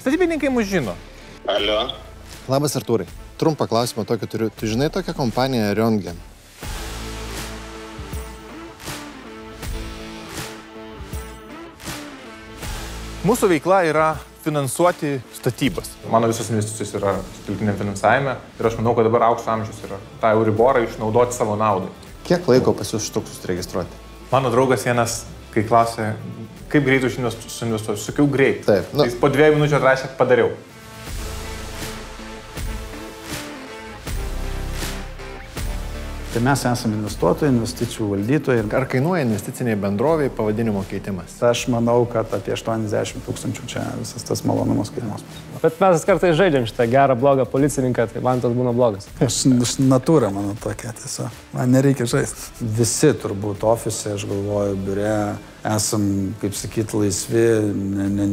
Statybininkai mus žino. Alio. Labas, Artūrai. Trumpą klausimą tokį turiu. Tu žinai tokią kompaniją Röntgen? Mūsų veikla yra finansuoti statybas. Mano visos investicijos yra stiltiniam finansavime ir aš manau, kad dabar aukso amžius yra tą Euriborą išnaudoti savo naudai. Kiek laiko pas jūs užtruks susiregistruoti? Mano draugas vienas, kai klausė, kaip greit suinvestuosiu, sakiau greit. Taip, Tai jis po 2 minučių atrašė, padariau. Tai mes esame investuotojai, investicijų valdytojai. Ar kainuoja investiciniai bendroviai pavadinimo keitimas? Aš manau, kad apie 80 000 čia visas tas malonumas kainuos. Bet mes kartais žaidžiam šitą gerą, blogą policininką, tai man tas būna blogas. Aš natūra mano tokia tiesiog. Man nereikia žaisti. Visi turbūt ofise, aš galvoju, biure, esam, kaip sakyti, laisvi,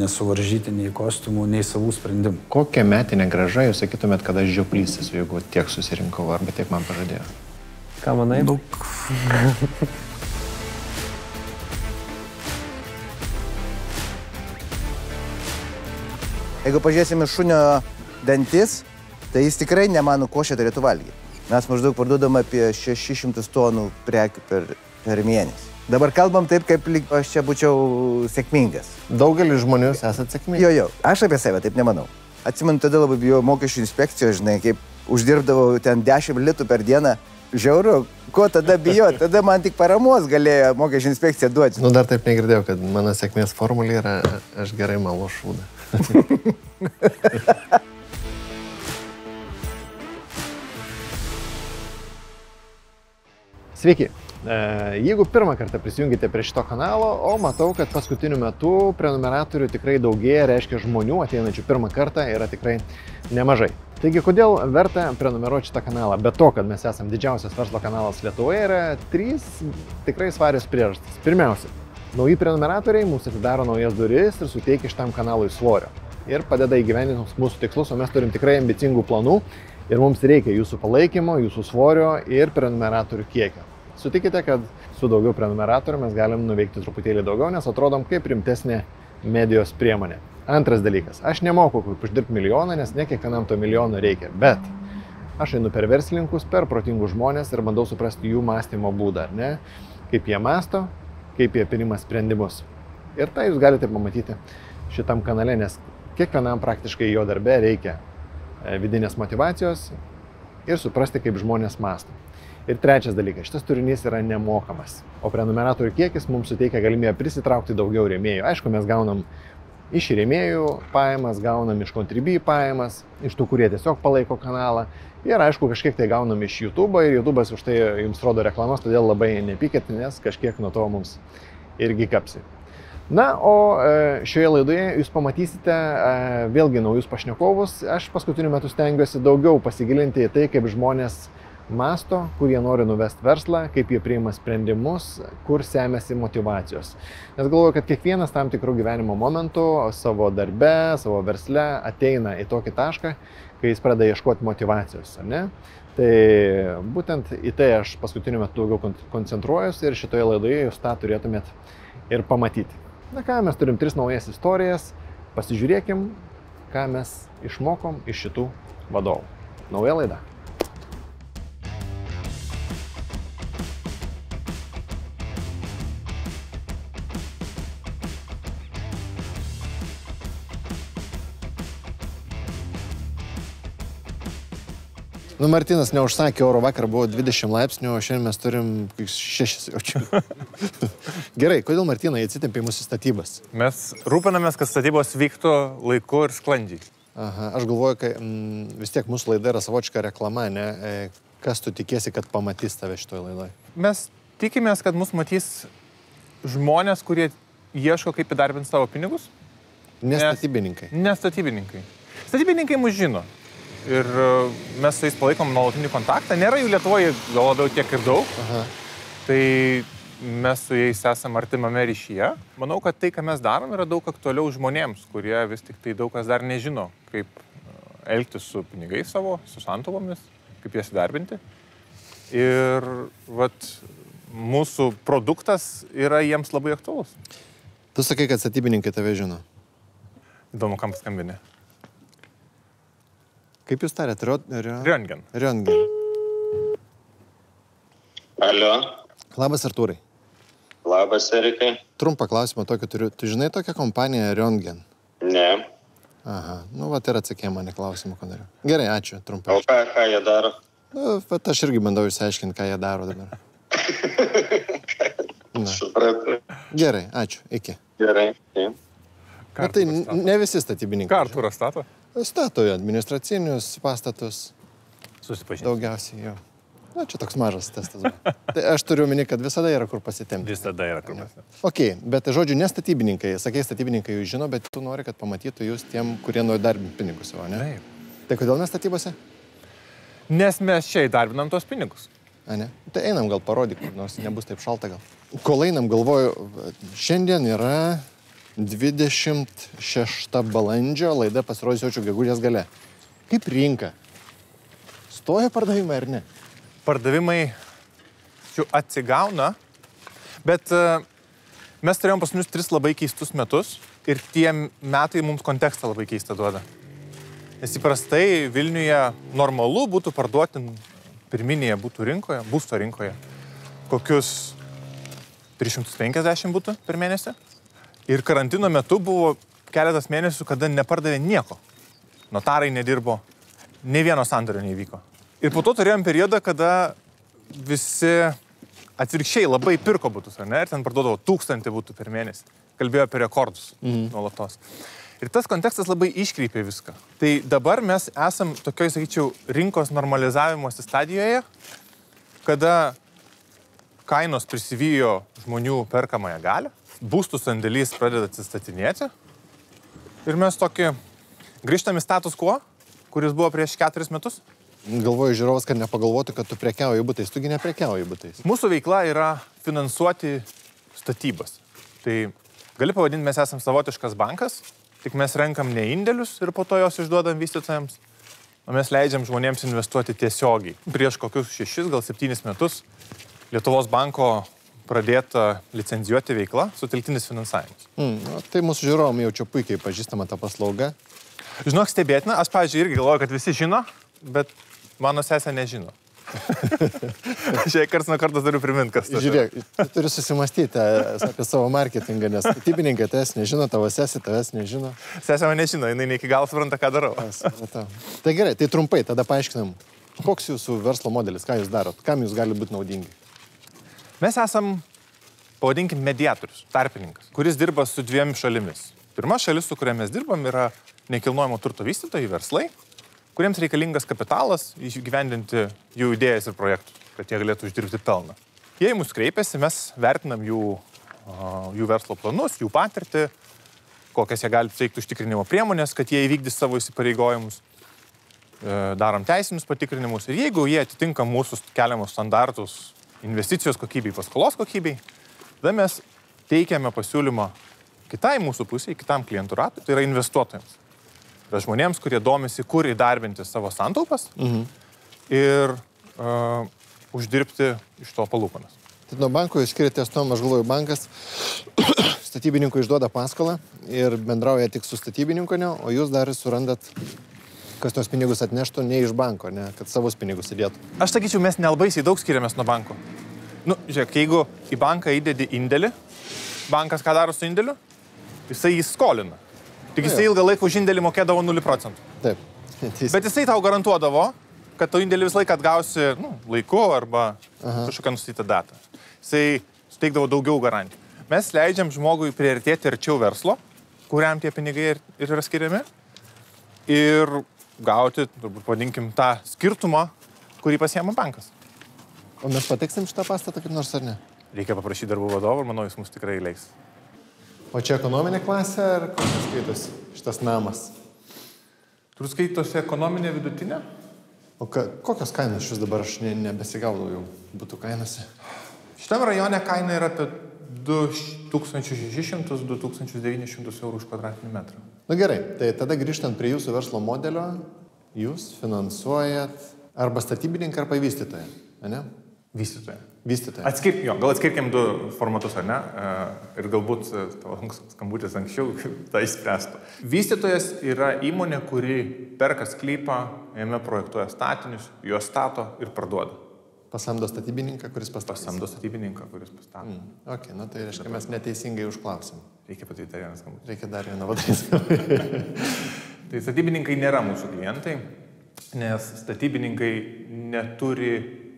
nesuvaržyti nei kostiumų, nei savų sprendimų. Kokią metinę grąžą jūs sakytumėt, kad aš žioplysis, jeigu tiek susirinkau arba tiek man pažadėjo? Ką manai? Daug. Jeigu pažiūrėsime šunio dantis, tai jis tikrai nemanų košę turėtų valgyti. Mes maždaug parduodam apie 600 tonų prekių per mėnesį. Dabar kalbam taip, kaip aš čia būčiau sėkmingas. Daugelis žmonių esat sėkmingi. Jo. Aš apie save taip nemanau. Atsimenu, tada labai bijau mokesčių inspekcijos, žinai, kaip uždirbdavau ten 10 litų per dieną. Žiauru, ko tada bijot? Tada man tik paramos galėjo mokesčių inspekcija duoti. Nu, dar taip negirdėjau, kad mano sėkmės formulė yra aš gerai malu šūdą. Sveiki. Jeigu pirmą kartą prisijungite prie šito kanalo, o matau, kad paskutiniu metu prenumeratorių tikrai daugėja, reiškia žmonių ateinančių pirmą kartą yra tikrai nemažai. Taigi, kodėl verta prenumeruoti šitą kanalą? Be to, kad mes esame didžiausias verslo kanalas Lietuvoje, yra 3 tikrai svarios priežastys. Pirmiausia, nauji prenumeratoriai mums atidaro naujas duris ir suteikia šitam kanalui svorio. Ir padeda įgyvendinti mūsų tikslus, o mes turim tikrai ambicingų planų ir mums reikia jūsų palaikymo, jūsų svorio ir prenumeratorių kiekio. Sutikite, kad su daugiau prenumeratorių mes galim nuveikti truputėlį daugiau, nes atrodom kaip rimtesnė medijos priemonė. Antras dalykas, aš nemoku kaip uždirbti milijoną, nes ne kiekvienam to milijono reikia, bet aš einu per verslininkus, per protingus žmonės ir bandau suprasti jų mąstymo būdą, ar ne? Kaip jie mąsto, kaip jie priima sprendimus. Ir tai jūs galite pamatyti šitam kanale, nes kiekvienam praktiškai jo darbe reikia vidinės motyvacijos ir suprasti, kaip žmonės mąsto. Ir trečias dalykas, šitas turinys yra nemokamas, o prenumeratorių kiekis mums suteikia galimybę prisitraukti daugiau rėmėjų. Aišku, mes gaunam iš rėmėjų pajamas, gaunam iš Contribui pajamas, iš tų, kurie tiesiog palaiko kanalą. Ir aišku, kažkiek tai gaunam iš YouTube'o ir YouTube'as už tai jums rodo reklamas, todėl labai nepykit, nes kažkiek nuo to mums irgi kapsi. Na, o šioje laidoje jūs pamatysite vėlgi naujus pašnekovus. Aš paskutiniu metu stengiuosi daugiau pasigilinti į tai, kaip žmonės mąsto, kur jie nori nuvesti verslą, kaip jie priima sprendimus, kur semiasi motyvacijos. Nes galvoju, kad kiekvienas tam tikrų gyvenimo momentų savo darbe, savo versle ateina į tokį tašką, kai jis pradeda ieškoti motyvacijos, ar ne? Tai būtent į tai aš paskutiniu metu daugiau koncentruojuosi ir šitoje laidoje jūs tą turėtumėt ir pamatyti. Na ką, mes turim 3 naujas istorijas, pasižiūrėkim, ką mes išmokom iš šitų vadovų. Nauja laida. Nu, Martynas neužsakė oro, vakar buvo 20 laipsnių, o šiandien mes turim 6 jaučių. Gerai, kodėl Martynai atsitempė mūsų statybas? Mes rūpinamės, kad statybos vyktų laiku ir sklandžiai. Aha, aš galvoju, kad vis tiek mūsų laida yra savotiška reklama, ne? Kas tu tikėsi, kad pamatys tave šitoje laidoje? Mes tikimės, kad mus matys žmonės, kurie ieško, kaip įdarbinti savo pinigus. Nestatybininkai. Nestatybininkai. Statybininkai mus žino. Ir mes su jais palaikom nuolatinį kontaktą. Nėra jų Lietuvoje gal labiau tiek ir daug. Aha. Tai mes su jais esame artimame ryšyje. Manau, kad tai, ką mes darom, yra daug aktualiau žmonėms, kurie vis tik tai daug kas dar nežino, kaip elgtis su pinigais savo, su santuvomis, kaip jas įdarbinti. Ir mūsų produktas yra jiems labai aktualus. Tu sakai, kad statybininkai tave žino. Įdomu, kam skambini. Kaip jūs tarėt? Röntgen. Röntgen. Alio. Labas, Artūrai. Labas, Erikai. Trumpą klausimą tokį turiu. Tu žinai tokią kompaniją Röntgen? Ne. Aha, nu va ir atsakė mane klausimą, ko noriu. Gerai, ačiū, trumpai. O ką jie daro? Nu, bet aš irgi bandau išsiaiškinti, ką jie daro dabar. Supratau. Gerai, ačiū, iki. Gerai. Na tai ne visi statybininkai. Ką Artūras stato? Stato administracinius pastatus. Susipažinti. Daugiausiai jo. Na, čia toks mažas testas. Tai aš turiu omeny, kad visada yra kur pasitemti. Visada yra kur pasitemti. Ok, bet žodžiu, ne statybininkai. Sakai, statybininkai jūs žino, bet tu nori, kad pamatytų jūs tiem, kurie nori darbinti pinigus savo, ne? Taip. Tai kodėl mes statybose? Nes mes čia įdarbinam tos pinigus. A, ne? Tai einam gal parodyk, nors nebus taip šalta gal. Kol einam, galvoju, šiandien yra 26 balandžio, laida pasirodys jaučiu gegužės gale. Kaip rinka? Stoja pardavimai ar ne? Pardavimai čia atsigauna, bet mes turėjom pas mus 3 labai keistus metus ir tie metai mums kontekstą labai keistą duoda. Nes įprastai Vilniuje normalu būtų parduoti pirminėje būtų rinkoje, būsto rinkoje, kokius 350 būtų per mėnesį. Ir karantino metu buvo keletas mėnesių, kada nepardavė nieko. Notarai nedirbo, nei vieno sandorio neįvyko. Ir po to turėjom periodą, kada visi atvirkščiai labai pirko būtus, ar ne? Ir ten parduodavo 1000 būtų per mėnesį. Kalbėjo apie rekordus nuolatos. Ir tas kontekstas labai iškreipė viską. Tai dabar mes esam tokioj, sakyčiau, rinkos normalizavimosi stadijoje, kada kainos prisivijo žmonių perkamąją galią, būstų sandėlys pradeda atsistatinėti ir mes tokį grįžtam į status quo, kuris buvo prieš 4 metus. Galvoju, žiūrovas, kad nepagalvotų, kad tu prekiauji butais. Tugi neprekiauji butais. Mūsų veikla yra finansuoti statybas. Tai gali pavadinti, mes esam savotiškas bankas, tik mes renkam ne indėlius ir po to jos išduodam vystytojams, o mes leidžiam žmonėms investuoti tiesiogiai. Prieš kokius 6, gal 7 metus Lietuvos banko pradėta licenzijuoti veikla, sutelktinis finansavimas. Tai mūsų žiūrovom jau čia puikiai pažįstama ta paslauga. Žinok, stebėtina, aš, pavyzdžiui, irgi galvoju, kad visi žino, bet mano sesė nežino. Šiai karts nuo kartos turiu priminti, kas tu. Žiūrėk, tu turi susimastyti apie savo marketingą, nes statybininkai tavęs nežino, tavo sesė tavęs nežino. Sesė mane nežino, jinai ne iki galo supranta, ką darau. Tai gerai, tai trumpai, tada paaiškinam, koks jūsų verslo modelis, ką jūs darot, kam jūs gali būti naudingi. Mes esam, pavadinkim, mediatorius, tarpininkas, kuris dirba su 2 šalimis. Pirma šalis, su kuria mes dirbam, yra nekilnojamo turto vystytojai, verslai, kuriems reikalingas kapitalas įgyvendinti jų idėjas ir projektus, kad jie galėtų uždirbti pelną. Jei mus kreipiasi, mes vertinam jų verslo planus, jų patirtį, kokias jie gali teikti užtikrinimo priemonės, kad jie įvykdys savo įsipareigojimus, darom teisinius patikrinimus ir jeigu jie atitinka mūsų keliamus standartus investicijos kokybei, paskolos kokybei, tada mes teikiame pasiūlymą kitai mūsų pusėje, kitam klientų ratui, tai yra investuotojams. Tai yra žmonėms, kurie domisi, kur įdarbinti savo santaupas ir uždirbti iš to palūkanas. Tai nuo banko jūs skiriatės tom, aš galvoju, bankas statybininkui išduoda paskolą ir bendrauja tik su statybininku, ne, o jūs dar surandat, kas tos pinigus atneštų ne iš banko, ne, kad savus pinigus įdėtų. Aš sakyčiau, mes nelabaisiai daug skiriamės nuo banko. Nu, žiūrėk, jeigu į banką įdedi indėlį, bankas ką daro su indėliu? Jisai jį skolina. Tik jisai ilgą laiką už indėlį mokėdavo 0%. Taip. Bet jisai tau garantuodavo, kad tau indėlį visą laiką atgausi laiku arba kažkokią nustatytą datą. Jisai suteikdavo daugiau garantijų. Mes leidžiam žmogui priartėti arčiau verslo, kuriam tie pinigai ir yra skiriami, ir gauti, turbūt vadinkim, tą skirtumą, kurį pasiema bankas. O mes pateksim šitą pastatą kaip nors ar ne? Reikia paprašyti darbų vadovų ir manau, jis mus tikrai leis. O čia ekonominė klasė ar kokios skaitosi šitas namas? Turbūt skaitosi ekonominė vidutinė? O kokios kainos šis dabar aš nebesigaudau jau būtų kainose? Šitam rajone kaina yra apie 2600-2900 eurų už kvadratinį metrą. Na gerai, tai tada grįžtant prie jūsų verslo modelio, jūs finansuojat arba statybininką, arba vystytoją, ne? Vystytoją. Vystytojas. Gal atskirkim du formatus, ar ne? Ir galbūt tavo skambutis anksčiau tą išspręstų. Vystytojas yra įmonė, kuri perka sklypą, jame projektuoja statinius, juos stato ir parduoda. Pasamdo statybininką, kuris pastatys. Pasamdo statybininką, kuris pastato. Ok, tai reiškia, mes neteisingai užklausim. Reikia padaryti dar vieną skambutį. Reikia dar vieną padaryti. Tai statybininkai nėra mūsų klientai, nes statybininkai neturi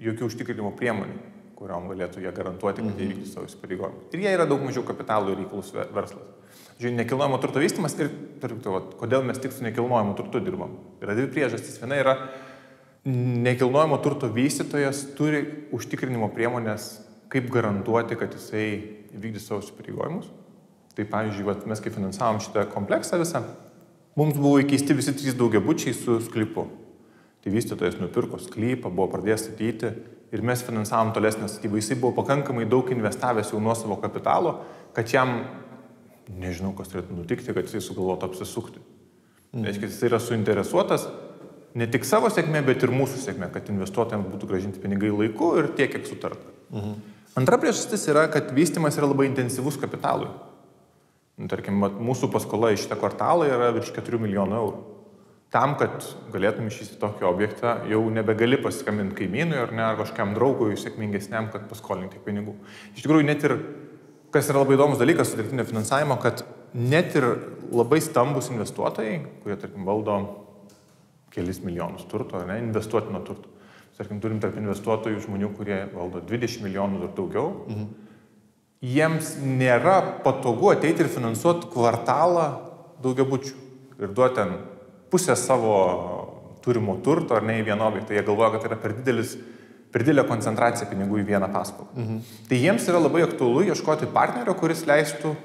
jokių užtikrinimo priemonių, kuriom galėtų jie garantuoti, kad jie vyktų savo įsipareigojimus. Ir jie yra daug mažiau kapitalų ir reikalus verslas. Žiūrėjau, nekilnojamo turto vystymas ir kodėl mes tik su nekilnojamu turtu dirbam. Yra dvi priežastys. Viena yra, nekilnojamo turto vystytojas turi užtikrinimo priemonės, kaip garantuoti, kad jisai vykdys savo įsipareigojimus. Tai pavyzdžiui, mes kai finansavom šitą kompleksą visą, mums buvo įkeisti visi 3 daugiabučiai su sklypu. Tai vystytojas nupirko sklypą, buvo pradėjęs statyti ir mes finansavom tolesnę statybą. Jisai buvo pakankamai daug investavęs jau nuo savo kapitalo, kad jam, nežinau, kas turėtų nutikti, kad jisai sugalvotų apsisukti. Reiškia, jisai yra suinteresuotas ne tik savo sėkmė, bet ir mūsų sėkmė, kad investuotojams būtų grąžinti pinigai laiku ir tiek, kiek sutarta. Antra priežastis yra, kad vystymas yra labai intensyvus kapitalui. Tarkim, mūsų paskola iš šitą kvartalą yra virš 4 milijonų eurų. Tam, kad galėtum išvysti tokį objektą, jau nebegali pasiskambinti kaimynui ar ne, ar kažkam draugui sėkmingesniam, kad paskolinti tiek pinigų. Iš tikrųjų, net ir, kas yra labai įdomus dalykas su dirbtinio finansavimo, kad net ir labai stambus investuotojai, kurie, tarkim, valdo kelis milijonus turto, ar ne, investuotino turto. Tarkim, turim tarp investuotojų žmonių, kurie valdo 20 milijonų ir daugiau. Jiems nėra patogu ateiti ir finansuoti kvartalą daugiabučių ir duoti ten pusę savo turimo turto ar ne į vieną objektą. Jie galvoja, kad tai yra per didelė koncentracija pinigų į vieną paskolą. Tai jiems yra labai aktualu ieškoti partnerio, kuris leistų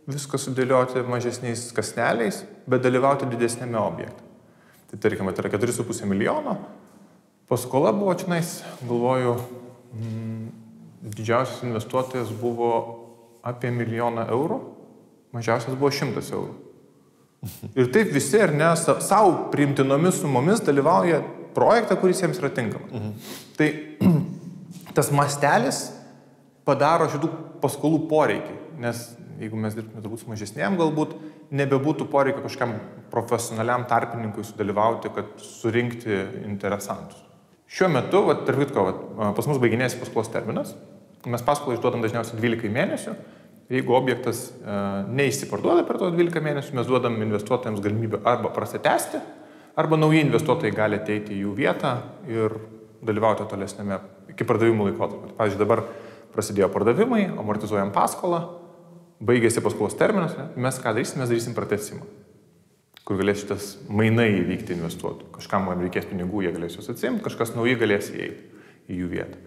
viską sudėlioti mažesniais kąsneliais, bet dalyvauti didesnėme objekte. Tai tarkime, tai yra 4,5 milijono. Paskola buvo čionais, galvoju, didžiausias investuotojas buvo apie 1 milijoną eurų, mažiausias buvo 100 eurų. Ir taip visi, ar ne, savo priimtinomis sumomis dalyvauja projektą, kuris jiems yra tinkamas. Tai tas mastelis padaro šitų paskolų poreikį, nes jeigu mes dirbtume turbūt su mažesnėm, galbūt nebebūtų poreikio kažkam profesionaliam tarpininkui sudalyvauti, kad surinkti interesantus. Šiuo metu, tarp kitko, pas mus baiginėsi paskolos terminas, mes paskolą išduodam dažniausiai 12 mėnesių. Jeigu objektas neišsiparduoda per tos 12 mėnesių, mes duodam investuotojams galimybę arba prasitęsti, arba nauji investuotojai gali ateiti į jų vietą ir dalyvauti tolesnėme iki pardavimų laikotarpio. Pavyzdžiui, dabar prasidėjo pardavimai, amortizuojam paskolą, baigėsi paskolos terminas, mes ką darysim? Mes darysim pratesimą, kur galės šitas mainai įvykti investuotojų. Kažkam man reikės pinigų, jie galės juos atsimti, kažkas nauji galės įeiti į jų vietą.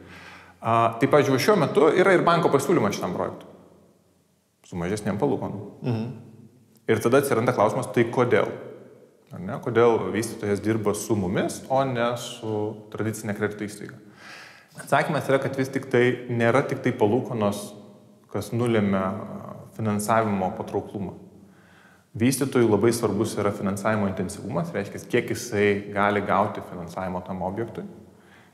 Tai, pavyzdžiui, šiuo metu yra ir banko pasiūlymas šitam projektui. Su mažesnėm palūkonom. Ir tada atsiranda klausimas, tai kodėl? Ar ne? Kodėl vystytojas dirba su mumis, o ne su tradicinė kredito įstaiga? Atsakymas yra, kad vis tik tai nėra tik tai palūkonos, kas nulėmė finansavimo patrauklumą. Vystytojui labai svarbus yra finansavimo intensyvumas, reiškia, kiek jisai gali gauti finansavimo tam objektui.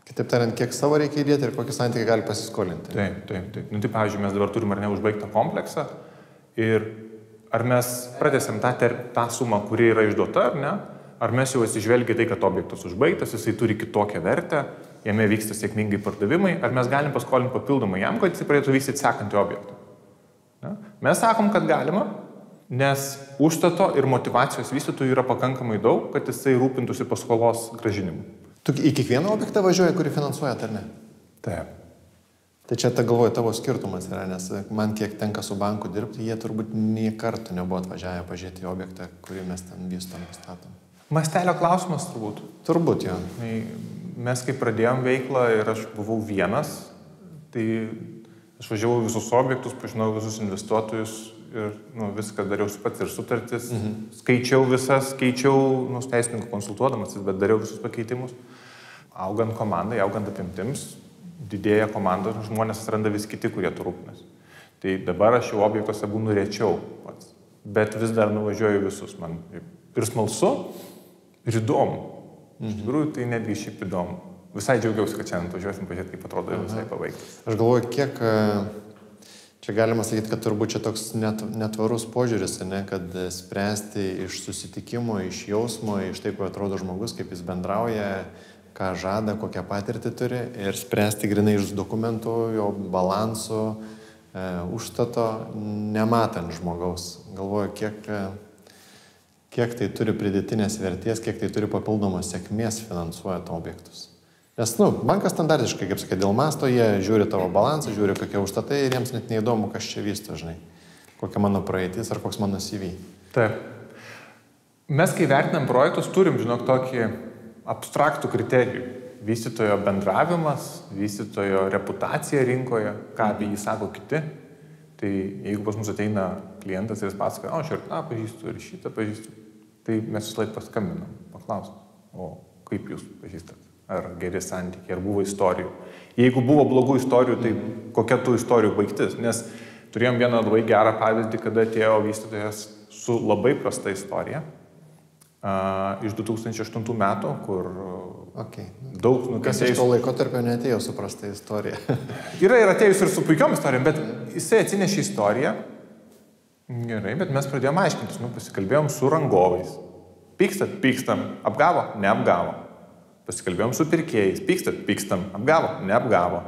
Kitaip tariant, kiek savo reikia įdėti ir kokį santykį gali pasiskolinti. Taip. Tai pavyzdžiui, mes dabar turim ar neužbaigtą kompleksą ir ar mes pratęsiam tą sumą, kuri yra išduota, ar ne, ar mes jau atsižvelgia tai, kad objektas užbaigtas, jisai turi kitokią vertę, jame vyksta sėkmingai pardavimai, ar mes galim paskolinti papildomai jam, kad jisai pradėtų vystyti sekantį objektą. Ne? Mes sakom, kad galima, nes užstato ir motyvacijos vystytojų yra pakankamai daug, kad jisai rūpintųsi paskolos grąžinimu. Tu į kiekvieną objektą važiuoji, kurį finansuojat, ar ne? Taip. Tai čia, galvoju, tavo skirtumas yra, nes man kiek tenka su banku dirbti, jie turbūt nei kartų nebuvo atvažiavę pažiūrėti į objektą, kurį mes ten vystom, pastatom. Mastelio klausimas turbūt. Turbūt, jo. Mes kai pradėjom veiklą ir aš buvau vienas, tai aš važiavau visus objektus, pažinau visus investuotojus ir viską dariau pats ir sutartis. Skaičiau visas, teisininkų konsultuodamasis, bet dariau visus pakeitimus. Augant komandai, augant apimtims, didėja komanda, žmonės atranda vis kiti, kurie rūpinasi. Tai dabar aš jau objektuose būnu rečiau pats, bet vis dar nuvažiuoju visus. Man ir smalsu, ir įdomu. Iš tikrųjų, tai netgi šiaip įdomu. visai džiaugiausi, kad šiandien važiuosim pažiūrėti, kaip atrodo visai pabaigtas. Aš galvoju, kiek čia galima sakyti, kad turbūt čia toks netvarus požiūris, ne, kad spręsti iš susitikimo, iš jausmo, iš tai, ko atrodo žmogus, kaip jis bendrauja, ką žada, kokią patirtį turi ir spręsti grinai iš dokumentų, jo balansų, užstato, nematant žmogaus. Galvoju, kiek tai turi pridėtinės vertės, kiek tai turi papildomos sėkmės finansuojant objektus. Nes, bankas standartiškai, kaip sakė, dėl masto, jie žiūri tavo balansą, žiūri kokie užstatai ir jiems net neįdomu, kas čia vysto, žinai, kokia mano praeitis ar koks mano CV. Taip. Mes, kai vertinam projektus, turim, žinok, tokį abstraktų kriterijų. Vystytojo bendravimas, vystytojo reputacija rinkoje, ką apie jį sako kiti. Tai jeigu pas mus ateina klientas ir jis pasakoja, aš ir tą pažįstu, ir šitą pažįstu, tai mes vis laik paskambinam, paklausom, o kaip jūs pažįstat, ar geri santykiai, ar buvo istorijų. Jeigu buvo blogų istorijų, tai kokia tų istorijų baigtis, nes turėjom vieną labai gerą pavyzdį, kada atėjo vystytojas su labai prasta istorija iš 2008 metų, kur daug nukentėjusių. Kas iš to laikotarpio neatėjo su prasta istorija? Yra ir atėjus ir su puikiom istorijom, bet jisai atsinešė istoriją. Gerai, bet mes pradėjome aiškintis, pasikalbėjom su rangovais. Pykstam, apgavo, neapgavo. Pasikalbėjom su pirkėjais, pykstam, apgavo, neapgavo.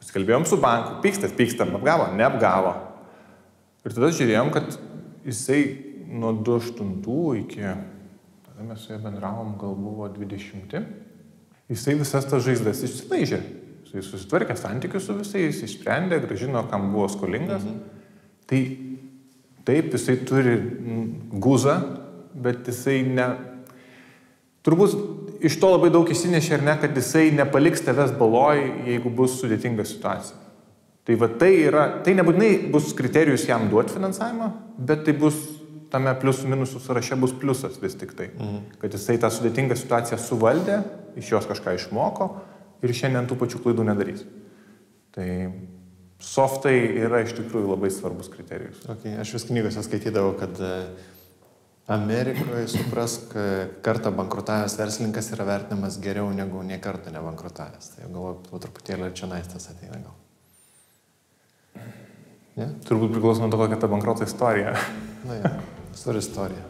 Pasikalbėjom su banku, pykstam, apgavo, neapgavo. Ir tada žiūrėjom, kad jisai nuo 2008 iki... Tada mes su juo bendravom, gal buvo 20. Jisai visas tas žaizdas išsilaižė. Jisai susitvarkė santykius su visais, išsprendė, grąžino, kam buvo skolingas. Tai taip, jisai turi guzą, bet jisai ne... Turbūt iš to labai daug įsinešė, ar ne, kad jisai nepaliks tavęs baloj, jeigu bus sudėtinga situacija. Tai va tai nebūtinai bus kriterijus jam duoti finansavimą, bet tai bus tame pliusų minusų sąraše bus pliusas vis tik tai. Kad jisai tą sudėtingą situaciją suvaldė, iš jos kažką išmoko ir šiandien tų pačių klaidų nedarys. Tai softai yra iš tikrųjų labai svarbus kriterijus. Aš vis knygose skaitydavau, kad Amerikoje suprask, kartą bankrutavęs verslininkas yra vertinamas geriau negu nei kartą nebankrutavęs. Tai galvoju, po truputėlį čia naistas ateina gal. Yeah? Turbūt priklauso nuo to, kokia ta bankroto istorija. Na ja, turi istorija.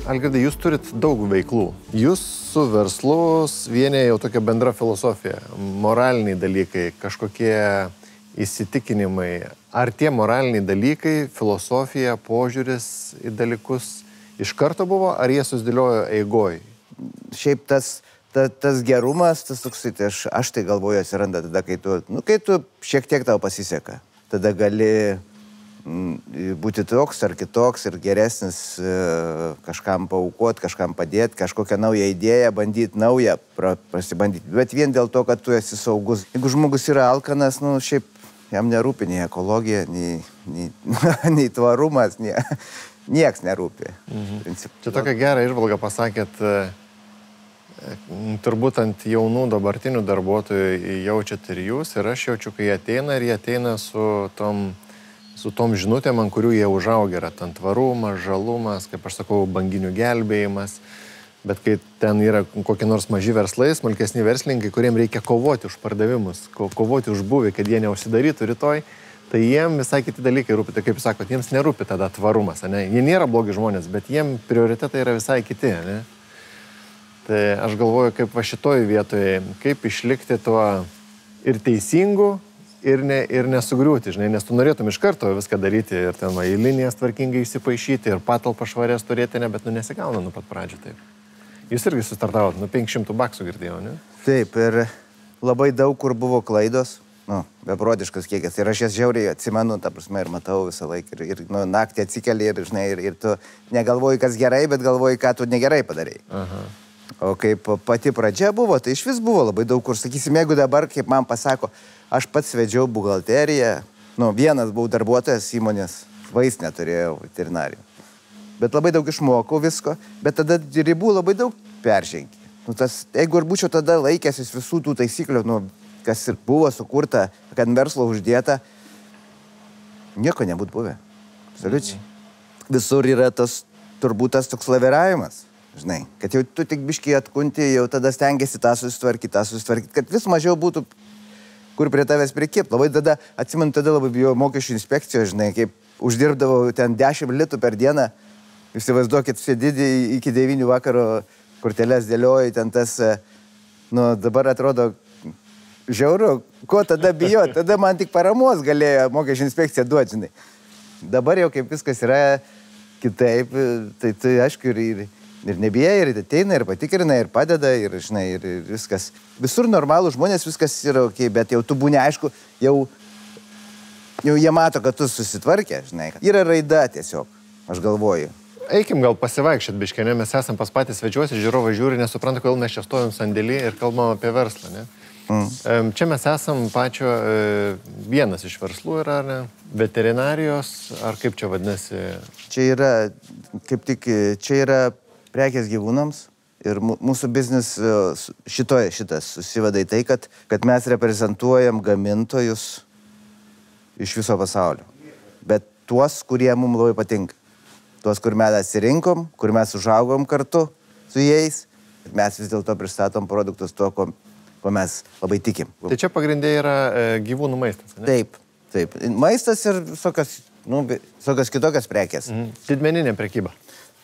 Algirdai, jūs turit daug veiklų. Jūs su verslus vienė jau tokia bendra filosofija, moraliniai dalykai, kažkokie įsitikinimai. Ar tie moraliniai dalykai, filosofija, požiūris į dalykus iš karto buvo, ar jie susidėliojo eigoj? Šiaip tas gerumas, tas toksai, tai aš tai galvoju, atsiranda tada, kai tu šiek tiek tau pasiseka. Tada gali būti toks ar kitoks ir geresnis, kažkam paaukoti, kažkam padėti, kažkokią naują idėją, bandyti naują, prasibandyti. Bet vien dėl to, kad tu esi saugus. Jeigu žmogus yra alkanas, šiaip jam nerūpi nei ekologija, nei tvarumas, nieks nerūpi. Čia tokia gera įžvalga pasakėt, turbūt ant jaunų dabartinių darbuotojų jaučiat ir jūs, ir aš jaučiu, kai jie ateina su tom žinutėm, ant kurių jie užaugia, yra ten tvarumas, žalumas, kaip aš sakau, banginių gelbėjimas, bet kai ten yra kokie nors maži verslai, smulkesni verslininkai, kuriem reikia kovoti už pardavimus, kovoti už būvį, kad jie neužsidarytų rytoj, tai jiem visai kiti dalykai rūpi. Tai kaip jūs sakot, jiems nerūpi tada tvarumas, ne? Jie nėra blogi žmonės, bet jiem prioritetai yra visai kiti, ne? Tai aš galvoju, kaip va šitoj vietoje, kaip išlikti tuo ir teisingu, ir nesugriūti, žinai, nes tu norėtum iš karto viską daryti ir ten į linijas tvarkingai įsipaišyti ir patalpą švarės turėti, bet nesigauna nuo pat pradžių taip. Jūs irgi sustartavot, 500 baksų girdėjau, ne? Taip, ir labai daug kur buvo klaidos, beprotiškas kiekis. Ir aš jas žiauriai atsimenu, ta prasme, ir matau visą laiką. Ir naktį atsikeli ir, žinai, ir tu negalvoji, kas gerai, bet galvoji, ką tu negerai padarei. Aha. O kaip pati pradžia buvo, tai iš vis buvo labai daug kur, sakysim, jeigu dabar, kaip man pasako, aš pats vedžiau buhalteriją, vienas buvau darbuotojas įmonės, vaistinę turėjau veterinarijų. Bet labai daug išmokau visko, bet tada ribų labai daug peržengė. Nu, jeigu ir būčiau tada laikęsis visų tų taisyklių, nu, kas ir buvo sukurta, kad verslo uždėta, nieko nebūtų buvę. Absoliučiai. Visur yra turbūt tas toks laviravimas, žinai, kad jau tu tik biškį atkunti, jau tada stengiasi tą susitvarkyti, kad vis mažiau būtų, kur prie tavęs prikipti. Labai tada, atsimenu, tada labai bijau mokesčių inspekcijos, žinai, kaip uždirbdavau ten 10 litų per dieną, įsivaizduokit, sėdidi iki 9 vakaro, korteles dėlioji, ten tas, nu, dabar atrodo žiauru, ko tada bijo, tada man tik paramos galėjo mokesčių inspekcija duoti, žinai. Dabar jau kaip viskas yra kitaip, tai aišku, ir nebijai, ir ateina, ir patikrina, ir padeda, ir, žinai, ir viskas. Visur normalų žmonės, viskas yra ok, bet jau tu būni, aišku, jau jie mato, kad tu susitvarkė, žinai. Yra raida tiesiog, aš galvoju. Eikim gal pasivaikščiot biškį, ne? Mes esam pas patys svečiuosi, žiūrovai žiūri, nesupranta, kodėl mes čia stovim sandėlį ir kalbam apie verslą, ne? Čia mes esam pačio vienas iš verslų yra, ar ne? Veterinarijos, ar kaip čia vadinasi? Čia yra, kaip tik, čia yra prekės gyvūnams ir mūsų biznis šitas susiveda į tai, kad mes reprezentuojam gamintojus iš viso pasaulio. Bet tuos, kurie mums labai patinka. Tuos, kur mes atsirinkom, kur mes užaugom kartu su jais, mes vis dėlto pristatom produktus tuo, ko mes labai tikim. Tai čia pagrindė yra gyvūnų maistas, ne? Taip, taip. Maistas ir visokios kitokios prekės. Didmeninė prekyba.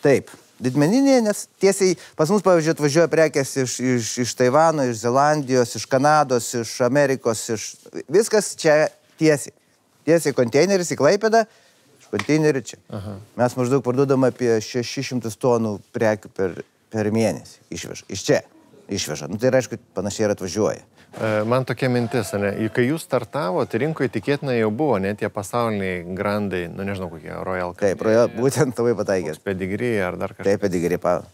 Taip, didmeninė, nes tiesiai pas mus, pavyzdžiui, atvažiuoja prekės iš Taivano, iš Zelandijos, iš Kanados, iš Amerikos, viskas čia tiesiai. Tiesiai konteineris į Klaipėdą, konteinerių čia. Aha. Mes maždaug parduodam apie 600 tonų prekių per mėnesį iš čia išveža. Nu, tai aišku, panašiai ir atvažiuoja. Man tokia mintis, ne? Kai jūs startavote, rinkoje tikėtina jau buvo, ne tie pasauliniai grandai, nu nežinau kokie, Royal. Taip, būtent tavai pataikės. Pedigree ar dar kažkas. Taip, pedigree, Pavel.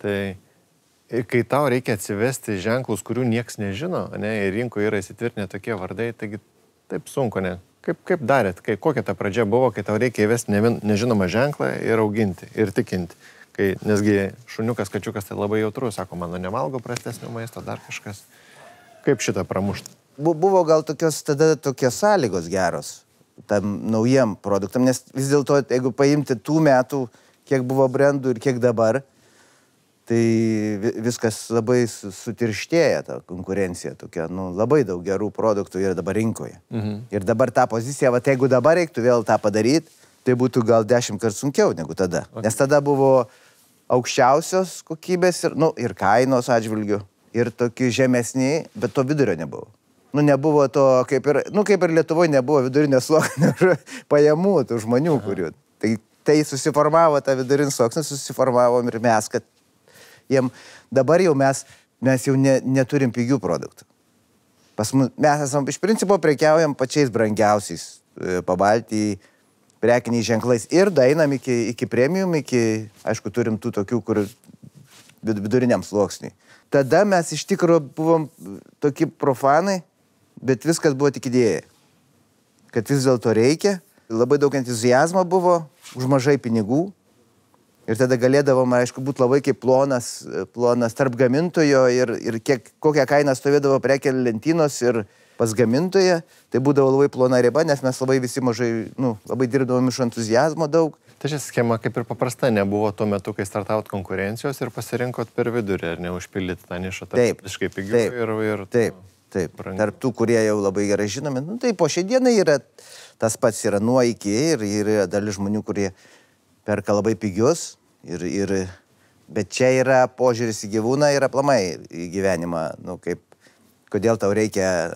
Tai kai tau reikia atsivesti ženklus, kurių nieks nežino, ne, ir rinkoje yra įsitvirtinę tokie vardai, taigi taip sunku, ne? Kaip darėt? Kokia ta pradžia buvo, kai tau reikia įvesti nežinomą ženklą ir auginti, ir tikinti? Nesgi šuniukas, kačiukas tai labai jautrus, sako, mano nevalgo prastesnio maisto, dar kažkas. Kaip šitą pramušti? Buvo gal tada tokios sąlygos geros tam naujiem produktam, nes vis dėlto, jeigu paimti tų metų, kiek buvo brandų ir kiek dabar, tai viskas labai sutirštėja, ta konkurencija tokia, nu, labai daug gerų produktų yra dabar rinkoje. Ir dabar tą poziciją, va, jeigu dabar reiktų vėl tą padaryti, tai būtų gal 10 kartų sunkiau negu tada. Okay. Nes tada buvo aukščiausios kokybės ir kainos atžvilgių, ir tokie žemesni, bet to vidurio nebuvo. Nu, nebuvo to, kaip ir Lietuvoje nebuvo vidurinio sluoksnio pajamų tų žmonių, kurių. Tai susiformavo, tą vidurinį sluoksnį susiformavom ir mes, kad dabar jau mes jau neturim pigių produktų. Mes esam iš principo prekiaujam pačiais brangiausiais Pabaltijai prekiniais ženklais ir daeinam iki premium, aišku, turim tų tokių, kur viduriniam sluoksniui. Tada mes iš tikrųjų buvom tokie profanai, bet viskas buvo tik idėja. Kad vis dėlto reikia, labai daug entuziazmo buvo, už mažai pinigų. Ir tada galėdavom, aišku, būti labai kaip plonas tarp gamintojo ir kokią kainą stovėdavo prekė lentynos ir pas gamintoją, tai būdavo labai plona riba, nes mes labai visi mažai, labai dirbdavom iš entuziazmo daug. Tai ši schema kaip ir paprasta nebuvo tuo metu, kai startavot konkurencijos ir pasirinkot per vidurį, ar neužpildyti tą nišą tarp visiškai pigių ir taip. Tarp tų, kurie jau labai gerai žinomi. Tai po šiai dienai yra tas pats yra nuo iki ir yra dalis žmonių, kurie perka labai pigius, bet čia yra požiūris į gyvūną ir aplamai į gyvenimą, kodėl tau reikia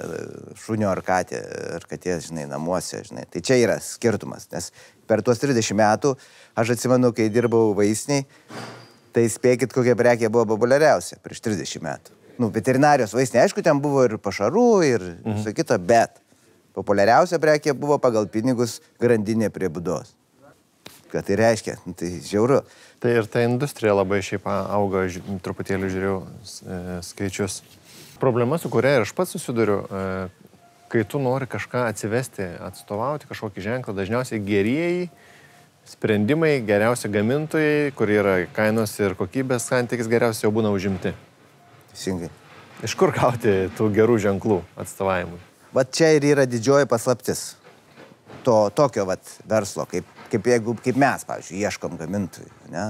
šunio ar katės, žinai, namuose, žinai. Tai čia yra skirtumas, nes per tuos 30 metų, aš atsimenu, kai dirbau vaistiniai, tai spėkit, kokia prekė buvo populiariausia prieš 30 metų. Veterinarijos vaistiniai, aišku, ten buvo ir pašarų, ir viso kito, bet populiariausia prekė buvo pagal pinigus grandinė prie būdos. Ką tai reiškia? Tai žiauru. Tai ir ta industrija labai šiaip auga, truputėlį žiūrėjau skaičius. Problema, su kuria ir aš pats susiduriu, kai tu nori kažką atsivesti, atstovauti kažkokį ženklą, dažniausiai gerieji sprendimai, geriausi gamintojai, kur yra kainos ir kokybės santykis, geriausiai jau būna užimti. Teisingai. Iš kur gauti tų gerų ženklų atstovavimui? Vat čia ir yra didžioji paslaptis tokio verslo, kaip mes, pavyzdžiui, ieškom gamintojų. Ne?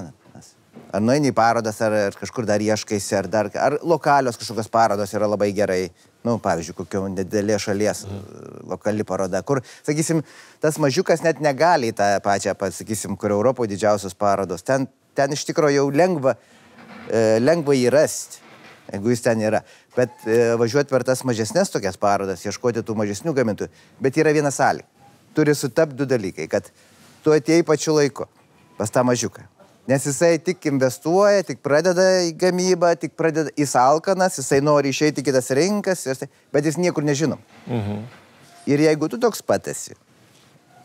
Ar nueini į parodas, ar kažkur dar ieškaisi, ar lokalios kažkokios parodos yra labai gerai. Nu, pavyzdžiui, kokio nedidelė šalies lokali paroda, kur, sakysim, tas mažiukas net negali į tą pačią, sakysim, kur Europoje didžiausios parodos. Ten iš tikrųjų jau lengva jį rasti, jeigu jis ten yra. Bet važiuoti per tas mažesnės tokias parodas, ieškoti tų mažesnių gamintojų. Bet yra viena sąlyga. Turi sutapti du dalykai, kad tu atėjai pačiu laiku pas tą mažiuką. Nes jisai tik investuoja, tik pradeda į gamybą, tik pradeda į alkanas, jisai nori išeiti į kitas rinkas, bet jis niekur nežino. Ir jeigu tu toks pat esi,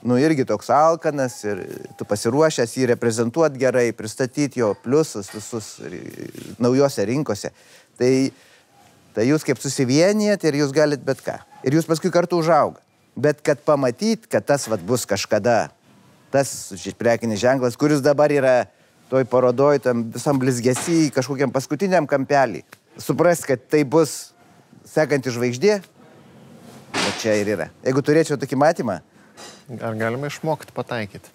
nu irgi toks alkanas ir tu pasiruošęs jį reprezentuoti gerai, pristatyti jo pliusus visus naujose rinkose, tai jūs kaip susivienijat ir jūs galit bet ką. Ir jūs paskui kartu užauga. Bet kad pamatyt, kad tas bus kažkada, tas prekinis ženklas, kuris dabar yra toj parodoj, tam visam blizgesy, kažkokiam paskutiniam kampelį. Suprast, kad tai bus sekanti žvaigždė, bet čia ir yra. Jeigu turėčiau tokį matymą. Ar galima išmokti pataikyti?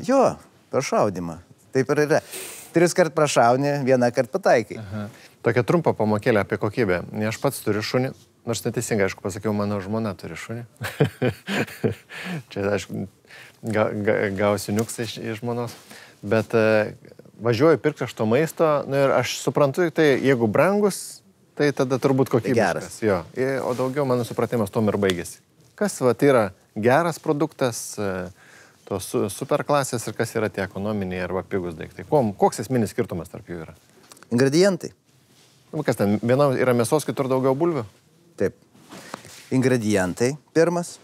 Jo, per šaudimą. Taip ir yra. 3 kart prašauni, 1 kart pataikai. Tokia trumpa pamokėlė apie kokybę. Aš pats turiu šunį, nors neteisingai, aišku, pasakiau, mano žmona turi šunį. Čia, aišku, gausiu niuksą iš žmonos. Bet važiuoju pirkti aš to maisto, nu ir aš suprantu, tai jeigu brangus, tai tada turbūt kokybiškas. Jo. O daugiau mano supratimas tom ir baigėsi. Kas yra geras produktas, tos superklasės ir kas yra tie ekonominiai arba pigus daiktai? Koks esminis skirtumas tarp jų yra? Ingredientai. Kas ten, viena yra mėsos, kitur daugiau bulvių? Taip. Ingredientai pirmas,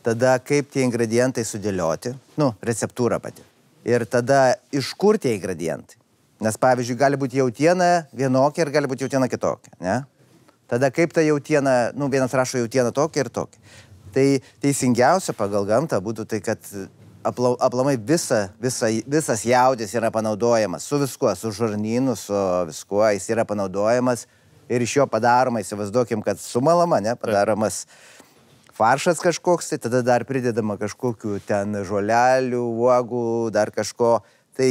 tada kaip tie ingredientai sudėlioti, receptūra pati. Ir tada iš kur tie ingredientai. Nes, pavyzdžiui, gali būti jautiena vienokia ir gali būti jautiena kitokia. Ne? Tada kaip ta jautiena, vienas rašo jautiena tokia ir tokia. Tai teisingiausia pagal gamtą būtų tai, kad aplamai visas jaudis yra panaudojamas su viskuo, su žarnynu, su viskuo, jis yra panaudojamas ir iš jo padaroma, įsivaizduokim, kad sumalama, padaromas faršas kažkoks, tai tada dar pridedama kažkokių ten žolelių, uogų, dar kažko. Tai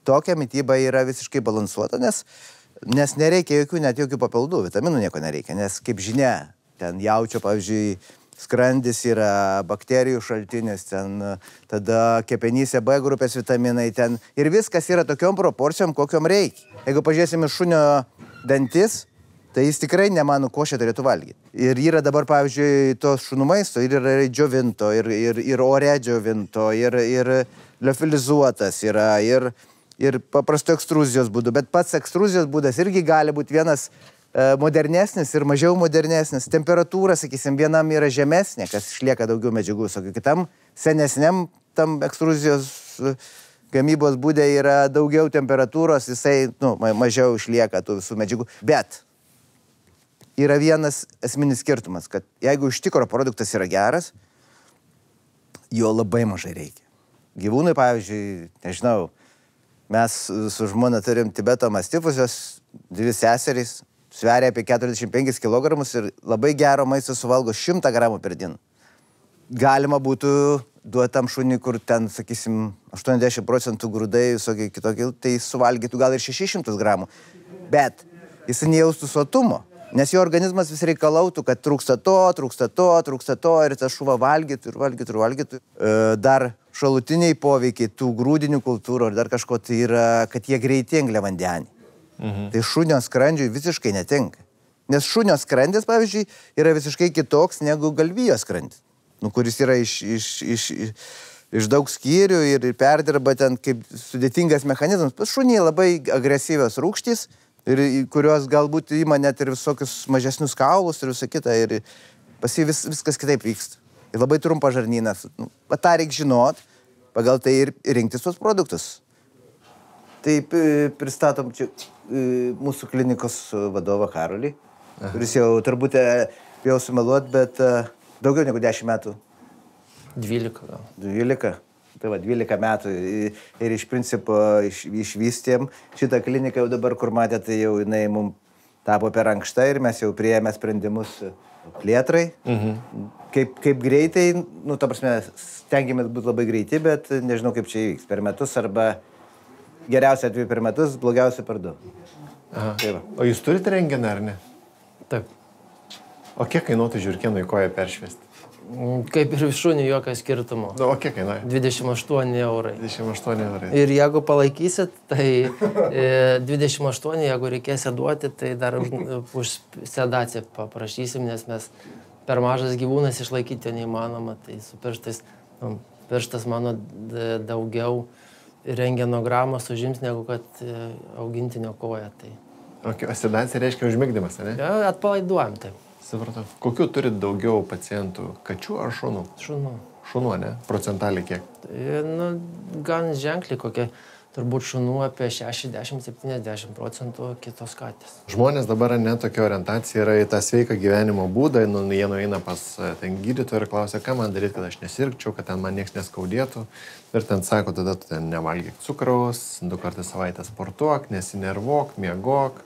tokia mityba yra visiškai balansuota, nes nereikia net jokių papildų, vitaminų nieko nereikia, nes kaip žinia, ten jaučio, pavyzdžiui, skrandis yra bakterijų šaltinis, ten tada kepenyse B grupės vitaminai ten ir viskas yra tokiom proporcijom, kokiom reikia. Jeigu pažiūrėsime šunio dantis, tai jis tikrai nemano košę turėtų valgyti. Ir yra dabar, pavyzdžiui, to šunų maisto, ir yra džiovinto, ir ore džiovinto, ir liofilizuotas yra, ir paprasto ekstruzijos būdu. Bet pats ekstruzijos būdas irgi gali būti vienas modernesnis ir mažiau modernesnis. Temperatūra, sakysim, vienam yra žemesnė, kas išlieka daugiau medžiagų, o kitam senesniam tam ekstruzijos gamybos būdė yra daugiau temperatūros, jisai mažiau išlieka tų visų medžiagų. Bet yra vienas esminis skirtumas, kad jeigu iš tikro produktas yra geras, jo labai mažai reikia. Gyvūnai, pavyzdžiui, nežinau, mes su žmona turim Tibeto mastifusios, 2 seserys, sveria apie 45 kg ir labai gero maisto suvalgo 100 gramų per dieną. Galima būtų duotam šunį, kur ten, sakysim, 80% grūdai, visokie kitokie, tai suvalgytų gal ir 600 gramų. Bet jis nejaustų sotumo. Nes jo organizmas vis reikalautų, kad trūksta to ir tas šuva valgytų. Dar šalutiniai poveikiai tų grūdinių kultūrų ar dar kažko tai yra, kad jie greiti angliavandenį. Tai šunio skrandžiui visiškai netinka. Nes šunio skrandis, pavyzdžiui, yra visiškai kitoks negu galvijo skrandis. Kuris yra iš daug skyrių ir perdirba ten kaip sudėtingas mechanizmas. Šuniai labai agresyvios rūgštys, ir kurios galbūt ima net ir visokius mažesnius kaulus ir visą kitą, ir pas jį viskas kitaip vyksta. Ir labai trumpas žarnynas. Ta reikia žinot, pagal tai ir rinktis tuos produktus. Taip pristatom čia mūsų klinikos vadovą Karolį, kuris jau turbūt bijau sumeluot, bet Daugiau negu 10 metų. 12 gal. 12. Tai va, 12 metų ir iš principo išvystėm šitą kliniką jau dabar, kur matėte, tai jau jinai mums tapo per ankšta ir mes jau priėmė sprendimus plėtrai. Kaip greitai, nu, ta prasme, stengiamės būti labai greiti, bet nežinau, kaip čia įvyks. Per metus arba geriausia atveju per metus, blogiausia per 2. Tai o jūs turite renginą, ar ne? Taip. O kiek kainuotų žiurkėnui koją peršvesti? Kaip ir šunių jokio skirtumo. O kiek kainuoja? 28 eurai. 28 eurai. Ir jeigu palaikysit, tai 28, jeigu reikės duoti, tai dar už sedaciją paprašysim, nes mes per mažas gyvūnas išlaikyti neįmanoma. Tai su pirštais, pirštas mano daugiau rengenogramos užims, negu kad augintinio koja. Tai. O sedacija reiškia užmigdymas, ne? Atpalaiduojam, taip. Supratau. Kokių turit daugiau pacientų? Kačių ar šunų? Šunų. Šunų, ne? Procentaliai kiek? Nu, gan ženkliai kokie, turbūt šunų apie 60-70%, kitos katės. Žmonės dabar ne tokia orientacija yra į tą sveiką gyvenimo būdą, jie nueina pas ten gydytoją ir klausia, ką man daryti, kad aš nesirgčiau, kad ten man nieks neskaudėtų. Ir ten sako, tada tu ten nevalgyk cukraus, 2 kartus savaitę sportuok, nesinervuok, miegok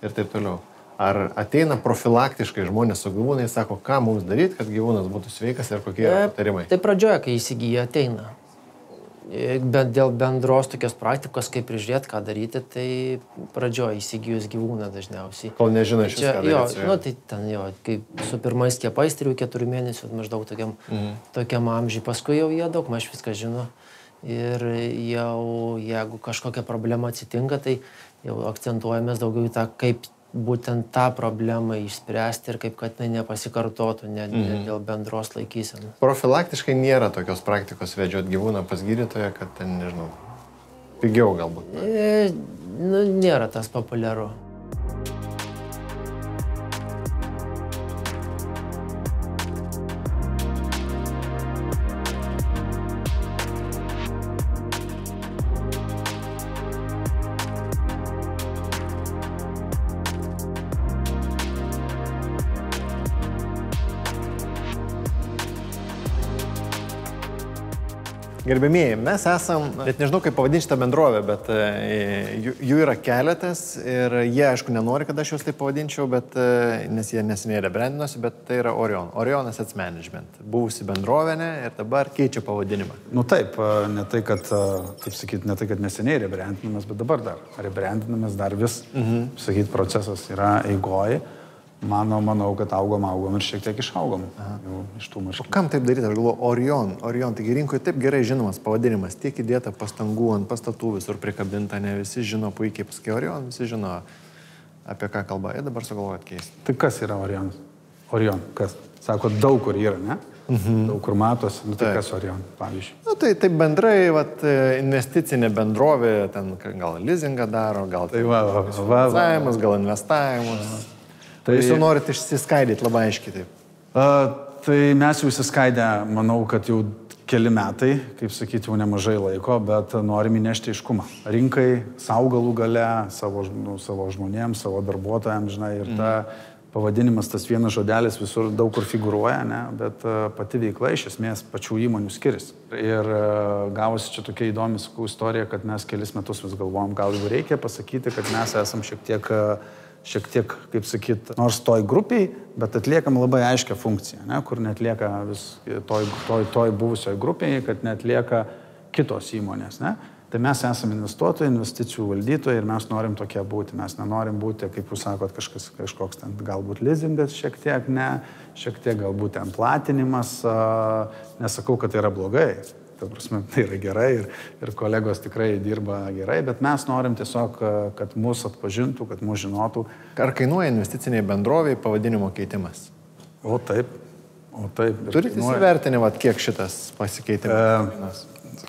ir taip toliau. Ar ateina profilaktiškai žmonės su gyvūnai, sako, ką mums daryti, kad gyvūnas būtų sveikas ir kokie yra patarimai? Tai pradžioje, kai įsigyja, ateina. Bet dėl bendros tokios praktikos, kaip prižiūrėti, ką daryti, tai pradžioje įsigijus gyvūną dažniausiai. Kol nežino iš ką daryti. Nu, tai ten jo, kaip su pirmais skiepais 3-4 mėnesių, maždaug tokiam amžiui. Paskui jau jie daug maž viską žino. Ir jau, jeigu kažkokia problema atsitinka, tai jau akcentuojamės daugiau į tą, kaip būtent tą problemą išspręsti ir kaip kad tai nepasikartotų, ne dėl bendros laikysenos. Profilaktiškai nėra tokios praktikos vedžiot gyvūną pas gydytoją, kad ten, nežinau, pigiau galbūt. Nu, nėra tas populiaru. Gerbėmieji, mes esam, net nežinau kaip pavadinti šitą bendrovę, bet jų yra keletas ir jie, aišku, nenori, kad aš juos taip pavadinčiau, bet, nes jie neseniai rebrandinosi, bet tai yra Orion. Orion Asset Management. Buvusi bendrovė ir dabar keičia pavadinimą. Nu taip, ne tai, kad, kaip sakyti, ne tai, kad neseniai rebrandinamas, bet dabar dar rebrandinamas, dar vis, sakyti, procesas yra eigoji. Manau, kad augom ir šiek tiek išaugom jau iš tų marškinių. O kam taip daryti? Aš galvoju, Orion, taigi rinkoje taip gerai žinomas pavadinimas, tiek įdėta pastangų ant pastatų, visur prikabinta, ne visi žino puikiai, paskui Orion, visi žino apie ką kalba, ir dabar sugalvojat keisti. Tai kas yra Orionas? Orion, kas? Sako, daug kur yra, ne? Daug kur matosi, nu tai kas Orion, pavyzdžiui? Nu tai taip bendrai, investicinė bendrovė, ten gal leasingą daro, gal finansavimas, gal investavimas. Tai jūs jau norite išsiskaidyti labai aiškiai taip. Tai mes jau išsiskaidę, manau, kad jau keli metai, kaip sakyti, jau nemažai laiko, bet norim įnešti aiškumą. Rinkai, savo galų gale, savo žmonėms, savo darbuotojams, žinai, ir ta pavadinimas, tas vienas žodelis visur daug kur figūruoja, ne, bet pati veikla iš esmės pačių įmonių skiriasi. Ir gavosi čia tokia įdomi, sakau, istorija, kad mes kelis metus vis galvojom, gal jau reikia pasakyti, kad mes esam šiek tiek, kaip sakyt, nors toj grupiai, bet atliekam labai aiškią funkciją, ne, kur netlieka toj buvusioj grupiai, kad netlieka kitos įmonės. Ne. Tai mes esame investuotojai, investicijų valdytojai ir mes norim tokie būti. Mes nenorim būti, kaip jūs sakot, kažkoks ten galbūt leasingas šiek tiek, ne, šiek tiek galbūt ten platinimas. Nesakau, kad tai yra blogai. Ta prasme, tai yra gerai ir kolegos tikrai dirba gerai, bet mes norim tiesiog, kad mūsų atpažintų, kad mūsų žinotų. Ar kainuoja investiciniai bendroviai pavadinimo keitimas? O taip. Turite įsivertinimą, kiek šitas pasikeitimas?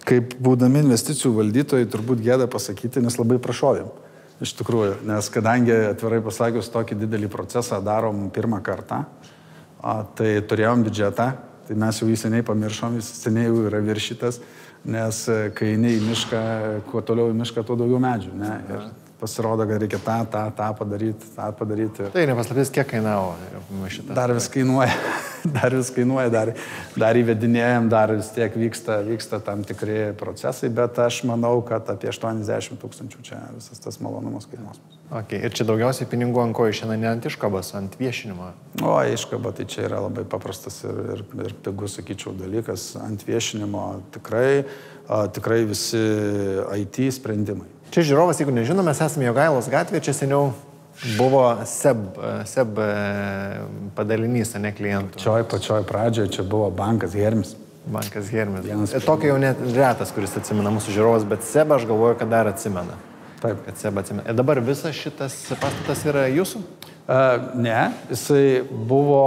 Kaip būdami investicijų valdytojai, turbūt gėda pasakyti, nes labai prašovėm. Iš tikrųjų, nes kadangi, atvirai pasakius, tokį didelį procesą darom pirmą kartą, tai turėjom biudžetą. Tai mes jau jį seniai pamiršom, jis seniai jau yra viršytas, nes kai eini į mišką, kuo toliau į mišką, tuo daugiau medžių. Ne? Ir pasirodo, kad reikia tą padaryti. Tai nepaslaptis, kiek kainavo šitą? Dar vis kainuoja, dar įvedinėjom, dar vis tiek vyksta tam tikri procesai, bet aš manau, kad apie 80 000 čia visas tas malonumas kainuos. Okay. Ir čia daugiausiai pinigų ant ko išeina, ne ant iškabos, ant viešinimo? O, iškaba tai čia yra labai paprastas ir pigus, sakyčiau, dalykas. Ant viešinimo tikrai visi IT sprendimai. Čia žiūrovas, jeigu nežinome, mes esame Jogailos gatvėje, čia seniau buvo SEB padalinys, ne klientų. Pačioj pradžioje čia buvo bankas Hermis. Bankas Hermis. Tokio jau net retas, kuris atsimena mūsų žiūrovas, bet SEB aš galvoju, kad dar atsimena. Taip. Kad SEB atsimena. Ir dabar visas šitas pastatas yra jūsų? Ne, jisai buvo,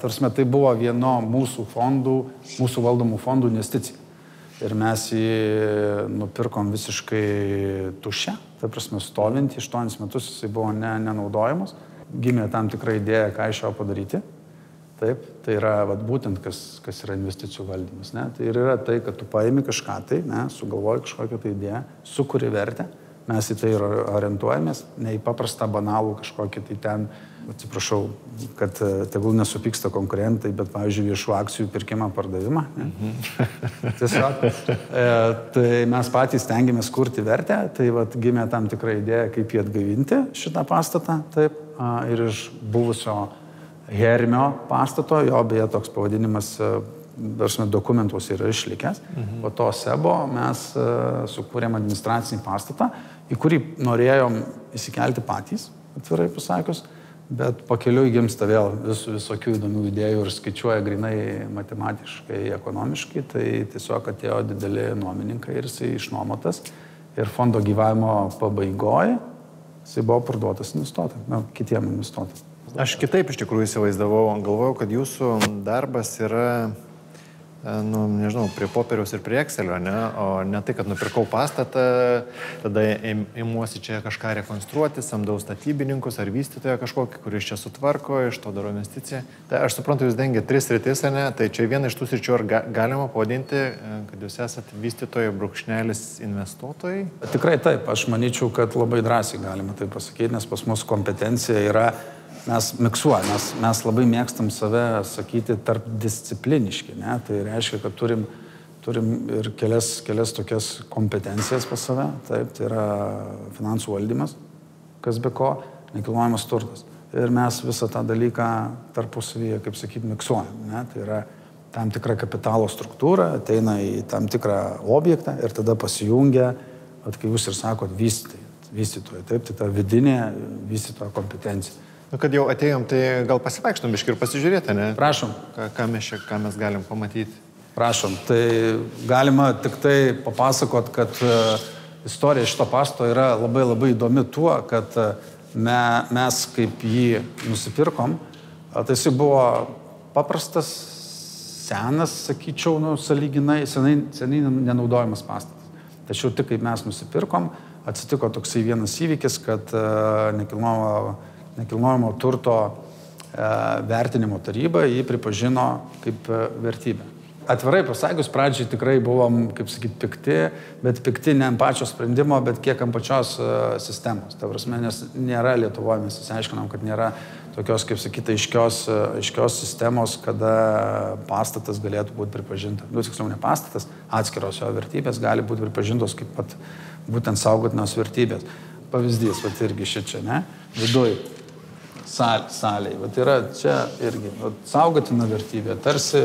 tai buvo vieno mūsų valdomų fondų investicija. Ir mes jį nupirkom visiškai tuščią, tai prasme stovintį, 8 metus jisai buvo nenaudojamas. Gimė tam tikrą idėją, ką iš jo padaryti. Taip, tai yra būtent kas yra investicijų valdymas. Ne? Tai yra tai, kad tu paimi kažką tai, sugalvoji kažkokią tai idėją, sukuri vertę, mes į tai orientuojamės, ne į paprastą banalų kažkokį tai ten, atsiprašau, kad tegul nesupyksta konkurentai, bet, pavyzdžiui, viešų akcijų pirkimą, pardavimą. Tiesiog, tai mes patys stengiamės kurti vertę, tai gimė tam tikrą idėją, kaip jį atgaivinti šitą pastatą, taip, ir iš buvusio Hermio pastato, jo beje toks pavadinimas dokumentuose yra išlikęs, po to SEBO mes sukūrėm administracinį pastatą, į kurį norėjom įsikelti patys, atvirai pasakius, bet pakeliui gimsta vėl visokių įdomių idėjų ir skaičiuoja grinai matematiškai, ekonomiškai, tai tiesiog atėjo dideli nuomininkai ir jisai išnuomotas ir fondo gyvavimo pabaigoje jisai buvo parduotas investuotojams, kitiem investuotojams. Aš kitaip iš tikrųjų įsivaizdavau, galvojau, kad jūsų darbas yra, nežinau, prie popieriaus ir prie Excelio, o ne tai, kad nupirkau pastatą, tada imuosi čia kažką rekonstruoti, samdau statybininkus ar vystytoją kažkokį, kuris čia sutvarko, iš to daro investiciją. Tai aš suprantu, jūs dengia 3 sritis, tai čia viena iš tų sričių, ar galima pavadinti, kad jūs esat vystytojai / investuotojai? Tikrai taip, aš manyčiau, kad labai drąsiai galima tai pasakyti, nes pas mus kompetencija yra. Mes miksuojame, mes labai mėgstam save sakyti tarp discipliniški, ne? Tai reiškia, kad turim ir kelias tokias kompetencijas pas save, taip, tai yra finansų valdymas, kas be ko, nekilnojamas turtas. Ir mes visą tą dalyką tarpusavyje, kaip sakyti, miksuojame, ne? Tai yra tam tikra kapitalo struktūra, ateina į tam tikrą objektą ir tada pasijungia, kai jūs ir sakot, vystytojai, taip, tai ta vidinė vystytojo kompetencija. Kad jau atėjom, tai gal pasivaikštom biškį ir pasižiūrėti, ne? Prašom. Ką mes galim pamatyti? Prašom. Tai galima tik tai papasakot, kad istorija šito pastato yra labai įdomi tuo, kad mes kaip jį nusipirkom, tai jis buvo paprastas, senas, sakyčiau, sąlyginai, seniai nenaudojamas pastatas. Tačiau tik kaip mes nusipirkom, atsitiko toksai vienas įvykis, kad nekilnojamo turto vertinimo taryba jį pripažino kaip vertybę. Atvirai pasakius, pradžiai tikrai buvom, kaip sakyti, pikti, bet pikti ne ant pačio sprendimo, bet kiek ant pačios sistemos. Ta prasme, nes nėra Lietuvoje, mes įsiaiškinom, kad nėra tokios, kaip sakyti, aiškios sistemos, kada pastatas galėtų būti pripažinta. Tiksliau, ne pastatas, atskiros jo vertybės gali būti pripažintos kaip pat būtent saugotinos vertybės. Pavyzdys, irgi šičia, ne? Viduj. Salėje. Yra čia irgi saugotina vertybė. Tarsi,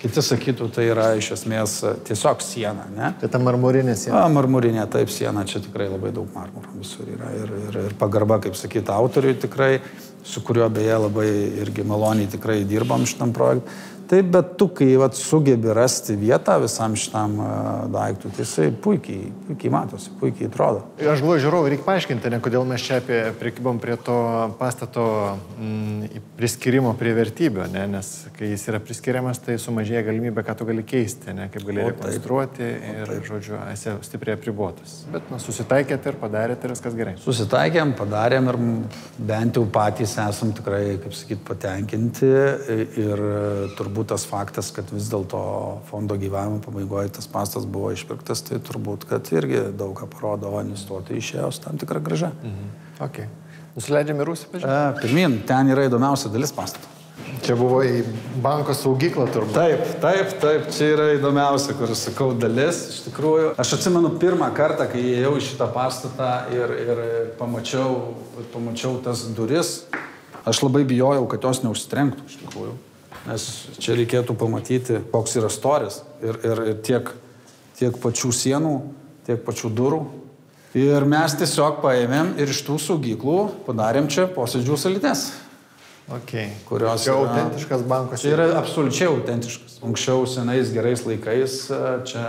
kiti sakytų, tai yra iš esmės tiesiog siena, ne? Tai ta marmurinė siena? Marmurinė, taip, siena, čia tikrai labai daug marmuro visur yra. Ir pagarba, kaip sakyti, autoriui tikrai, su kuriuo beje labai irgi maloniai tikrai dirbam šitam projektui. Taip, bet tu, kai sugebi rasti vietą visam šitam daiktui, tai jisai puikiai matosi, puikiai atrodo. Aš galvoju, žiūrovai, reikia paaiškinti, kodėl mes čia prikibom prie to pastato priskirimo prie vertybių, nes kai jis yra priskiriamas, tai sumažėja galimybė, ką tu gali keisti, kaip gali rekonstruoti ir, žodžiu, esi stipriai apribotas. Bet susitaikėt ir padarėt ir viskas gerai. Susitaikėm, padarėm ir bent jau patys esam tikrai, kaip sakyti, patenkinti ir turbūt turbūt tas faktas, kad vis dėlto fondo gyvavimo pabaigoje tas pastas buvo išpirktas, tai turbūt, kad irgi daug ką parodo, o investuotojai išėjo su tam tikra grąža. Okay. Nusileidžiam į Rusiją, pažiūrėjau. Pirmin, ten yra įdomiausia dalis pastato. Čia buvo į banko saugyklą turbūt. Taip, čia yra įdomiausia, kur sakau, dalis. Iš tikrųjų, aš atsimenu pirmą kartą, kai įėjau į šitą pastatą ir pamačiau tas duris, aš labai bijojau, kad jos neužsitrenktų, iš tikrųjų. Nes čia reikėtų pamatyti, koks yra storis ir tiek pačių sienų, tiek pačių durų. Ir mes tiesiog paėmėm ir iš tų saugyklų padarėm čia posėdžių salites. Okay. Kurios čia autentiškas bankas. Čia yra absoliučiai autentiškas. Anksčiau senais gerais laikais čia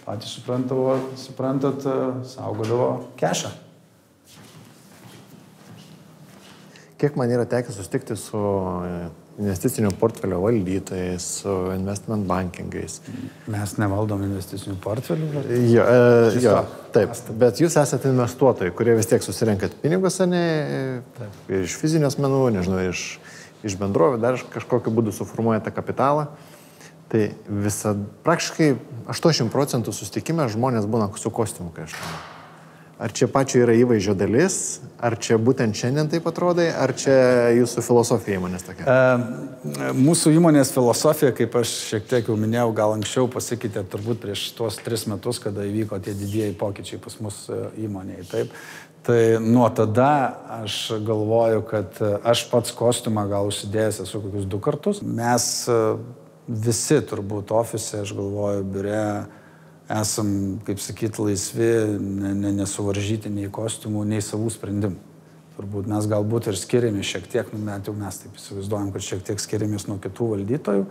patys suprantat, saugodavo kešą. Kiek man yra tekę susitikti su investicinio portfelio valdytojais, su investment bankingais. Mes nevaldom investicinių portfelių. Jo, taip. Bet jūs esate investuotojai, kurie vis tiek susirenkat pinigus, ne, iš fizinių asmenų, nežinau, iš bendrovių, dar kažkokiu būdu suformuojate kapitalą. Tai praktiškai 80% susitikime žmonės būna su kostiumu, kai aš tam. Ar čia pačio yra įvaizdžio dalis, ar čia būtent šiandien taip atrodai, ar čia jūsų filosofija įmonės tokia? Mūsų įmonės filosofija, kaip aš šiek tiek jau minėjau, gal anksčiau pasikeitė turbūt prieš tuos 3 metus, kada įvyko tie didieji pokyčiai pas mus įmonėje. Taip. Tai nuo tada aš galvoju, kad aš pats kostiumą gal užsidėjęs esu kokius 2 kartus. Mes visi turbūt ofise, aš galvoju, biure, esam, kaip sakyti, laisvi, nesuvaržyti nei kostiumų, nei savų sprendimų. Turbūt mes galbūt ir skiriamės šiek tiek, mes taip įsivaizduojam, kad šiek tiek skiriamės nuo kitų valdytojų,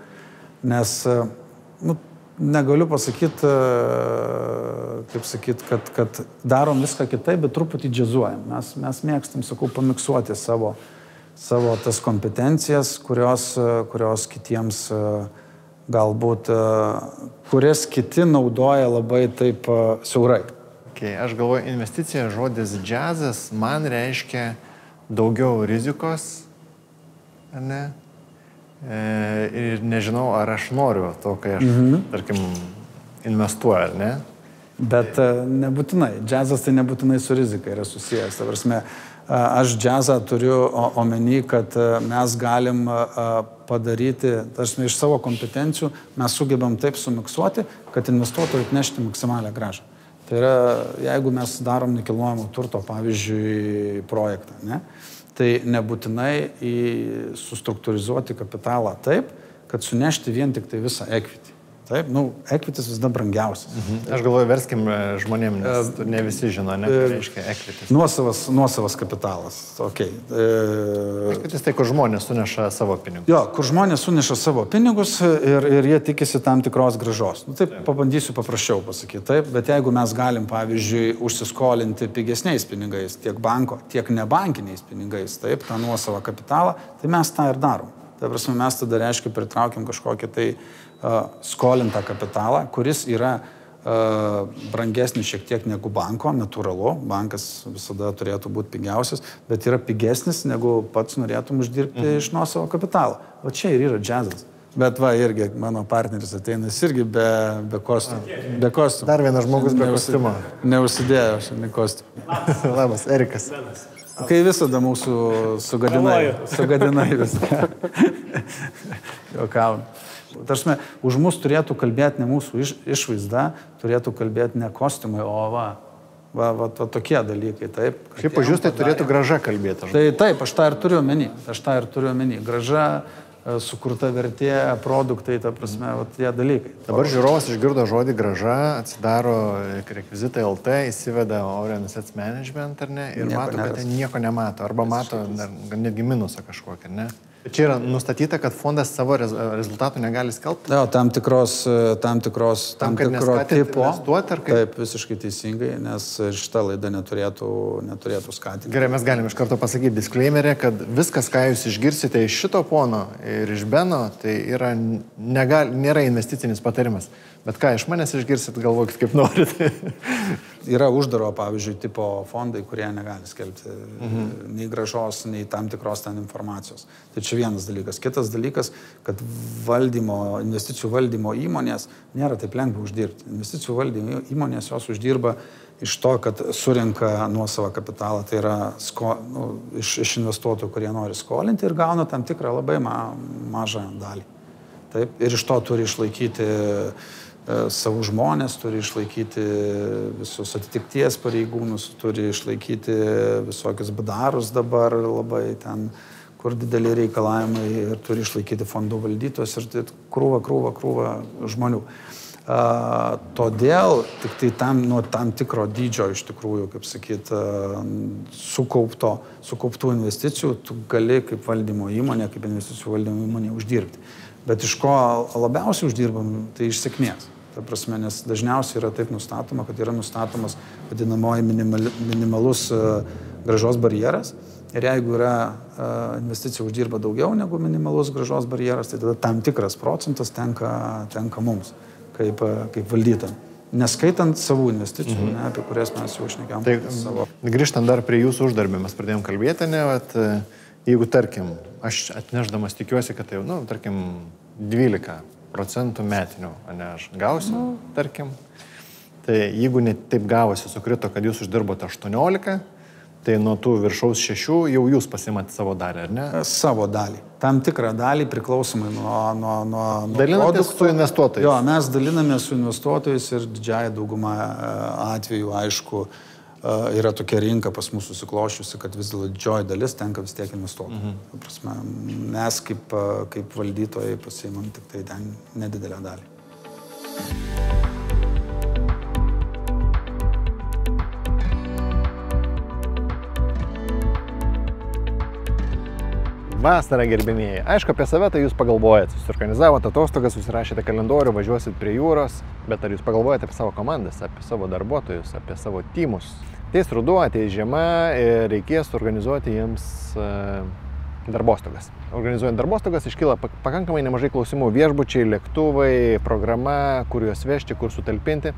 nes negaliu pasakyti, kaip sakyti, kad darom viską kitaip, bet truputį džiazuojam. Mes mėgstam, sakau, pamiksuoti savo tas kompetencijas, kurios kitiems galbūt, kurias kiti naudoja labai taip siaurai. Okay, aš galvoju, investicija žodis džiazas man reiškia daugiau rizikos, ar ne? Ir nežinau, ar aš noriu to, kai aš, tarkim, investuoju, ar ne? Bet nebūtinai. Džiazas tai nebūtinai su rizika yra susijęs. Ta prasme, aš džiazą turiu omeny, kad mes galim padaryti, tarsi iš savo kompetencijų, mes sugebam taip sumiksuoti, kad investuotojui atnešti maksimalią grąžą. Tai yra, jeigu mes darom nekilnojamo turto, pavyzdžiui, projektą, ne? Tai nebūtinai sustruktūrizuoti kapitalą taip, kad sunešti vien tik tai visą equity. Taip, equities visada brangiausias. Aš galvoju, verskim žmonėm, nes ne visi žino, ne, ką reiškia equities. Nuosavas kapitalas, okei. Equities tai, kur žmonės suneša savo pinigus. Jo, kur žmonės suneša savo pinigus ir jie tikisi tam tikros grąžos. Taip, pabandysiu paprasčiau pasakyti, taip, bet jeigu mes galim, pavyzdžiui, užsiskolinti pigesniais pinigais, tiek banko, tiek nebankiniais pinigais, taip, tą nuosavą kapitalą, tai mes tą ir darom. Tai prasme, mes tada reiškia pritraukiam kažkokį tai skolintą kapitalą, kuris yra brangesnis šiek tiek negu banko, natūralu, bankas visada turėtų būti pigiausias, bet yra pigesnis, negu pats norėtum uždirbti iš nuosavo kapitalo. O čia ir yra džiazas. Bet va, irgi mano partneris ateina, jis irgi be kostiumų. Dar vienas žmogus be kostiumo. Neužsidėjo šiandien kostiumą. Labas, Erikas. Kai visada mūsų sugadinai viską. Jokavom. Tarsime, už mus turėtų kalbėti ne mūsų išvaizda, turėtų kalbėti ne kostiumai, o va tokie dalykai, taip. Šiaip už jūs tai turėtų grąža kalbėti. Tai taip, aš tą ir turiu omeny. Grąža, sukurta vertė, produktai, ta prasme, va tie dalykai. Dabar žiūrovas išgirdo žodį grąža, atsidaro rekvizitai LT, įsiveda Orion Assets Management, ar ne, ir mato, kad ten nieko nemato, arba mato netgi minusą kažkokią, ar ne? Čia yra nustatyta, kad fondas savo rezultatų negali skelbti? Jo, tam tikro tipo. Taip, visiškai teisingai, nes šita laida neturėtų skatinti. Gerai, mes galim iš karto pasakyti disclaimerį, kad viskas, ką jūs išgirsite iš šito pono ir iš Beno, tai nėra investicinis patarimas. Bet ką iš manęs išgirsit, galvokit kaip norit. yra uždaro, pavyzdžiui, tipo fondai, kurie negali skelbti nei gražos, nei tam tikros ten informacijos. Tai čia vienas dalykas. Kitas dalykas, kad investicijų valdymo įmonės nėra taip lengva uždirbti. Investicijų valdymo įmonės jos uždirba iš to, kad surinka nuosavą kapitalą, tai yra iš investuotojų, kurie nori skolinti ir gauna tam tikrą labai mažą dalį. Taip, ir iš to turi išlaikyti savo žmonės, turi išlaikyti visus atitikties pareigūnus, turi išlaikyti visokius badarus dabar labai ten, kur dideli reikalavimai ir turi išlaikyti fondų valdytos ir tai krūva žmonių. Todėl tik tai nuo tam tikro dydžio iš tikrųjų, kaip sakyt, sukauptų investicijų, tu gali kaip valdymo įmonė, kaip investicijų valdymo įmonė uždirbti. Bet iš ko labiausiai uždirbam, tai iš sėkmės. Ta prasme, nes dažniausiai yra taip nustatoma, kad yra nustatomas vadinamoji minimalus grąžos barjeras. Ir jeigu yra investicija uždirba daugiau negu minimalus grąžos barjeras, tai tada tam tikras procentas tenka mums, kaip valdytojam. Neskaitant savų investicijų, apie kurias mes jau šnekėjom. Tai grįžtant dar prie jūsų uždarbį, mes pradėjom kalbėti, jeigu, tarkim, aš atnešdamas tikiuosi, kad tai jau, tarkim, 12% metinių, aš gausiu, tarkim. Tai jeigu net taip gavosi, sukrito, kad jūs uždirbote 18, tai nuo tų viršaus 6 jau jūs pasimate savo dalį, ar ne? Savo dalį. Tam tikrą dalį priklausomai nuo dalinatės su investuotojais? Jo, mes dalinamės su investuotojais ir didžiąją daugumą atvejų, aišku, yra tokia rinka pas mūsų susiklošiusi, kad vis dėlto didžioji dalis tenka vis tiek investuotojai. Prasme, mes kaip valdytojai pasiimam tik tai ten nedidelę dalį. Vasara, gerbėmieji. Aišku, apie save tai jūs pagalvojate. Susiorganizavote atostogas, susirašėte kalendorių, važiuosit prie jūros, bet ar jūs pagalvojate apie savo komandas, apie savo darbuotojus, apie savo tymus? Ateis ruduo, ateis žiema ir reikės organizuoti jiems darbostogas. Organizuojant darbostogas iškyla pakankamai nemažai klausimų: viešbučiai, lėktuvai, programa, kur juos vežti, kur sutalpinti.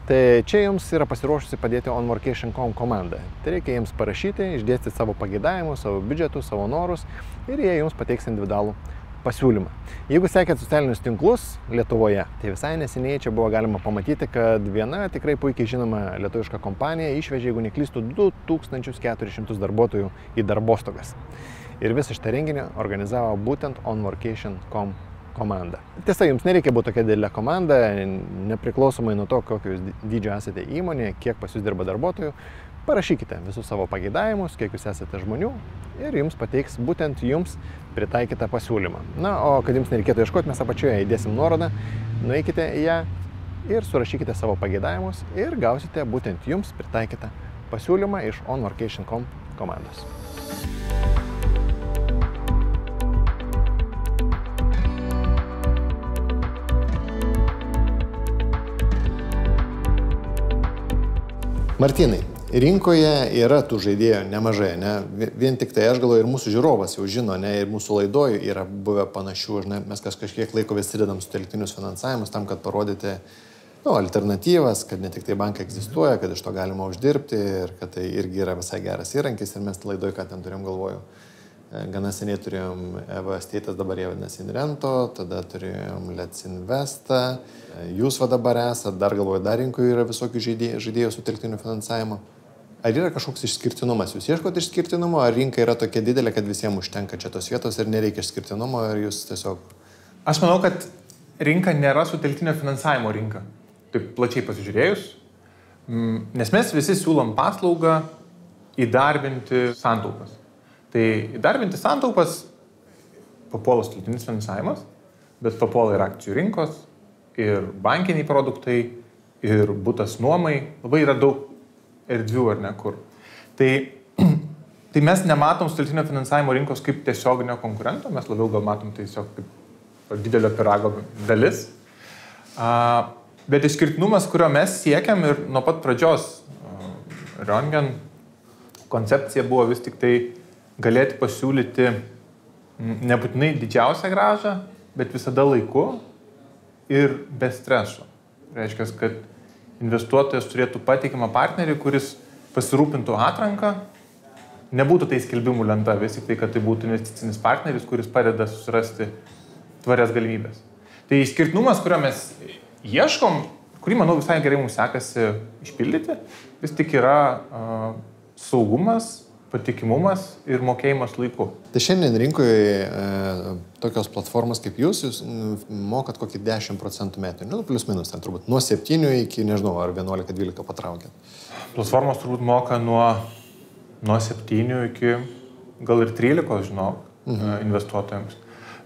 Tai čia jums yra pasiruošusi padėti OnVorkation.com komanda. Tai reikia jiems parašyti, išdėstyti savo pageidavimus, savo biudžetus, savo norus ir jie jums pateiks individualų pasiūlymą. Jeigu sekėt socialinius tinklus Lietuvoje, tai visai neseniai čia buvo galima pamatyti, kad viena tikrai puikiai žinoma lietuviška kompanija išvežė, jeigu neklystų, 2400 darbuotojų į darbostogas. Ir visą šitą renginį organizavo būtent OnVorkation.com komanda. Tiesa, jums nereikia būti tokia didelė komanda, nepriklausomai nuo to, kokio dydžio esate įmonė, kiek pas jūs dirba darbuotojų. Parašykite visus savo pageidavimus, kiek jūs esate žmonių ir jums pateiks būtent jums pritaikytą pasiūlymą. Na, o kad jums nereikėtų ieškoti, mes apačioje įdėsim nuorodą, nueikite į ją ir surašykite savo pageidavimus ir gausite būtent jums pritaikytą pasiūlymą iš OnVorkation.com komandos. Martynai, rinkoje yra tų žaidėjų nemažai, ne? Vien tik tai aš galvoju ir mūsų žiūrovas jau žino, ne? Ir mūsų laidojų yra buvę panašių, ne? Mes kažkiek laiko vis įdedam sutelktinius finansavimus tam, kad parodyti alternatyvas, kad ne tik tai bankai egzistuoja, kad iš to galima uždirbti ir kad tai irgi yra visai geras įrankis. Ir mes laidoj, ką ten turėjom galvoju, gana seniai turėjom EVA Estate'as, dabar jie vadinasi Inrento, tada turėjom Let's Investą, jūs va dabar esat, dar galvoju, dar rinkoje yra visokių žaidėjų su telktiniu finansavimu. Ar yra kažkoks išskirtinumas? Jūs ieškote išskirtinumo, ar rinka yra tokia didelė, kad visiems užtenka čia tos vietos ir nereikia išskirtinumo, ar jūs tiesiog... Aš manau, kad rinka nėra su telktinio finansavimo rinka. Taip plačiai pasižiūrėjus. Nes mes visi siūlom paslaugą įdarbinti santaupas. Tai įdarbinti santaupas papuolas telktinis finansavimas, bet papuola ir akcijų rinkos, ir bankiniai produktai, ir butas nuomai. Labai yra daug erdvių ar ne kur. Tai mes nematom telktinio finansavimo rinkos kaip tiesioginio konkurento, mes labiau gal matom tiesiog kaip didelio pyrago dalis. Bet išskirtinumas, kurio mes siekiam ir nuo pat pradžios Röntgen koncepcija buvo vis tik tai galėti pasiūlyti nebūtinai didžiausią grąžą, bet visada laiku ir be streso. Reiškia, kad investuotojas turėtų patikimą partnerį, kuris pasirūpintų atranką, nebūtų tai skelbimų lenta, vis tik tai, kad tai būtų investicinis partneris, kuris padeda susirasti tvarias galimybės. Tai išskirtinumas, kurio mes ieškom, kurį, manau, visai gerai mums sekasi išpildyti, vis tik yra saugumas, patikimumas ir mokėjimas laiku. Tai šiandien rinkoje tokios platformos kaip jūs mokat kokį 10% metinių, plus minus, ten turbūt nuo 7 iki, nežinau, ar 11-12 patraukėt. Platformos turbūt moka nuo 7 iki gal ir 13, žinau, investuotojams.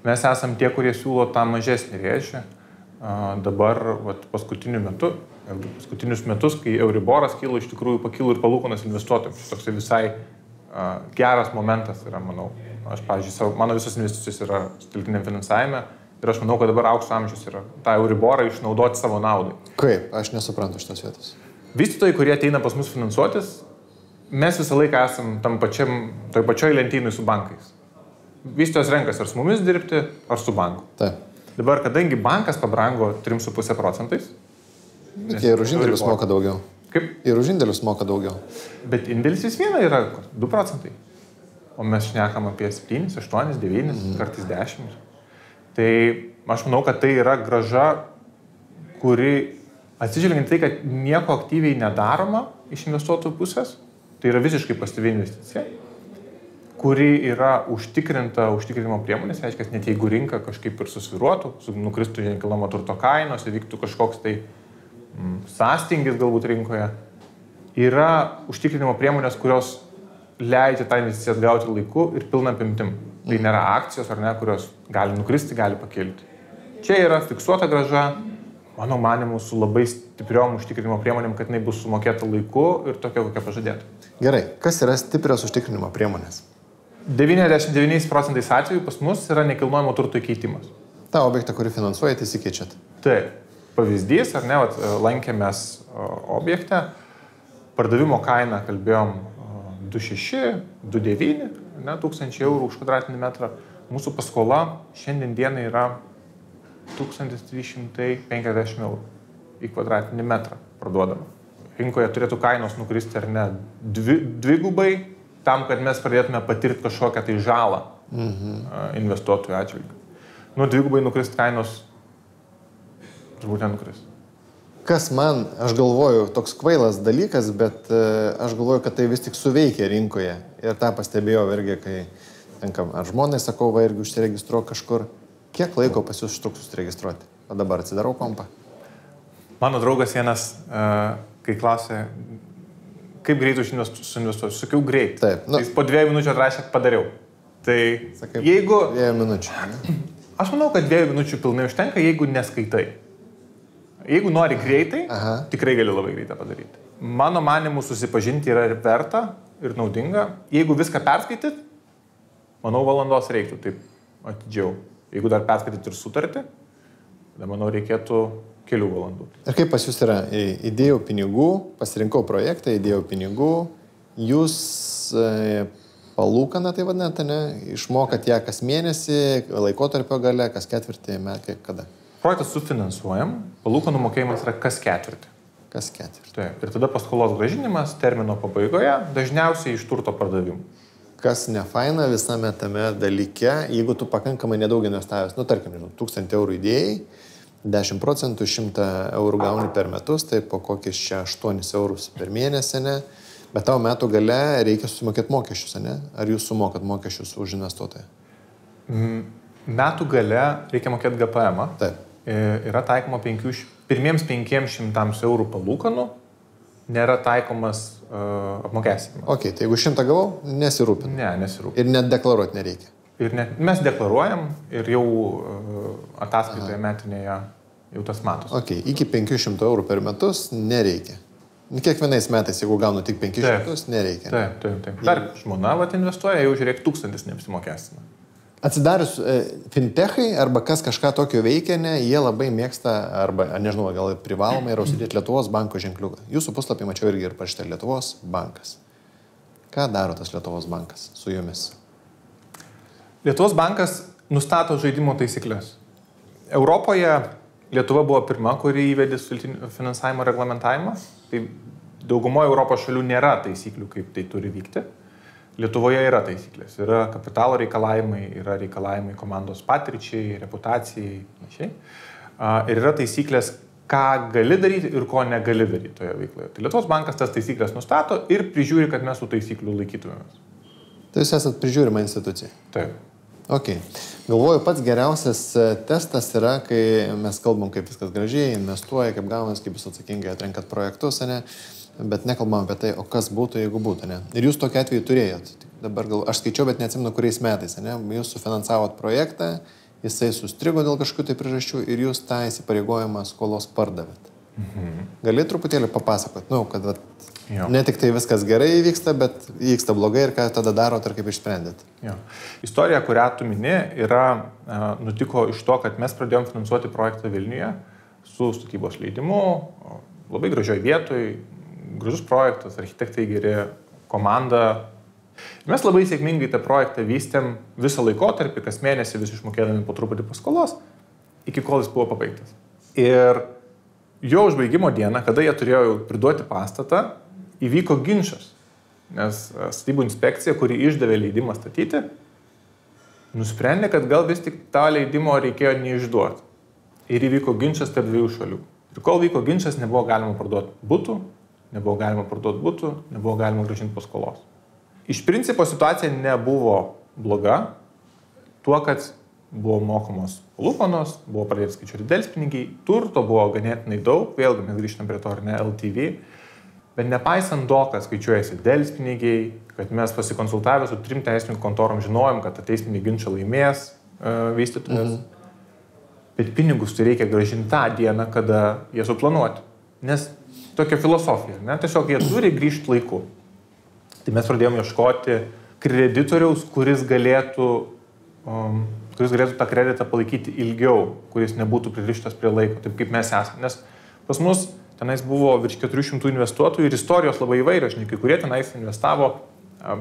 Mes esam tie, kurie siūlo tą mažesnį rėžį. Dabar paskutinius metus, kai Euriboras kilo, iš tikrųjų pakilo ir palūkanos investuotojams. Toksai visai geras momentas yra, manau. Aš, pavyzdžiui, mano visos investicijos yra sutelktiniam finansavime ir aš manau, kad dabar aukso amžius yra tą Euriborą išnaudoti savo naudai. Kaip? Aš nesuprantu šitos vietos. Vystytojai, kurie ateina pas mus finansuotis, mes visą laiką esam toj pačioj lentynui su bankais. Vystytojas renkasi ar su mumis dirbti, ar su banku. Taip. Dabar, kadangi bankas pabrango 3,5%. Bet jie ir už indėlius moka daugiau. Kaip? Ir už indėlius moka daugiau. Bet indėlis vis viena yra 2%. O mes šnekam apie 7, 8, 9, kartais 10. Tai aš manau, kad tai yra grąža, kuri atsižvelgiant tai, kad nieko aktyviai nedaroma iš investuotojų pusės, tai yra visiškai pasyvi investicija, kuri yra užtikrinimo priemonės, reiškia, net jeigu rinka kažkaip ir susviruotų, nukristų nekilnojamo turto kainos, įvyktų kažkoks tai sąstingis galbūt rinkoje, yra užtikrinimo priemonės, kurios leidžia tą investiciją atgauti laiku ir pilną apimtim. Tai nėra akcijos ar ne, kurios gali nukristi, gali pakilti. Čia yra fiksuota grąža, mano manimu, su labai stipriom užtikrinimo priemonėm, kad jinai bus sumokėta laiku ir tokia, kokia pažadėta. Gerai, kas yra stiprios užtikrinimo priemonės? 99% atvejų pas mus yra nekilnojamo turto įkeitimas. Ta objektą, kurį finansuojate, įsikeičiat. Taip. Pavyzdys, ar ne, lankėmės objekte, pardavimo kainą kalbėjom 2,6, 2,9, ne, 1000 eurų už kvadratinį metrą. Mūsų paskola šiandien dienai yra 1350 eurų į kvadratinį metrą parduodama. Rinkoje turėtų kainos nukristi ar ne dvigubai, tam, kad mes pradėtume patirti kažkokią tai žalą investuotojų atžvilgiu. Nu, dvigubai nukrist kainos turbūt nenukrist. Kas man, aš galvoju, toks kvailas dalykas, bet aš galvoju, kad tai vis tik suveikia rinkoje. Ir tą pastebėjau irgi, kai tenkam, ar žmonai sakau, va, irgi užsiregistruoju kažkur. Kiek laiko pas jūs užtruks užsiregistruoti? O dabar atsidarau kompą. Mano draugas vienas, kai klausė, kaip greit suinvestuoti, sakiau greit. Taip. Nu, jis po 2 minučių atrašė, padariau. Tai sakai, jeigu... 2 minučių. Ne? Aš manau, kad 2 minučių pilnai užtenka, jeigu neskaitai. Jeigu nori greitai, tikrai gali labai greitą padaryti. Mano manimu susipažinti yra verta ir naudinga. Jeigu viską perskaityt, manau, valandos reiktų taip atidžiau. Jeigu dar perskaityt ir sutartį, tada, manau, reikėtų kelių valandų. Ir kaip pas jūs yra? Įdėjau pinigų, pasirinkau projektą, įdėjau pinigų, jūs palūkaną, tai vadinate, ne? Išmokat ją kas mėnesį, laikotarpio gale, kas ketvirtį, kada? Projektas sufinansuojam, palūkanų mokėjimas yra kas ketvirtį. Kas ketvirtį. Taip. Ir tada paskolos grąžinimas termino pabaigoje, dažniausiai iš turto pardavimų. Kas nefaina visame tame dalyke, jeigu tu pakankamai nedaug investavęs, nu tarkim, 1000 eurų įdėjai, 10%, 100 eurų gauni per metus, tai po kokius čia 8 eurus per mėnesį, ne? Bet tavo metų gale reikia susimokėti mokesčius, ne? Ar jūs sumokat mokesčius už investuotoją? Metų gale reikia mokėti GPM. Taip. Yra taikoma pirmiems 500 eurų palūkanų, nėra taikomas apmokestinimas. Ok, tai jeigu 100 gavau, nesirūpinu. Ne, nesirūpinu. Ir net deklaruoti nereikia. Mes deklaruojam ir jau ataskaitoje metinėje jau tas matos. Ok, iki 500 eurų per metus nereikia. Kiekvienais metais, jeigu gaunu tik 500, nereikia. Taip. Dar žmona investuoja, jau žiūrėk 1000 neapsimokestina. Atsidarius fintechai arba kas kažką tokio veikia, ne, jie labai mėgsta, arba, nežinau, gal privalomai yra užsidėti Lietuvos banko ženkliuką. Jūsų puslapį mačiau irgi ir parašyta Lietuvos bankas. Ką daro tas Lietuvos bankas su jumis? Lietuvos bankas nustato žaidimo taisyklės. Europoje Lietuva buvo pirma, kuri įvedė sultinių finansavimo reglamentavimą. Tai daugumoje Europos šalių nėra taisyklių, kaip tai turi vykti. Lietuvoje yra taisyklės. Yra kapitalo reikalavimai, yra reikalavimai komandos patirčiai, reputacijai, panašiai. Ir yra taisyklės, ką gali daryti ir ko negali daryti toje veikloje. Tai Lietuvos bankas tas taisyklės nustato ir prižiūri, kad mes tų taisyklių laikytumėmės. Tai jūs esat prižiūrima institucija? Taip. Ok. Galvoju, pats geriausias testas yra, kai mes kalbam, kaip viskas gražiai, investuoja, kaip gaunas, kaip jūs atsakingai atrenkat projektus, ne? Bet nekalbam apie tai, o kas būtų, jeigu būtų, ne? Ir jūs tokiu atveju turėjot. Dabar aš skaičiau, bet neatsimenu, kuriais metais, ne? Jūs sufinansavot projektą, jisai sustrigo dėl kažkokių tai priežasčių ir jūs tą įsipareigojimą skolos pardavėt. Gali truputėlį papasakot, kad ne tik tai viskas gerai vyksta, bet vyksta blogai ir ką tada darot ir kaip išsprendėt. Jo. Istorija, kurią tu mini, nutiko iš to, kad mes pradėjom finansuoti projektą Vilniuje su statybos leidimu, labai gražioj vietoj, gražus projektas, architektai geri, komanda. Mes labai sėkmingai tą projektą vystėm visą laikotarpį, kas mėnesį vis išmokėdami po truputį paskolos, iki kol jis buvo pabaigtas. Ir jo užbaigimo dieną, kada jie turėjo priduoti pastatą, įvyko ginčas, nes statybų inspekcija, kuri išdavė leidimą statyti, nusprendė, kad gal vis tik tą leidimo reikėjo neišduoti. Ir įvyko ginčas tarp dviejų šalių. Ir kol vyko ginčas, nebuvo galima parduoti butų, nebuvo galima grąžinti paskolos. Iš principo situacija nebuvo bloga, tuo, kad buvo mokamos palūkanos, buvo pradėti skaičiuoti delspinigiai, turto buvo ganėtinai daug, vėlgi mes grįžtam prie to ar ne LTV, bet nepaisant to, kad skaičiuojasi delspinigiai, kad mes pasikonsultavę su 3 teisininkų kontorom žinojom, kad teisminį ginčą laimės vystytojas, bet pinigus tai reikia grąžinti tą dieną, kada jie suplanuoti. Nes tokia filosofija, ne? Tiesiog jie turi grįžti laiku. Tai mes pradėjome ieškoti kreditoriaus, kuris galėtų tą kreditą palaikyti ilgiau, kuris nebūtų pririštas prie laiko, taip kaip mes esame. Nes pas mus tenais buvo virš 400 investuotojų ir istorijos labai įvairios, kai kurie tenais investavo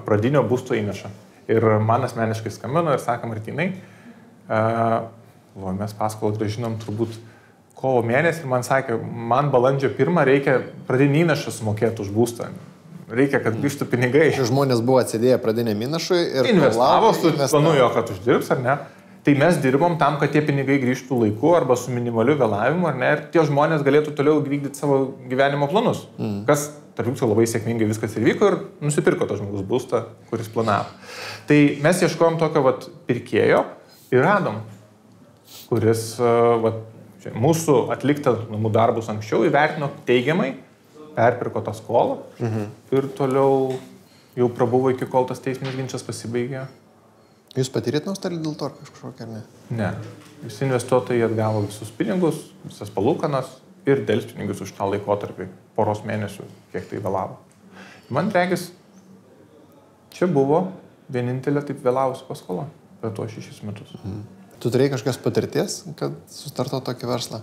pradinio būsto įnašą. Ir man asmeniškai skambino ir sakė, Martynai, mes paskolą grąžinom turbūt kovo mėnesį ir man sakė, man balandžio 1 reikia pradinį įnašą sumokėti už būstą. Reikia, kad grįžtų pinigai. Žmonės buvo atsidėję pradiniam įnašui ir investavo su planu jo, kad uždirbs, ar ne? Tai mes dirbom tam, kad tie pinigai grįžtų laiku arba su minimaliu vėlavimu, ar ne? Ir tie žmonės galėtų toliau vykdyti savo gyvenimo planus. Kas, tarp jūsų, labai sėkmingai viskas ir vyko ir nusipirko tas žmogus būstą, kuris planavo. Tai mes ieškojom tokio pirkėjo ir radom, kuris mūsų atliktą namų darbus anksčiau įvertino teigiamai, perpirko tą skolą ir toliau jau prabuvo iki kol tas teisminis ginčas pasibaigė. Jūs patyrėt nuostolį dėl to kažkokią, ar ne? Ne. Visi investuotojai atgavo visus pinigus, visas palūkanas ir delspinigius už tą laikotarpį, poros mėnesių, kiek tai vėlavo. Man regis, čia buvo vienintelė taip vėlavusi paskola per tuos 6 metus. Tu turėjai kažkokios patirties, kad sustarto tokį verslą?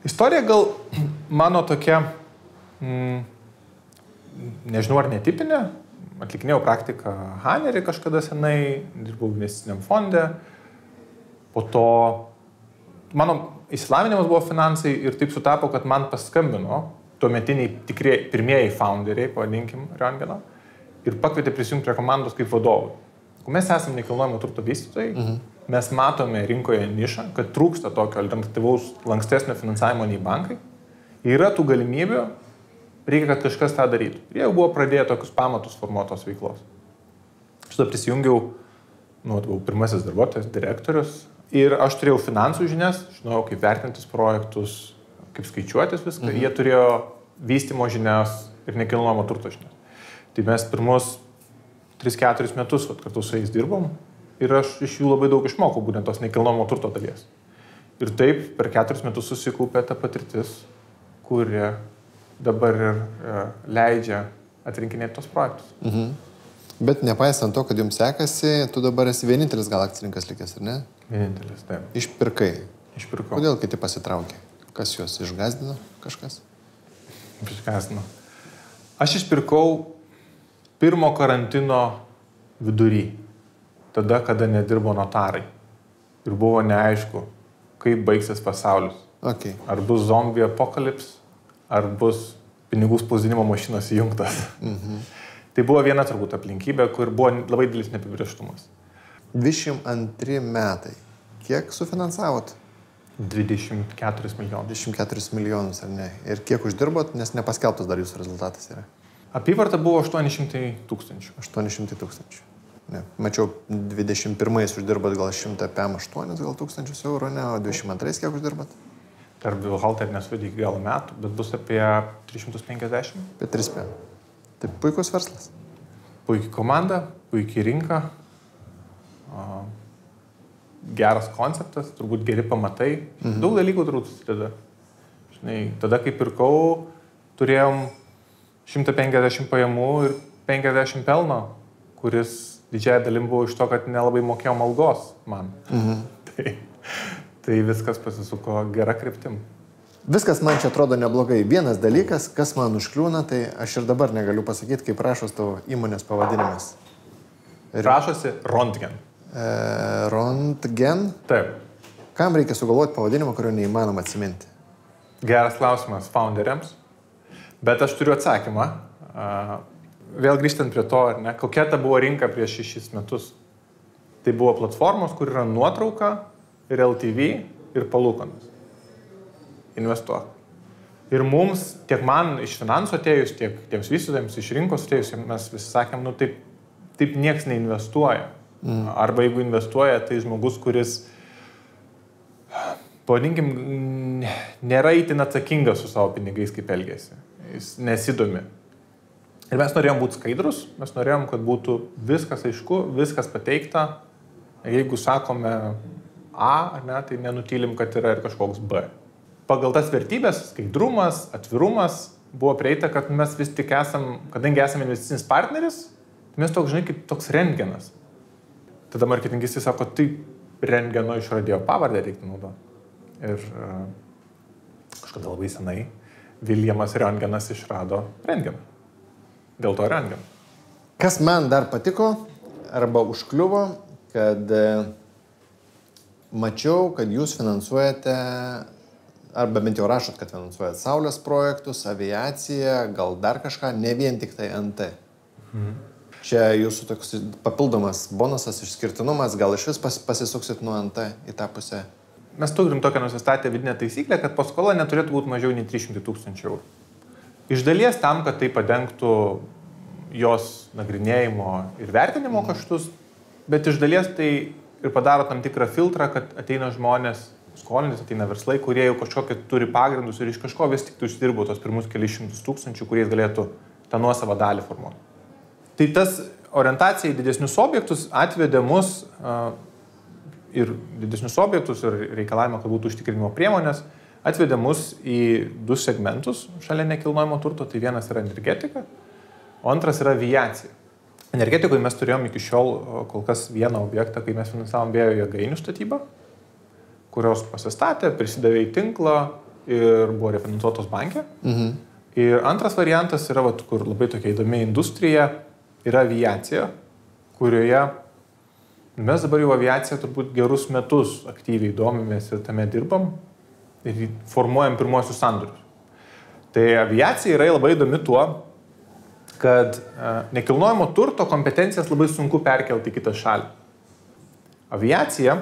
Istorija gal mano tokia, nežinau ar netipinė, atlikinėjau praktiką Hanerį kažkada senai, dirbau investiciniam fonde, po to mano išsilavinimas buvo finansai ir taip sutapo, kad man paskambino tuometiniai pirmieji founderiai, pavadinkim, Röntgeno, ir pakvietė prisijungti prie komandos kaip vadovų. Mes esame nekilnojamo turto vystytojai, mes matome rinkoje nišą, kad trūksta tokio alternatyvaus lankstesnio finansavimo nei bankai, yra tų galimybių, reikia, kad kažkas tą darytų. Ir jau buvo pradėję tokius pamatus formuotos veiklos. Šitą prisijungiau, buvau pirmasis darbuotojas, direktorius, ir aš turėjau finansų žinias, žinojau, kaip vertintis projektus, kaip skaičiuotis viską, jie turėjo vystymo žinias ir nekilnojamo turto žinias. Tai mes pirmus 3-4 metus kartu su jais dirbom ir aš iš jų labai daug išmokau, būtent tos nekilnojamo turto dalies. Ir taip per 4 metus susikaupė ta patirtis, kuri dabar ir leidžia atrinkinėti tos projektus. Bet nepaisant to, kad jums sekasi, tu dabar esi vienintelis gal akcininkas likęs, ar ne? Vienintelis, taip. Išpirkai. Išpirkau. Kodėl kiti pasitraukė? Kas juos išgazdino? Kažkas? Išgazdino. Aš išpirkau pirmo karantino vidury. Tada, kada nedirbo notarai. Ir buvo neaišku, kaip baigsis pasaulis. Okay. Ar bus zombie apocalypse, ar bus pinigų spausdinimo mašinos įjungtas. Tai buvo viena turbūt aplinkybė, kur buvo labai didelis neapibrėžtumas. 22 metai. Kiek sufinansavot? 24 milijonus. 24 milijonus, ar ne? Ir kiek uždirbot, nes nepaskelbtas dar jūsų rezultatas yra? Apyvarta buvo 800 000. 800 000. Ne. Mačiau, 21 uždirbot gal 108 gal tūkstančius eurų, ne, o 22 kiek uždirbot? Per buhalterį nesudė iki galo metų, bet bus apie 350. Apie 3 PM. Tai puikus verslas. Puikiai komanda, puikiai rinka, geras konceptas, turbūt geri pamatai. Daug dalykų turbūt susideda. Žinai, tada, kai pirkau, turėjom 150 pajamų ir 50 pelno, kuris didžiąją dalim buvo iš to, kad nelabai mokėjom algos man. Tai viskas pasisuko gera kryptim. Viskas man čia atrodo neblogai. Vienas dalykas, kas man užkliūna, tai aš ir dabar negaliu pasakyti, kaip rašos tavo įmonės pavadinimas. Rašosi Rontgen. Rontgen? Taip. Kam reikia sugalvoti pavadinimą, kurio neįmanoma atsiminti? Geras klausimas founderiams. Bet aš turiu atsakymą. Vėl grįžtant prie to, ar ne, kokia ta buvo rinka prieš 6 metus. Tai buvo platformos, kur yra nuotrauka ir LTV ir palūkanos. Investuok. Ir mums, tiek man iš finansų atėjus, tiek tiems vystytojams iš rinkos atėjus, mes visi sakėm, nu taip nieks neinvestuoja. Arba jeigu investuoja, tai žmogus, kuris, pavadinkim, nėra itin atsakingas su savo pinigais, kaip elgėsi. Jis nesidomi. Ir mes norėjom būti skaidrus, mes norėjom, kad būtų viskas aišku, viskas pateikta. Jeigu sakome A, ar ne, tai nenutylim, kad yra ir kažkoks B. Pagal tas vertybės, skaidrumas, atvirumas, buvo prieita, kad mes vis tik esam, kadangi esame investicinis partneris, mes toks, žinai, kaip toks rentgenas. Tada marketingistai sako, tai rentgeno išradėjo pavardę reiktų naudoti. Ir kažkada labai senai Viljamas Rentgenas išrado rentgeną. Dėl to rentgeną. Kas man dar patiko arba užkliuvo, kad mačiau, kad jūs finansuojate, arba bent jau rašot, kad finansuojate saulės projektus, aviaciją, gal dar kažką, ne vien tik tai NT. Čia jūsų toks papildomas bonusas, išskirtinumas, gal iš vis pasisuksit nuo NT į tą pusę? Mes turim tokią nusistatę vidinę taisyklę, kad paskola neturėtų būti mažiau nei 300 000 eurų. Iš dalies tam, kad tai padengtų jos nagrinėjimo ir vertinimo kaštus, bet iš dalies tai ir padaro tam tikrą filtrą, kad ateina žmonės, skolintis, ateina verslai, kurie jau kažkokie turi pagrindus ir iš kažko vis tik uždirbo tos pirmus kelius šimtus tūkstančių, kurie galėtų tą nuosavą dalį formuoti. Tai tas orientacija į didesnius objektus atvedė mus ir didesnius objektus ir reikalavimą, kad būtų užtikrinimo priemonės, atvedė mus į 2 segmentus šalia nekilnojamo turto. Tai vienas yra energetika, o antras yra aviacija. Energetikoje mes turėjom iki šiol kol kas vieną objektą, kai mes finansavom vėjo jėgainių statybą, kurios pasistatė, prisidavė į tinklą ir buvo refinansuotos banke. Ir antras variantas yra, kur labai tokia įdomi industrija, yra aviacija, kurioje mes dabar jau aviaciją turbūt gerus metus aktyviai domimės ir tame dirbam ir formuojam pirmuosius sandorius. Tai aviacija yra labai įdomi tuo, kad nekilnojamo turto kompetencijas labai sunku perkelti į kitą šalį. Aviacija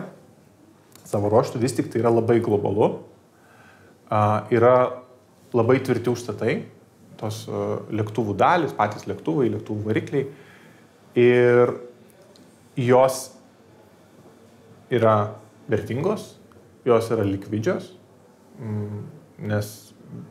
savo ruožtu vis tik tai yra labai globalu, yra labai tvirti užstatai, tos lėktuvų dalis, patys lėktuvai, lėktuvų varikliai ir jos yra vertingos, jos yra likvidžios, nes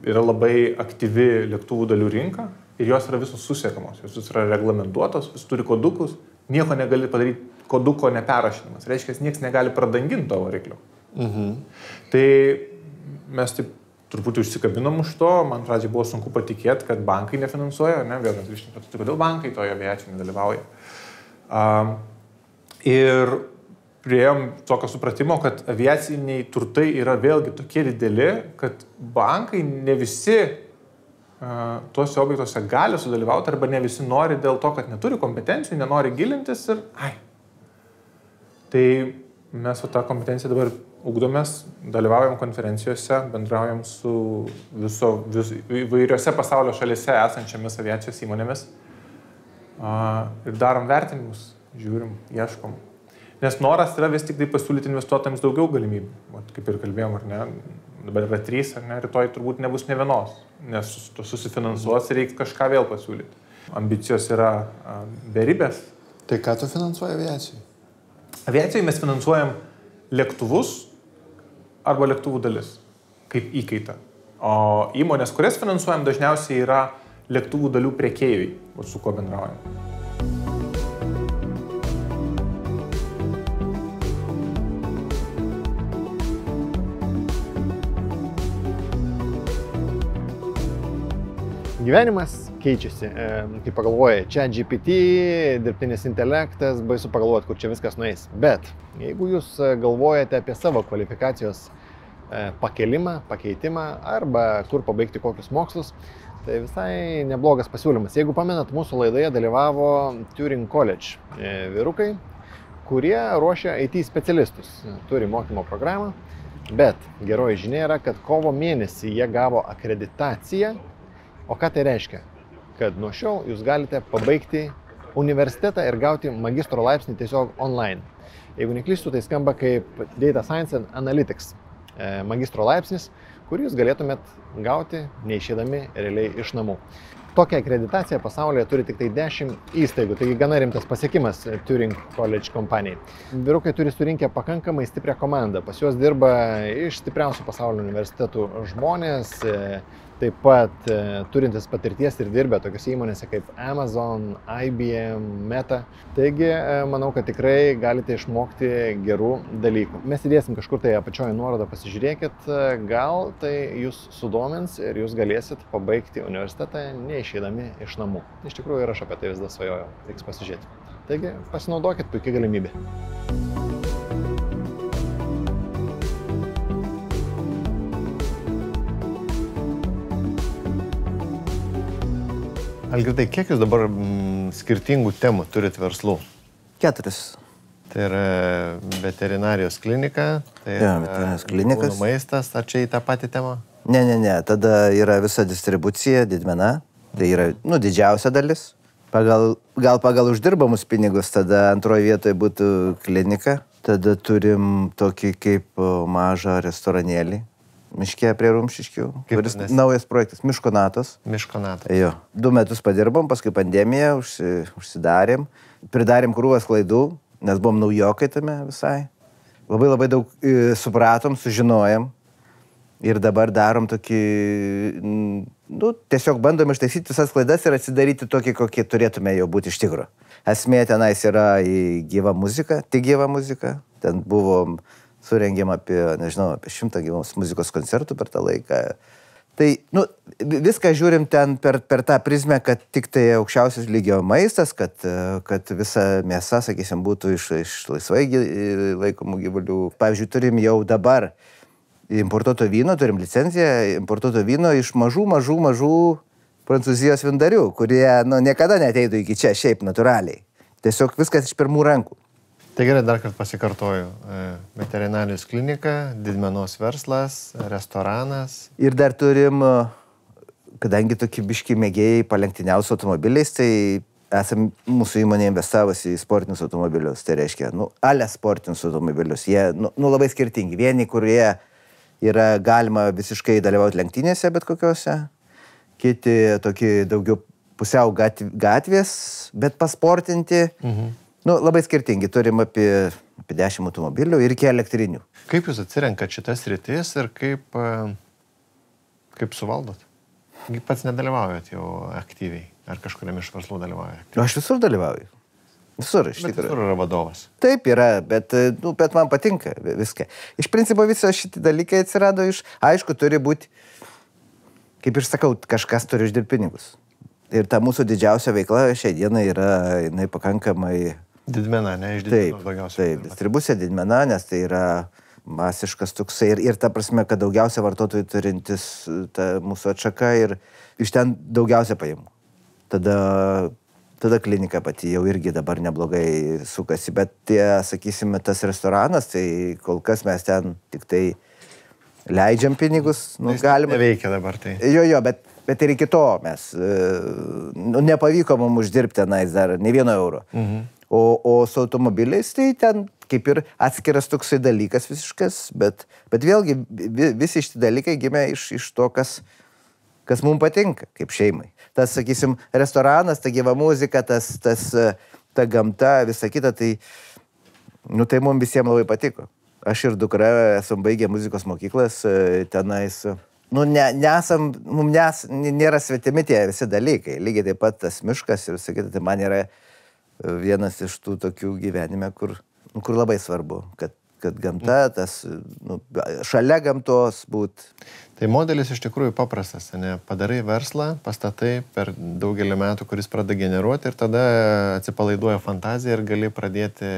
yra labai aktyvi lėktuvų dalių rinka ir jos yra visos susiekamos, jos yra reglamentuotos, vis turi kodukus, nieko negali padaryti koduko neperrašydamas, reiškia, niekas negali pradanginti to variklio. Tai mes taip truputį užsikabinom už to, man pradžiai buvo sunku patikėti, kad bankai nefinansuoja, ne, vėl mes grįžtame, tai kodėl bankai toje aviacijoje nedalyvauja. Ir priėjom tokio supratimo, kad aviaciniai turtai yra vėlgi tokie dideli, kad bankai ne visi tuose objektuose gali sudalyvauti arba ne visi nori dėl to, kad neturi kompetencijų, nenori gilintis ir Tai mes tą kompetenciją dabar ugdomės, dalyvaujam konferencijose, bendraujam su įvairiose pasaulio šalyse esančiamis aviacijos įmonėmis ir darom vertinimus, žiūrim, ieškom. Nes noras yra vis tik tai pasiūlyti investuotojams daugiau galimybių. Kaip ir kalbėjom, ar ne, dabar yra 3, ar ne, rytoj turbūt nebus ne vienos, nes susifinansuos ir reiks kažką vėl pasiūlyti. Ambicijos yra beribės. Tai ką tu finansuoji aviacijai? Aviacijai mes finansuojam lėktuvus arba lėktuvų dalis, kaip įkaitą. O įmonės, kurias finansuojam, dažniausiai yra lėktuvų dalių prekeiviai, su kuo bendraujam. Gyvenimas keičiasi, kaip pagalvoja, ChatGPT, dirbtinis intelektas, baisu pagalvoti, kur čia viskas nueis. Bet jeigu jūs galvojate apie savo kvalifikacijos pakelimą, pakeitimą arba kur pabaigti kokius mokslus, tai visai neblogas pasiūlymas. Jeigu pamenat, mūsų laidoje dalyvavo Turing College vyrukai, kurie ruošia IT specialistus, turi mokymo programą, bet geroji žinia yra, kad kovo mėnesį jie gavo akreditaciją. O ką tai reiškia? Kad nuo šiol jūs galite pabaigti universitetą ir gauti magistro laipsnį tiesiog online. Jeigu neklystu, tai skamba kaip Data Science and Analytics magistro laipsnis, kurį jūs galėtumėt gauti neišėdami realiai iš namų. Tokią akreditaciją pasaulyje turi tik tai 10 įstaigų, taigi gana rimtas pasiekimas Turing College kompanijai. Vyrukai turi surinkę pakankamai stiprią komandą, pas juos dirba iš stipriausių pasaulio universitetų žmonės, taip pat turintis patirties ir dirbę tokiose įmonėse kaip Amazon, IBM, Meta. Taigi, manau, kad tikrai galite išmokti gerų dalykų. Mes įdėsim kažkur tai apačioje nuorodą, pasižiūrėkit, gal tai jūs sudomins ir jūs galėsit pabaigti universitetą neišeidami iš namų. Iš tikrųjų, ir aš apie tai vis dar svajojau, reiks pasižiūrėti. Taigi, pasinaudokit, puikia galimybė. Algirdai, kiek jūs dabar skirtingų temų turit verslų? 4. Tai yra veterinarijos klinika, tai veterinarijos klinikas. Gyvūnų maistas, ar čia į tą patį temą? Ne. Tada yra visa distribucija, didmena. Tai yra, didžiausia dalis. Gal pagal uždirbamus pinigus, tada antroje vietoje būtų klinika. Tada turim tokį kaip mažą restoranėlį. Miške prie Rumšiškių. Kuris naujas projektas. Miškonatos. Jo. 2 metus padirbom, paskui pandemija, užsidarėm. Pridarėm krūvas klaidų, nes buvom naujokai tame visai. Labai daug supratom, sužinojom. Ir dabar darom tokį, tiesiog bandom ištaisyti visas klaidas ir atsidaryti tokį, kokie turėtume jau būti iš tikro. Esmė tenais yra į gyvą muziką, tik gyvą muziką. Ten buvom surengėm apie 100 gyvos muzikos koncertų per tą laiką. Tai, viską žiūrim ten per tą prizmę, kad tik tai aukščiausios lygio maistas, kad visa mėsa, sakysim, būtų iš laisvai laikomų gyvulių. Pavyzdžiui, turim jau dabar importuoto vyno, turim licenciją importuoto vyno iš mažų Prancūzijos vyndarių, kurie niekada neateitų iki čia šiaip natūraliai. Tiesiog viskas iš pirmų rankų. Tai gerai, dar kartą pasikartoju. Veterinarijos klinika, didmenos verslas, restoranas. Ir dar turim, kadangi tokie biški mėgėjai palenktyniausi automobiliais, tai esam mūsų įmonė investavusi į sportinius automobilius. Tai reiškia, ale sportinius automobilius. Jie, labai skirtingi. Vieni, kurie yra galima visiškai dalyvauti lenktynėse bet kokiuose. Kiti tokie daugiau pusiau gatvės, bet pasportinti. Labai skirtingi, turim apie 10 automobilių ir iki elektrinių. Kaip jūs atsirenkat šitas sritis ir kaip suvaldot? Pats nedalyvaujat jau aktyviai, ar kažkuriam iš verslų dalyvaujat? Aš visur dalyvauju. Visur, iš tikrųjų. Bet visur yra vadovas. Taip yra, bet man patinka viską. Iš principo viso šitie dalykai atsirado aišku, turi būti, kaip ir sakau, kažkas turi uždirbti pinigus. Ir ta mūsų didžiausia veikla šiai dienai yra, jinai pakankamai... Didmena, ne? Iš didmenos daugiausiai. Taip, distribucija didmena, nes tai yra masiškas toksai ir ta prasme, kad daugiausia vartotojų turintis ta mūsų atšaka ir iš ten daugiausia pajamų. Tada tada klinika pati jau irgi dabar neblogai sukasi, bet tie, sakysime, tas restoranas, tai kol kas mes ten tik tai leidžiam pinigus, nu, galima. Neveikia dabar tai. Jo, bet ir iki to mes, nepavyko mums uždirbti tenais dar ne €1. O su automobiliais tai ten kaip ir atskiras toksai dalykas visiškas, bet vėlgi visi šitie dalykai gimė iš to, kas mums patinka, kaip šeimai. Tas, sakysim, restoranas, ta gyva muzika, ta gamta, visa kita, tai, nu, tai mums visiems labai patiko. Aš ir dukra esam baigę muzikos mokyklas, tenais, nu, nėra svetimi tie visi dalykai. Lygiai taip pat tas miškas ir visa kita, tai man yra vienas iš tų tokių gyvenime, kur labai svarbu, kad gamta, tas, nu, šalia gamtos būt. Tai modelis iš tikrųjų paprastas, ne? Padarai verslą, pastatai per daugelį metų, kuris pradeda generuoti ir tada atsipalaiduoja fantazija ir gali pradėti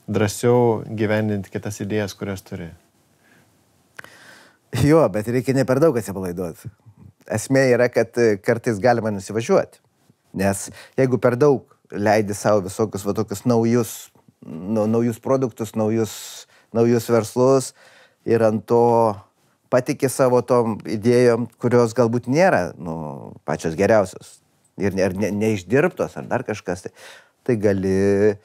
drąsiau gyvendinti kitas idėjas, kurias turi. Jo, bet reikia ne per daug atsipalaiduoti. Esmė yra, kad kartais galima nusivažiuoti. Nes jeigu per daug leidi savo visokius va tokius naujus produktus, naujus verslus ir ant to patikė savo tom idėjom, kurios galbūt nėra, nu, pačios geriausios ir neišdirbtos ar dar kažkas, tai gali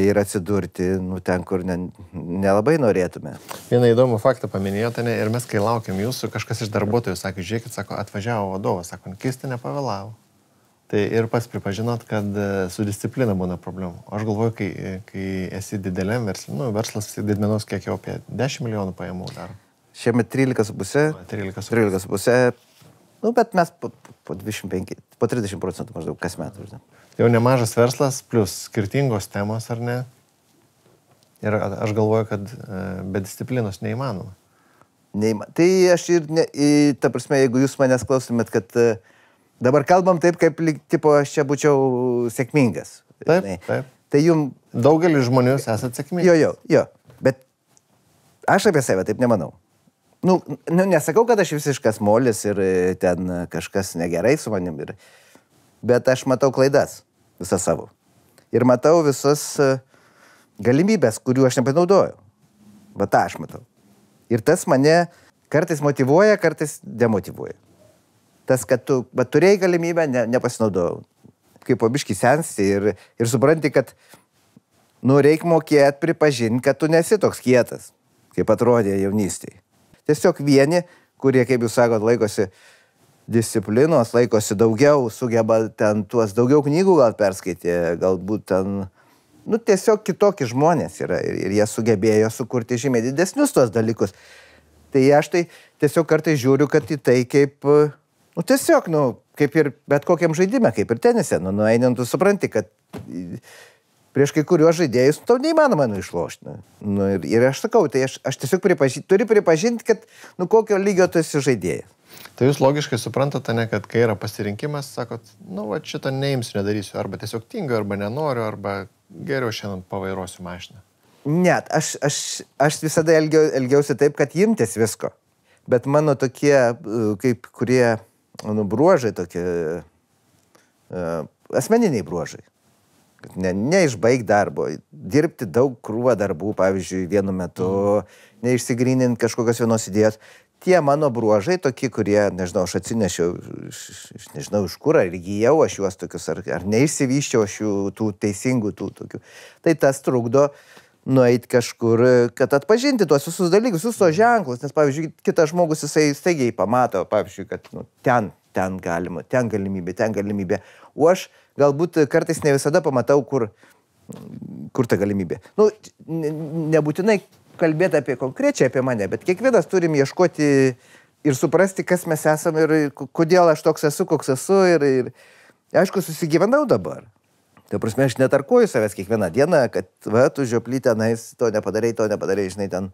ir atsidurti, nu, ten, kur nelabai norėtume. Vieną įdomų faktą paminėjote, ir mes, kai laukiam jūsų, kažkas iš darbuotojų sakė, žiūrėkit, sako, atvažiavo vadovas, sako, keisti nepavėlavo. Tai ir pats pripažinot, kad su disciplina būna problemų. Aš galvoju, kai esi dideliam versle, nu, verslas didmenos kiek jau apie 10 milijonų pajamų daro. Šiemet 13,5. 13,5. Nu, bet mes po 25, po 30% maždaug kas metų. Jau nemažas verslas, plus skirtingos temos, ar ne? Ir aš galvoju, kad be disciplinos neįmanoma. Tai aš ta prasme, jeigu jūs manęs klaustumėt, kad dabar kalbam taip, kaip tipo aš čia būčiau sėkmingas. Taip. Tai jums... Daugelis žmonių esate sėkmingi. Jo. Bet aš apie save taip nemanau. Nu, nesakau, kad aš visiškas molis ir ten kažkas negerai su manim. Bet aš matau klaidas visas savo. Ir matau visas galimybės, kurių aš nepanaudoju. Va tą aš matau. Ir tas mane kartais motyvuoja, kartais demotyvuoja. Tas, kad tu turėjai galimybę, nepasinaudojau. Kaip po biškį sensti ir supranti, kad reikia mokėti pripažinti, kad tu nesi toks kietas, kaip atrodė jaunystėje. Tiesiog vieni, kurie, kaip jūs sakot, laikosi disciplinos, laikosi daugiau, sugeba ten tuos daugiau knygų gal perskaitė, galbūt ten, nu, tiesiog kitokie žmonės yra ir jie sugebėjo sukurti žymiai didesnius tuos dalykus. Tai aš tai tiesiog kartais žiūriu, kad į tai kaip, nu, tiesiog, nu, kaip ir bet kokiam žaidime, kaip ir tenise, nu, einant, tu supranti, kad prieš kai kuriuos žaidėjus tau neįmanoma išlošti. Nu, ir aš sakau, tai aš tiesiog turiu pripažinti, kad, nu, kokio lygio tu esi žaidėjas. Tai jūs logiškai suprantate, ne, kad kai yra pasirinkimas, sakot, nu, va, šitą neimsiu, nedarysiu, arba tiesiog tingiu, arba nenoriu, arba geriau šiandien pavairuosiu mašiną. Net, aš visada elgiausi taip, kad imtis visko. Bet mano tokie, kaip kurie, nu, bruožai tokie, asmeniniai bruožai. Neišbaig darbo, dirbti daug krūvą darbų, pavyzdžiui, vienu metu, neišsigryninti kažkokios vienos idėjos. Tie mano bruožai tokie, kurie, nežinau, aš atsinešiau, nežinau, iš kur, ar įgyjau aš juos tokius, ar neišsivyščiau aš jų tų teisingų tų tokių. Tai tas trukdo nueiti kažkur, kad atpažinti tuos visus dalykus, visus tos ženklus, nes, pavyzdžiui, kitas žmogus jisai staigiai pamato, pavyzdžiui, kad, nu, ten galima, ten galimybė. O aš galbūt kartais ne visada pamatau, kur ta galimybė. Nu, nebūtinai kalbėti apie konkrečiai apie mane, bet kiekvienas turim ieškoti ir suprasti, kas mes esame ir kodėl aš toks esu, koks esu. Ir aišku, susigyvenau dabar. Tai prasme, aš netarkuoju savęs kiekvieną dieną, kad, va, tu žioply tenais, to nepadarai, žinai, ten.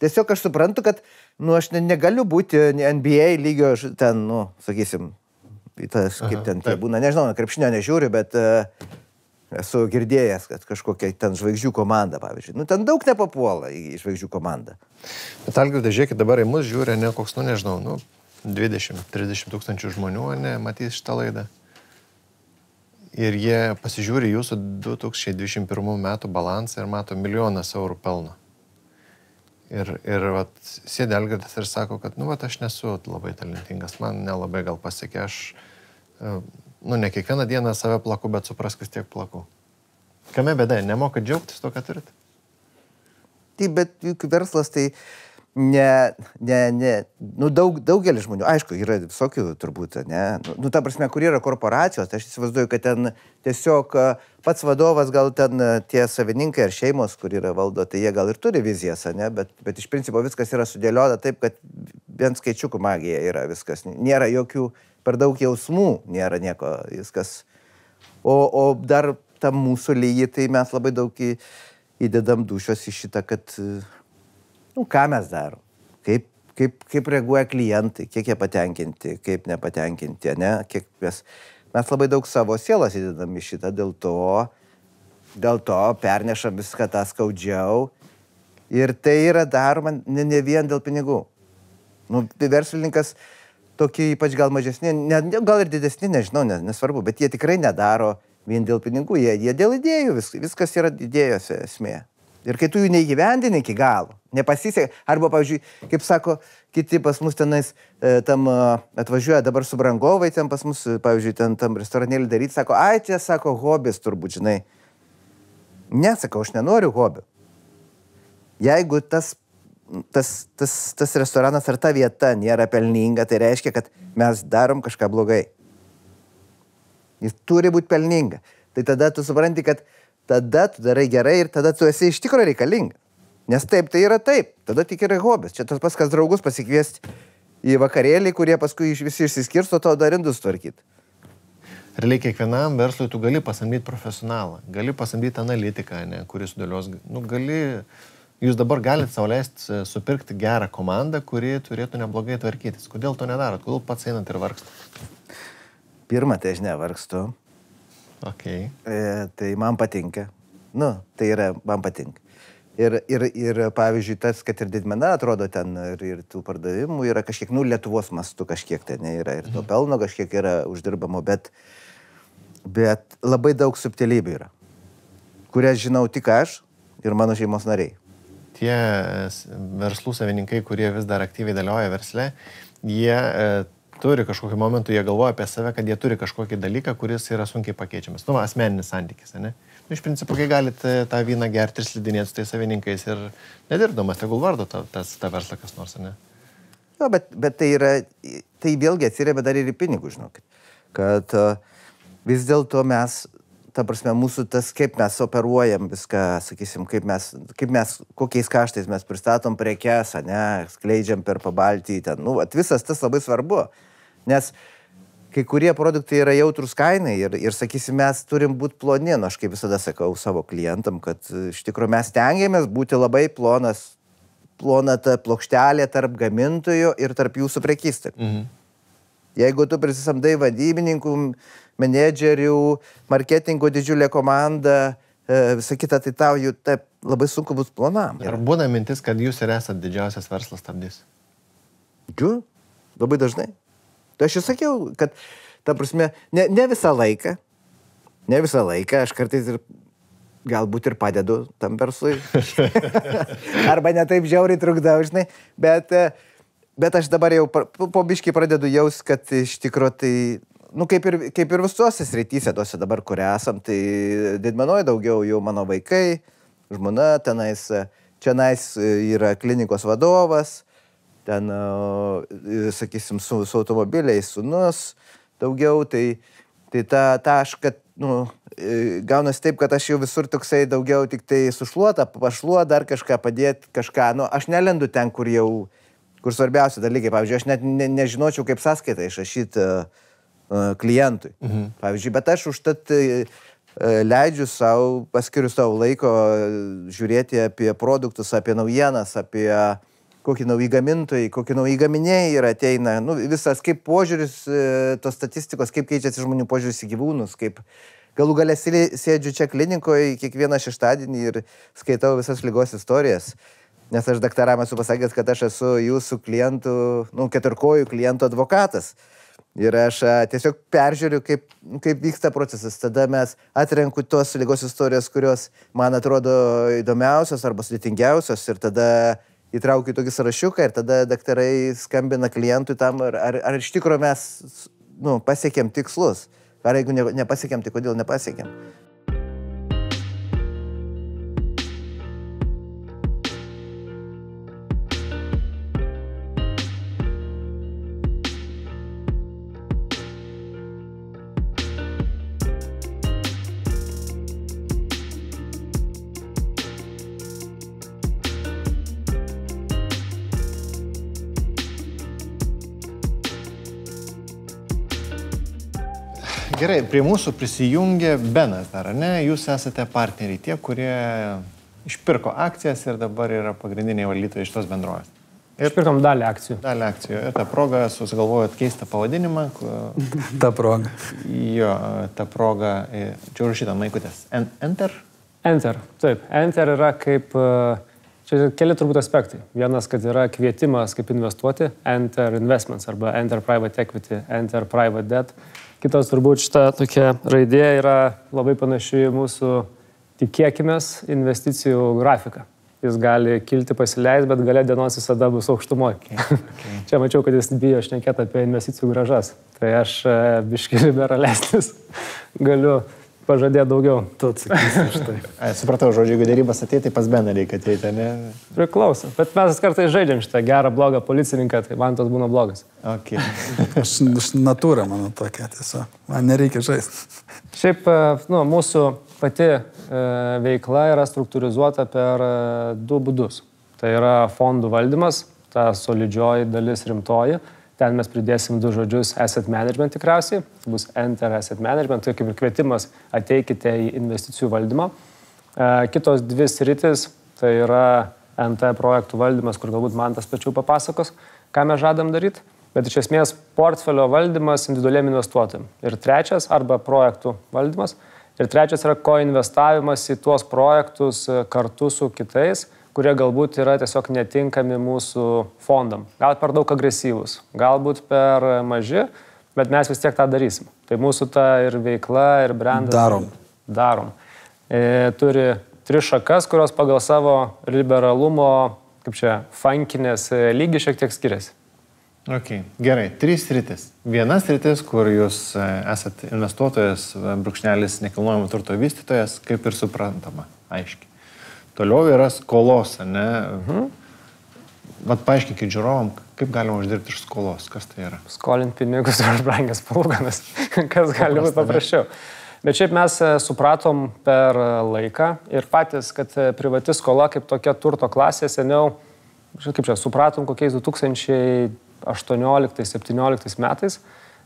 Tiesiog aš suprantu, kad, nu, aš negaliu būti NBA lygio, ten, nu, sakysim, tas, kaip ten tie būna, nežinau, krepšinio nežiūriu, bet esu girdėjęs, kad kažkokia ten žvaigždžių komanda, pavyzdžiui. Nu, ten daug nepapuola į žvaigždžių komandą. Bet Algirdai, žiūrėkit, dabar į mus žiūri, ne koks, nu, nežinau, nu, 20-30 tūkstančių žmonių, ne, matys šitą laidą. ir jie pasižiūri jūsų 2021 metų balansą ir mato 1 000 000 eurų pelno. Ir vat, sėdė Algirdas ir sako, kad, aš nesu labai talentingas, man nelabai gal pasiekė, aš, ne kiekvieną dieną save plaku, bet suprask, vis tiek plaku. Kame bėda, nemoka džiaugtis to, ką turit? Taip, bet juk verslas tai daugelis žmonių, aišku, yra visokių turbūt, ne, ta prasme, kur yra korporacijos, tai aš įsivaizduoju, kad ten tiesiog pats vadovas, gal ten tie savininkai ar šeimos, kur yra valdo, tai jie gal ir turi vizijas, ne, bet iš principo viskas yra sudėliota taip, kad vien skaičiukų magija yra viskas, nėra jokių per daug jausmų, nėra nieko, viskas. O dar tam mūsų lygiai, tai mes labai daug įdedam dušios į šitą, kad ką mes darom, kaip reaguoja klientai, kiek jie patenkinti, kaip nepatenkinti, ne, kiek mes labai daug savo sielos įdedam į šitą, dėl to pernešam viską tą skaudžiau ir tai yra daroma ne vien dėl pinigų. Verslininkas tokie ypač gal mažesni, gal ir didesni, nežinau, nesvarbu, bet jie tikrai nedaro vien dėl pinigų, jie dėl idėjų, viskas yra idėjose esmė. Ir kai tu jų neįgyvendini iki galo, nepasiseka, arba, pavyzdžiui, kaip sako, kiti pas mus tenais tam atvažiuoja dabar subrangovai, ten pas mus, pavyzdžiui, tam restoranėlį daryti, sako, čia, sako, hobis turbūt, žinai. Ne, sakau, aš nenoriu hobių. Jeigu tas restoranas ar ta vieta nėra pelninga, tai reiškia, kad mes darom kažką blogai. Jis turi būti pelninga. Tai tada tu supranti, kad tada tu darai gerai ir tada tu esi iš tikrųjų reikalinga. Nes taip, tai yra taip. Tada tik yra hobis. Čia tas pas kas draugus pasikviesti į vakarėlį, kurie paskui visi išsiskirsto, tau dar indus tvarkyti. Realiai kiekvienam verslui tu gali pasamdyti profesionalą, gali pasamdyti analitiką, kuris sudėlios, jūs dabar galite sau leisti supirkti gerą komandą, kuri turėtų neblogai tvarkytis. Kodėl to nedarot? Kodėl pats einat ir vargstat? Pirma, tai aš nevargstu. Okay. Tai man patinka. Tai yra, man patinka. Ir pavyzdžiui, tas, kad ir didmena atrodo ten ir tų pardavimų yra kažkiek, Lietuvos mastu kažkiek ten yra ir to pelno kažkiek yra uždirbamo, bet labai daug subtilybių yra, kurias žinau tik aš ir mano šeimos nariai. Tie verslų savininkai, kurie vis dar aktyviai dalyvauja versle, jie turi kažkokiu momentu, jie galvoja apie save, kad jie turi kažkokį dalyką, kuris yra sunkiai pakeičiamas. Asmeninis santykis, ne? Iš principo, kai galite tą vyną gerti ir slidinėti su tais savininkais ir nedirbdamas, tegul vardo tą verslą kas nors, ne? Bet tai vėlgi atsirėmė dar ir į pinigų, žinokit. Kad vis dėlto mes, ta prasme, mūsų tas, kaip mes operuojam viską, sakysim, kaip mes, kokiais kaštais mes pristatom prekes, ne, skleidžiam per Pabaltį, ten, visas tas labai svarbu. Nes kai kurie produktai yra jautrus kainai ir sakysim, mes turim būti ploni, aš kaip visada sakau savo klientam, kad iš tikrųjų mes stengiamės būti labai plona ta plokštelė tarp gamintojų ir tarp jūsų prekystalių. Jeigu tu prisisamdai vadybininkų, menedžerių, marketingo didžiulę komandą, visą kitą, tai tau jų taip labai sunku bus plonam. Ar būna mintis, kad jūs ir esat didžiausias verslas stabdys? Labai dažnai. Tai aš jau sakiau, kad, ta prasme, ne visą laiką, aš kartais ir galbūt ir padedu tam verslui. Arba ne taip žiauriai trukdau, žinai, bet aš dabar jau po biškį pradedu jaust, kad iš tikro tai, kaip ir visuose srityse, tuose dabar, kur esam, tai didmenoj daugiau jau mano vaikai, žmona, čionais yra klinikos vadovas, ten, sakysim, su automobiliais sūnus daugiau, tai aš, kad, gaunasi taip, kad aš jau visur toksai daugiau tik tai sušluota, pašluot, dar kažką padėti, kažką, aš nelendu ten, kur svarbiausi dalykai, pavyzdžiui, aš net nežinočiau, kaip sąskaitą išrašyti klientui, pavyzdžiui, bet aš užtat leidžiu savo, paskiriu savo laiko žiūrėti apie produktus, apie naujienas, apie kokie nauji gamintojai, kokie nauji gaminiai ir ateina, visas kaip požiūris, tos statistikos, kaip keičiasi žmonių požiūris į gyvūnus, kaip galų galę sėdžiu čia klinikoje kiekvieną šeštadienį ir skaitau visas ligos istorijas, nes aš daktaram esu pasakęs, kad aš esu jūsų klientų, keturkojų klientų advokatas. Ir aš tiesiog peržiūriu, kaip vyksta procesas. Tada mes atrenku tos ligos istorijos, kurios man atrodo įdomiausios arba sudėtingiausios. Ir tada įtraukiu tokį sąrašiuką ir tada daktarai skambina klientui tam, ar iš tikrųjų mes pasiekėm tikslus. Ar jeigu nepasiekėm, tai kodėl nepasiekėm. Gerai, prie mūsų prisijungė Benas dar, ne? Jūs esate partneriai, tie, kurie išpirko akcijas ir dabar yra pagrindiniai valdytojai iš tos bendrovės. Išpirkom dalį akcijų. Dalį akcijų. Ir tą progą susigalvojot keistą pavadinimą. Ta proga. Jo, ta proga, čia užrašyta maikutės. Enter? Enter, taip. Enter yra kaip, čia keli turbūt aspektai. Vienas, kad yra kvietimas kaip investuoti, Enter Investments arba Enter Private Equity, Enter Private Debt. Kitas turbūt šita tokia raidė yra labai panaši į mūsų, tikėkimės, investicijų grafiką. Jis gali kilti, pasileisti, bet gale dienos visada bus aukštumoje. Okay. Čia mačiau, kad jis bijo šnekėti apie investicijų gražas. Tai aš biški liberalesnis galiu pažadėti daugiau. Tu atsakysi už tai. Supratau, žodžiu, jeigu dėrybas ateit, tai pas Beną reikia ateiti, ne? Priklauso. Bet mes kartais žaidžiam šitą gerą, blogą policininką, tai man tas būna blogas. Okay. Aš natūra mano tokia tiesiog. Man nereikia žaisti. Šiaip, mūsų pati veikla yra struktūrizuota per du būdus. Tai yra fondų valdymas, ta solidžioji dalis rimtoji. Ten mes pridėsim du žodžius asset management tikriausiai. Bus Enter Asset Management, tai kaip ir kvietimas ateikite į investicijų valdymą. Kitos dvi sritis, tai yra NT projektų valdymas, kur galbūt man tas pačių papasakos, ką mes žadam daryti. Bet iš esmės portfelio valdymas individualiam investuotojam. Ir trečias, arba projektų valdymas. Ir trečias yra koinvestavimas į tuos projektus kartu su kitais, kurie galbūt yra tiesiog netinkami mūsų fondam. Gal per daug agresyvus, galbūt per maži, bet mes vis tiek tą darysim. Tai mūsų ta ir veikla, ir brandas. Darom. Turi 3 šakas, kurios pagal savo liberalumo, kaip čia, funkinės lygį šiek tiek skiriasi. Okay. Gerai, 3 sritis. Viena sritis, kur jūs esat investuotojas, brūkšnelis nekilnojamo turto vystytojas, kaip ir suprantama, aiškiai. Toliau yra skolos, ne? Vat paaiškinkit žiūrovam, kaip galima uždirbti iš skolos, kas tai yra? Skolinti pinigus už brangias palūkanas, kas gali būti paprasčiau. Bet šiaip mes supratom per laiką ir patys, kad privati skola kaip tokia turto klasė seniau, kaip čia, supratom kokiais 2018-2017 metais,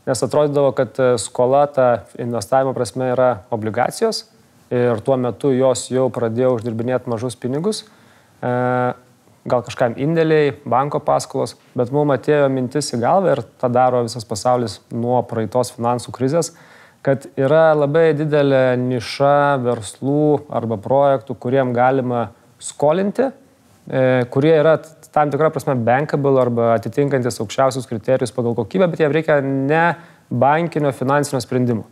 nes atrodydavo, kad skola ta investavimo prasme yra obligacijos. Ir tuo metu jos jau pradėjo uždirbinėti mažus pinigus, gal kažkam indėliai, banko paskolos, bet mums atėjo mintis į galvą ir tą daro visas pasaulis nuo praeitos finansų krizės, kad yra labai didelė niša verslų arba projektų, kuriem galima skolinti, kurie yra tam tikrą prasme bankable arba atitinkantis aukščiausius kriterijus pagal kokybę, bet jiems reikia ne bankinio finansinio sprendimo.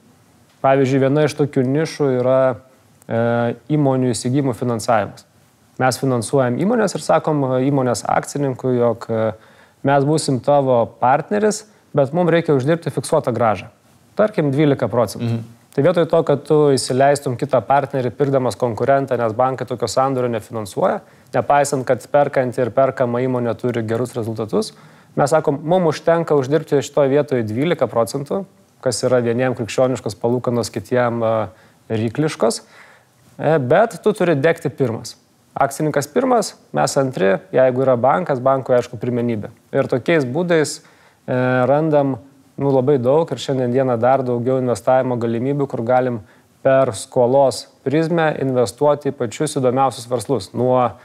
Pavyzdžiui, viena iš tokių nišų yra įmonių įsigymų finansavimas. Mes finansuojam įmonės ir sakom įmonės akcininkui, jog mes būsim tavo partneris, bet mums reikia uždirbti fiksuotą grąžą. Tarkim, 12%. Tai vietoj to, kad tu įsileistum kitą partnerį pirkdamas konkurentą, nes bankai tokio sandorio nefinansuoja, nepaisant, kad perkanti ir perkama įmonė turi gerus rezultatus, mes sakom, mums užtenka uždirbti šitoje vietoje 12%, kas yra vieniem krikščioniškos palūkanos, kitiem rykliškos. Bet tu turi degti pirmas. Akcininkas pirmas, mes antri, jeigu yra bankas, bankui aišku pirmenybė. Ir tokiais būdais randam labai daug ir šiandien dieną dar daugiau investavimo galimybių, kur galim per skolos prizmę investuoti į pačius įdomiausius verslus. Nuo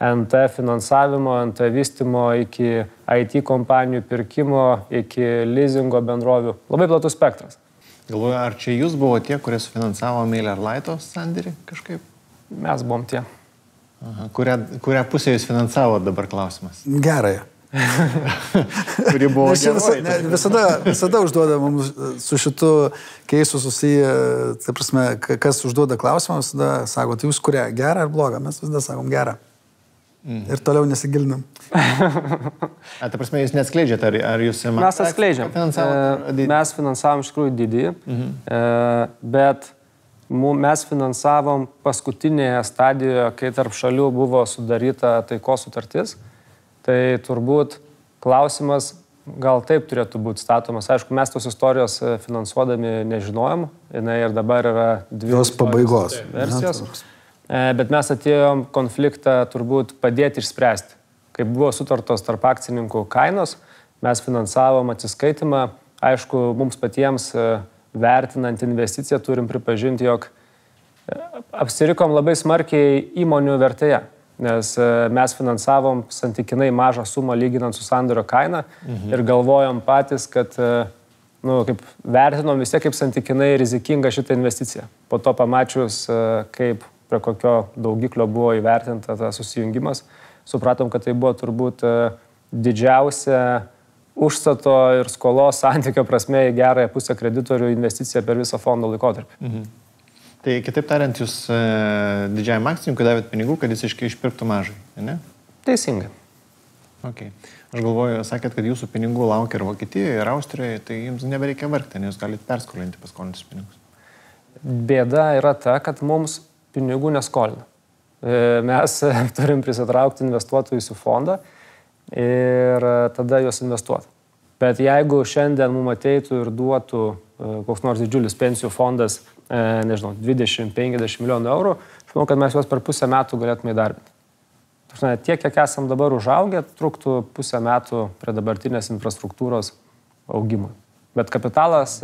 NT finansavimo, NT vystymo iki IT kompanijų pirkimo, iki leasingo bendrovių. Labai platus spektras. Galvoju, ar čia jūs buvo tie, kurie sufinansavo MailerLite sandėrį kažkaip? Mes buvom tie. Aha, kurią pusę jūs finansavo dabar klausimas? Gerąją. kuri buvo visada užduoda mums su šitu keisu susiję, tai prasme, kas užduoda klausimą, visada sako, tai jūs kuria, gerą ar blogą, mes visada sakom gerą. Ir toliau nesigilinam. Tai prasme, jūs neatskleidžiate, ar jūs... Mes atskleidžiam. Mes finansavom iš tikrųjų didį, bet mes finansavom paskutinėje stadijoje, kai tarp šalių buvo sudaryta taikos sutartis. Tai turbūt klausimas gal taip turėtų būti statomas. Aišku, mes tos istorijos finansuodami nežinojom, jinai ir dabar yra dvi pabaigos versijos. Bet mes atėjom konfliktą turbūt padėti išspręsti. Kai buvo sutartos tarp akcininkų kainos, mes finansavom atsiskaitimą. Aišku, mums patiems vertinant investiciją turim pripažinti, jog apsirikom labai smarkiai įmonių vertėje, nes mes finansavom santykinai mažą sumą lyginant su sandorio kaina ir galvojom patys, kad kaip vertinom vis tiek kaip santykinai rizikinga šitą investiciją. Po to pamačius, kaip prie kokio daugiklio buvo įvertinta tas susijungimas, supratom, kad tai buvo turbūt didžiausia užstato ir skolos santykio prasme į gerąją pusę kreditorių investicija per visą fondo laikotarpį. Tai kitaip tariant, jūs didžiajam akcininkui davėt pinigų, kad jis išpirktų mažai, ne? Teisingai. Okay. Aš galvoju, sakėt, kad jūsų pinigų laukia ir Vokietijoje, ir Austrijoje, tai jums nebereikia vargti, nes jūs galite perskolinti paskolintus pinigus. Bėda yra ta, kad mums pinigų neskolina. Mes turim prisitraukti investuotojus į fondą ir tada juos investuoti. Bet jeigu šiandien mums ateitų ir duotų koks nors didžiulis pensijų fondas, 20-50 milijonų eurų, aš manau, kad mes juos per pusę metų galėtume įdarbinti. Tiek, kiek esam dabar užaugę, truktų pusę metų prie dabartinės infrastruktūros augimui. Bet kapitalas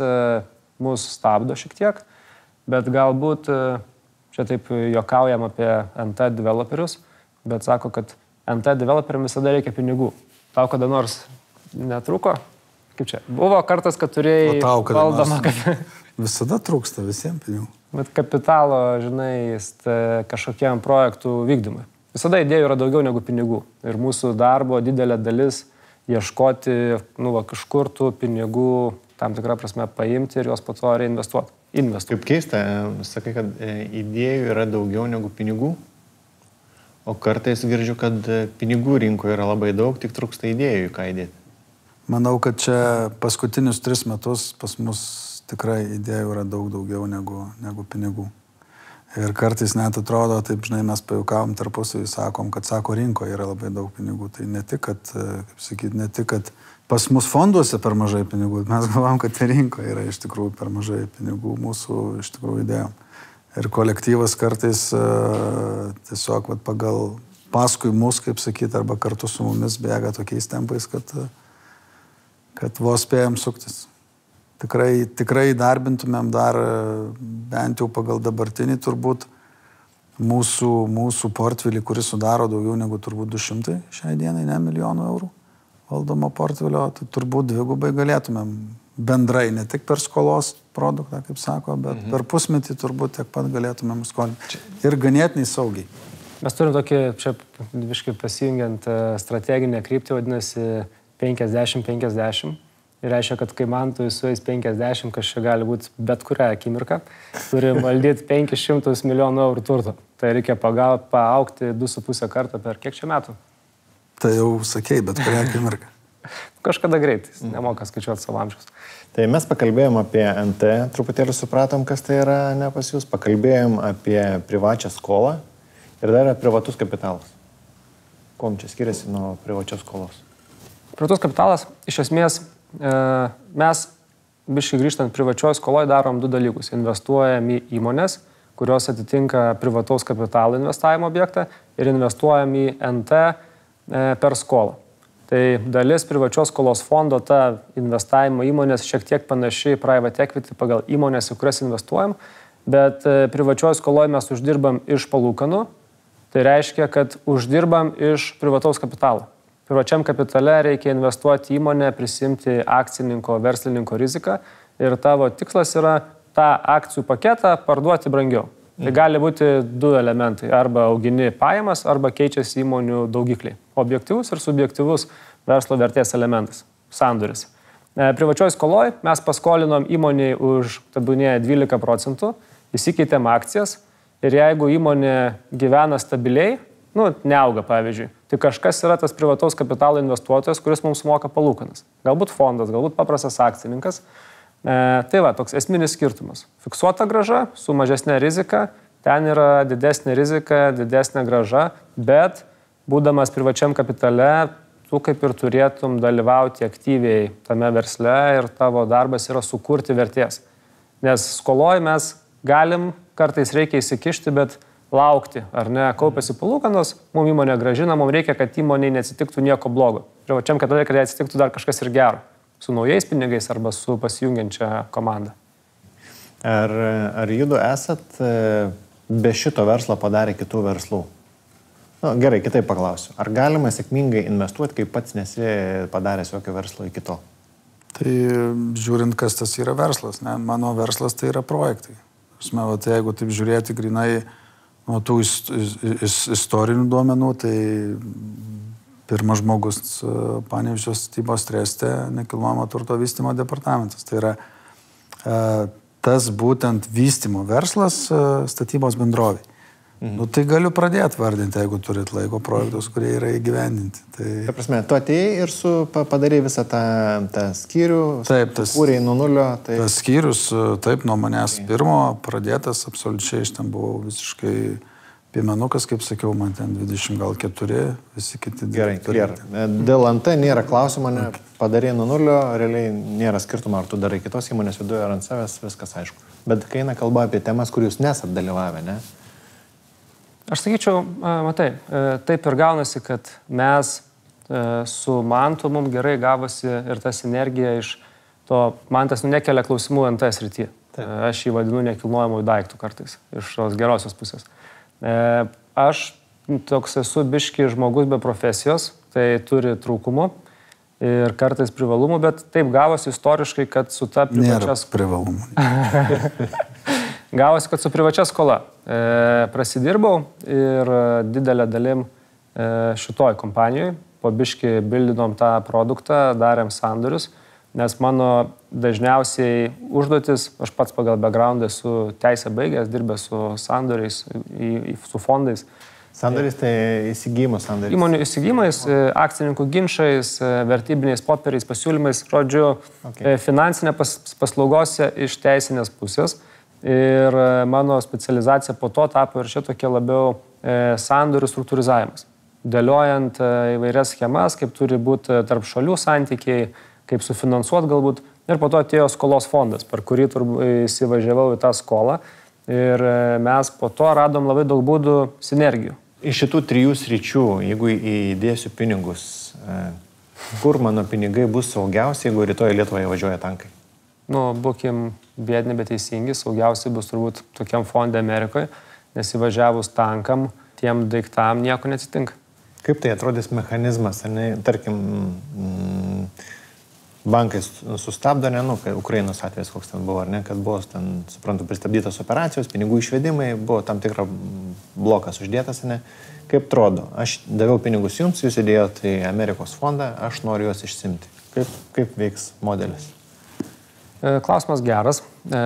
mus stabdo šiek tiek, bet galbūt čia taip juokaujam apie NT developerius, bet sako, kad NT developeriam visada reikia pinigų. Tau kada nors netruko? Kaip čia? Buvo kartas, kad turėjai valdomą... Visada trūksta visiems pinigų. Bet kapitalo, žinai, kažkokiam projektų vykdymui. Visada idėjų yra daugiau negu pinigų. Ir mūsų darbo didelė dalis ieškoti, kažkur tų pinigų tam tikrą prasme paimti ir juos po to reinvestuoti. Kaip keista, sakai, kad idėjų yra daugiau negu pinigų, o kartais girdžiu, kad pinigų rinkoje yra labai daug, tik trūksta idėjų, ką įdėti. Manau, kad čia paskutinius 3 metus pas mus tikrai idėjų yra daug daugiau negu pinigų. Ir kartais net atrodo, taip, žinai, mes pajukavom tarpusavį, sakom, kad sako, rinkoje yra labai daug pinigų. Tai ne tik, kad pas mus fonduose per mažai pinigų, mes galvom, kad rinkoje yra iš tikrųjų per mažai pinigų mūsų iš tikrųjų idėjom. Ir kolektyvas kartais tiesiog pagal paskui mus, kaip sakyti, arba kartu su mumis bėga tokiais tempais, kad vos spėjom suktis. Tikrai darbintumėm dar bent jau pagal dabartinį turbūt mūsų portfelį, kuris sudaro daugiau negu turbūt 200 šiai dienai, ne milijonų eurų valdomo portfelio, tai turbūt dvigubai galėtumėm bendrai, ne tik per skolos produktą, kaip sako, bet per pusmetį turbūt tiek pat galėtumėm skolinti. Ir ganėtinai saugiai. Mes turim tokį, čia viškai pasijungiant strateginę kryptį, vadinasi 50-50. Ir reiškia, kad kai man tu sueis 50, kas čia gali būti bet kurią akimirką, turi valdyti 500 milijonų eurų turto. Tai reikia paaugti 2,5 kartą per kiek čia metų? Tai jau sakei, bet kurią akimirką. Kažkada greitai, nemoka skaičiuoti savo amžiaus. Tai mes pakalbėjom apie NT, truputėlį supratom, kas tai yra, ne pas jūs, pakalbėjom apie privačią skolą ir dar yra privatus kapitalas. Kuom čia skiriasi nuo privačios skolos? Privatus kapitalas, iš esmės, mes biškai grįžtant privačioje skoloje darom 2 dalykus. Investuojam į įmonės, kurios atitinka privataus kapitalo investavimo objektą ir investuojam į NT per skolą. Tai dalis privačios skolos fondo, ta investavimo įmonės šiek tiek panašiai private equity pagal įmonės, į kurias investuojam, bet privačioje skoloje mes uždirbam iš palūkanų, tai reiškia, kad uždirbam iš privataus kapitalo. Privačiam kapitale reikia investuoti į įmonę, prisimti akcininko, verslininko riziką ir tavo tikslas yra tą akcijų paketą parduoti brangiau. Tai gali būti 2 elementai. Arba augini pajamas, arba keičiasi įmonių daugikliai. Objektyvus ir subjektyvus verslo vertės elementas - sandoris. Privačioj skoloj mes paskolinom įmoniai už, tebūnie, 12%, įsikeitėm akcijas ir jeigu įmonė gyvena stabiliai, neauga, pavyzdžiui, tai kažkas yra tas privataus kapitalo investuotojas, kuris mums moka palūkanas. Galbūt fondas, galbūt paprastas akcininkas. Tai va, toks esminis skirtumas. Fiksuota grąža su mažesnė rizika, ten yra didesnė rizika, didesnė grąža, bet būdamas privačiam kapitale, tu kaip ir turėtum dalyvauti aktyviai tame versle ir tavo darbas yra sukurti vertės. Nes skoloj mes galim, kartais reikia įsikišti, bet laukti, ar ne, kaupiasi palūkanos, mums įmonė gražina, mums reikia, kad įmonėje neatsitiktų nieko blogo. Privačiam kapitale, kad atsitiktų dar kažkas ir gero, su naujais pinigais arba su pasijungiančia komanda. Ar judu esat be šito verslo padarę kitų verslų? Gerai, kitaip paklausiu. Ar galima sėkmingai investuoti, kai pats nesi padaręs jokio verslo iki to? Tai žiūrint, kas tas yra verslas. Ne? Mano verslas tai yra projektai. Jeigu taip žiūrėti grinai nuo tų istorinių duomenų, tai pirmas žmogus Panevėžio statybos treste nekilnojamo turto vystymo departamentas. Tai yra tas būtent vystymo verslas statybos bendroviai. Tai galiu pradėti vardinti, jeigu turit laiko projektus, kurie yra įgyvendinti. Ta prasme, tu atėjai ir padarei visą tą skyrių, kūrei nuo nulio. Tas skyrius, taip, nuo manęs pirmo pradėtas, absoliučiai iš ten buvau visiškai piemenukas, kaip sakiau, man ten 24, visi kiti. Gerai, dėl NT nėra klausimų, padarei nuo nulio, realiai nėra skirtumo, ar tu darai kitos įmonės viduje, ar ant savęs, viskas aišku. Bet kai eina kalba apie temas, kur jūs nesat dalyvavę, ne? Aš sakyčiau, matai, taip ir gaunasi, kad mes su Mantu mums gerai gavosi ir ta sinergija iš to, Mantas nekelia klausimų NT srityje. Aš jį vadinu nekilnojamųjų daiktų kartais, iš tos gerosios pusės. Aš toks esu biški žmogus be profesijos, tai turi trūkumų ir kartais privalumų, bet taip gavosi istoriškai, kad su ta privačias... Nėra privalumų. Gavosi, kad su privačia skola prasidirbau ir didelę dalim šitoj kompanijoje, po biški bildinom tą produktą, darėm sandorius, nes mano dažniausiai užduotis, aš pats pagal background esu teisę baigęs, dirbęs su sandoriais, su fondais. Sandoriais tai įsigijimo sandoriais. Įmonių įsigijimais, akcininkų ginčais, vertybiniais popieriais, pasiūlymais, žodžiu, finansinė paslaugose iš teisinės pusės. Ir mano specializacija po to tapo ir čia tokia labiau sandorių struktūrizavimas. Dėliojant įvairias schemas, kaip turi būti tarp šalių santykiai, kaip sufinansuoti galbūt. Ir po to atėjo skolos fondas, per kurį įsivažiavau į tą skolą. Ir mes po to radom labai daug būdų sinergijų. Iš šitų 3 sričių, jeigu įdėsiu pinigus, kur mano pinigai bus saugiausi, jeigu rytoj Lietuvoje važiuoja tankai? Būkim biedni, bet teisingi, saugiausiai bus turbūt tokiam fonde Amerikoje, nes įvažiavus tankam, tiem daiktam nieko neatsitinka. Kaip tai atrodys mechanizmas, tarkim, bankai sustabdo, kai Ukrainos atvejs koks ten buvo, ar ne, kad buvo, ten, suprantu, pristabdytos operacijos, pinigų išvedimai, buvo tam tikra blokas uždėtas, ne. Kaip atrodo, aš daviau pinigus jums, jūs įdėjote į Amerikos fondą, aš noriu juos išsimti. Kaip veiks modelis? Klausimas geras.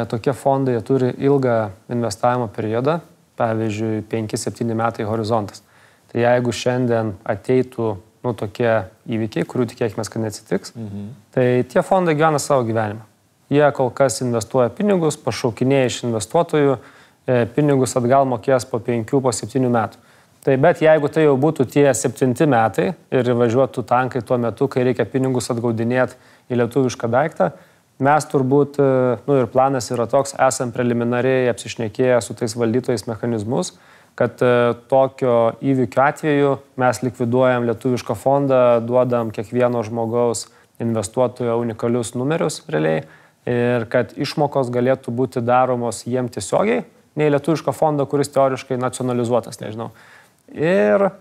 Tokie fondai turi ilgą investavimo periodą, pavyzdžiui, 5-7 metai horizontas. Tai jeigu šiandien ateitų tokie įvykiai, kurių tikėkime, kad neatsitiks, tai tie fondai gyvena savo gyvenimą. Jie kol kas investuoja pinigus, pašaukinėja iš investuotojų, pinigus atgal mokės po 5-7 metų. Tai bet jeigu tai jau būtų tie 7 metai ir važiuotų tankai tuo metu, kai reikia pinigus atgaudinėti į lietuvišką daiktą, mes turbūt, ir planas yra toks, esam preliminariai apsišnekėję su tais valdytojais mechanizmus, kad tokio įvykio atveju mes likviduojam lietuvišką fondą, duodam kiekvieno žmogaus investuotojo unikalius numerius realiai ir kad išmokos galėtų būti daromos jiem tiesiogiai, nei lietuvišką fondą, kuris teoriškai nacionalizuotas, nežinau. Ir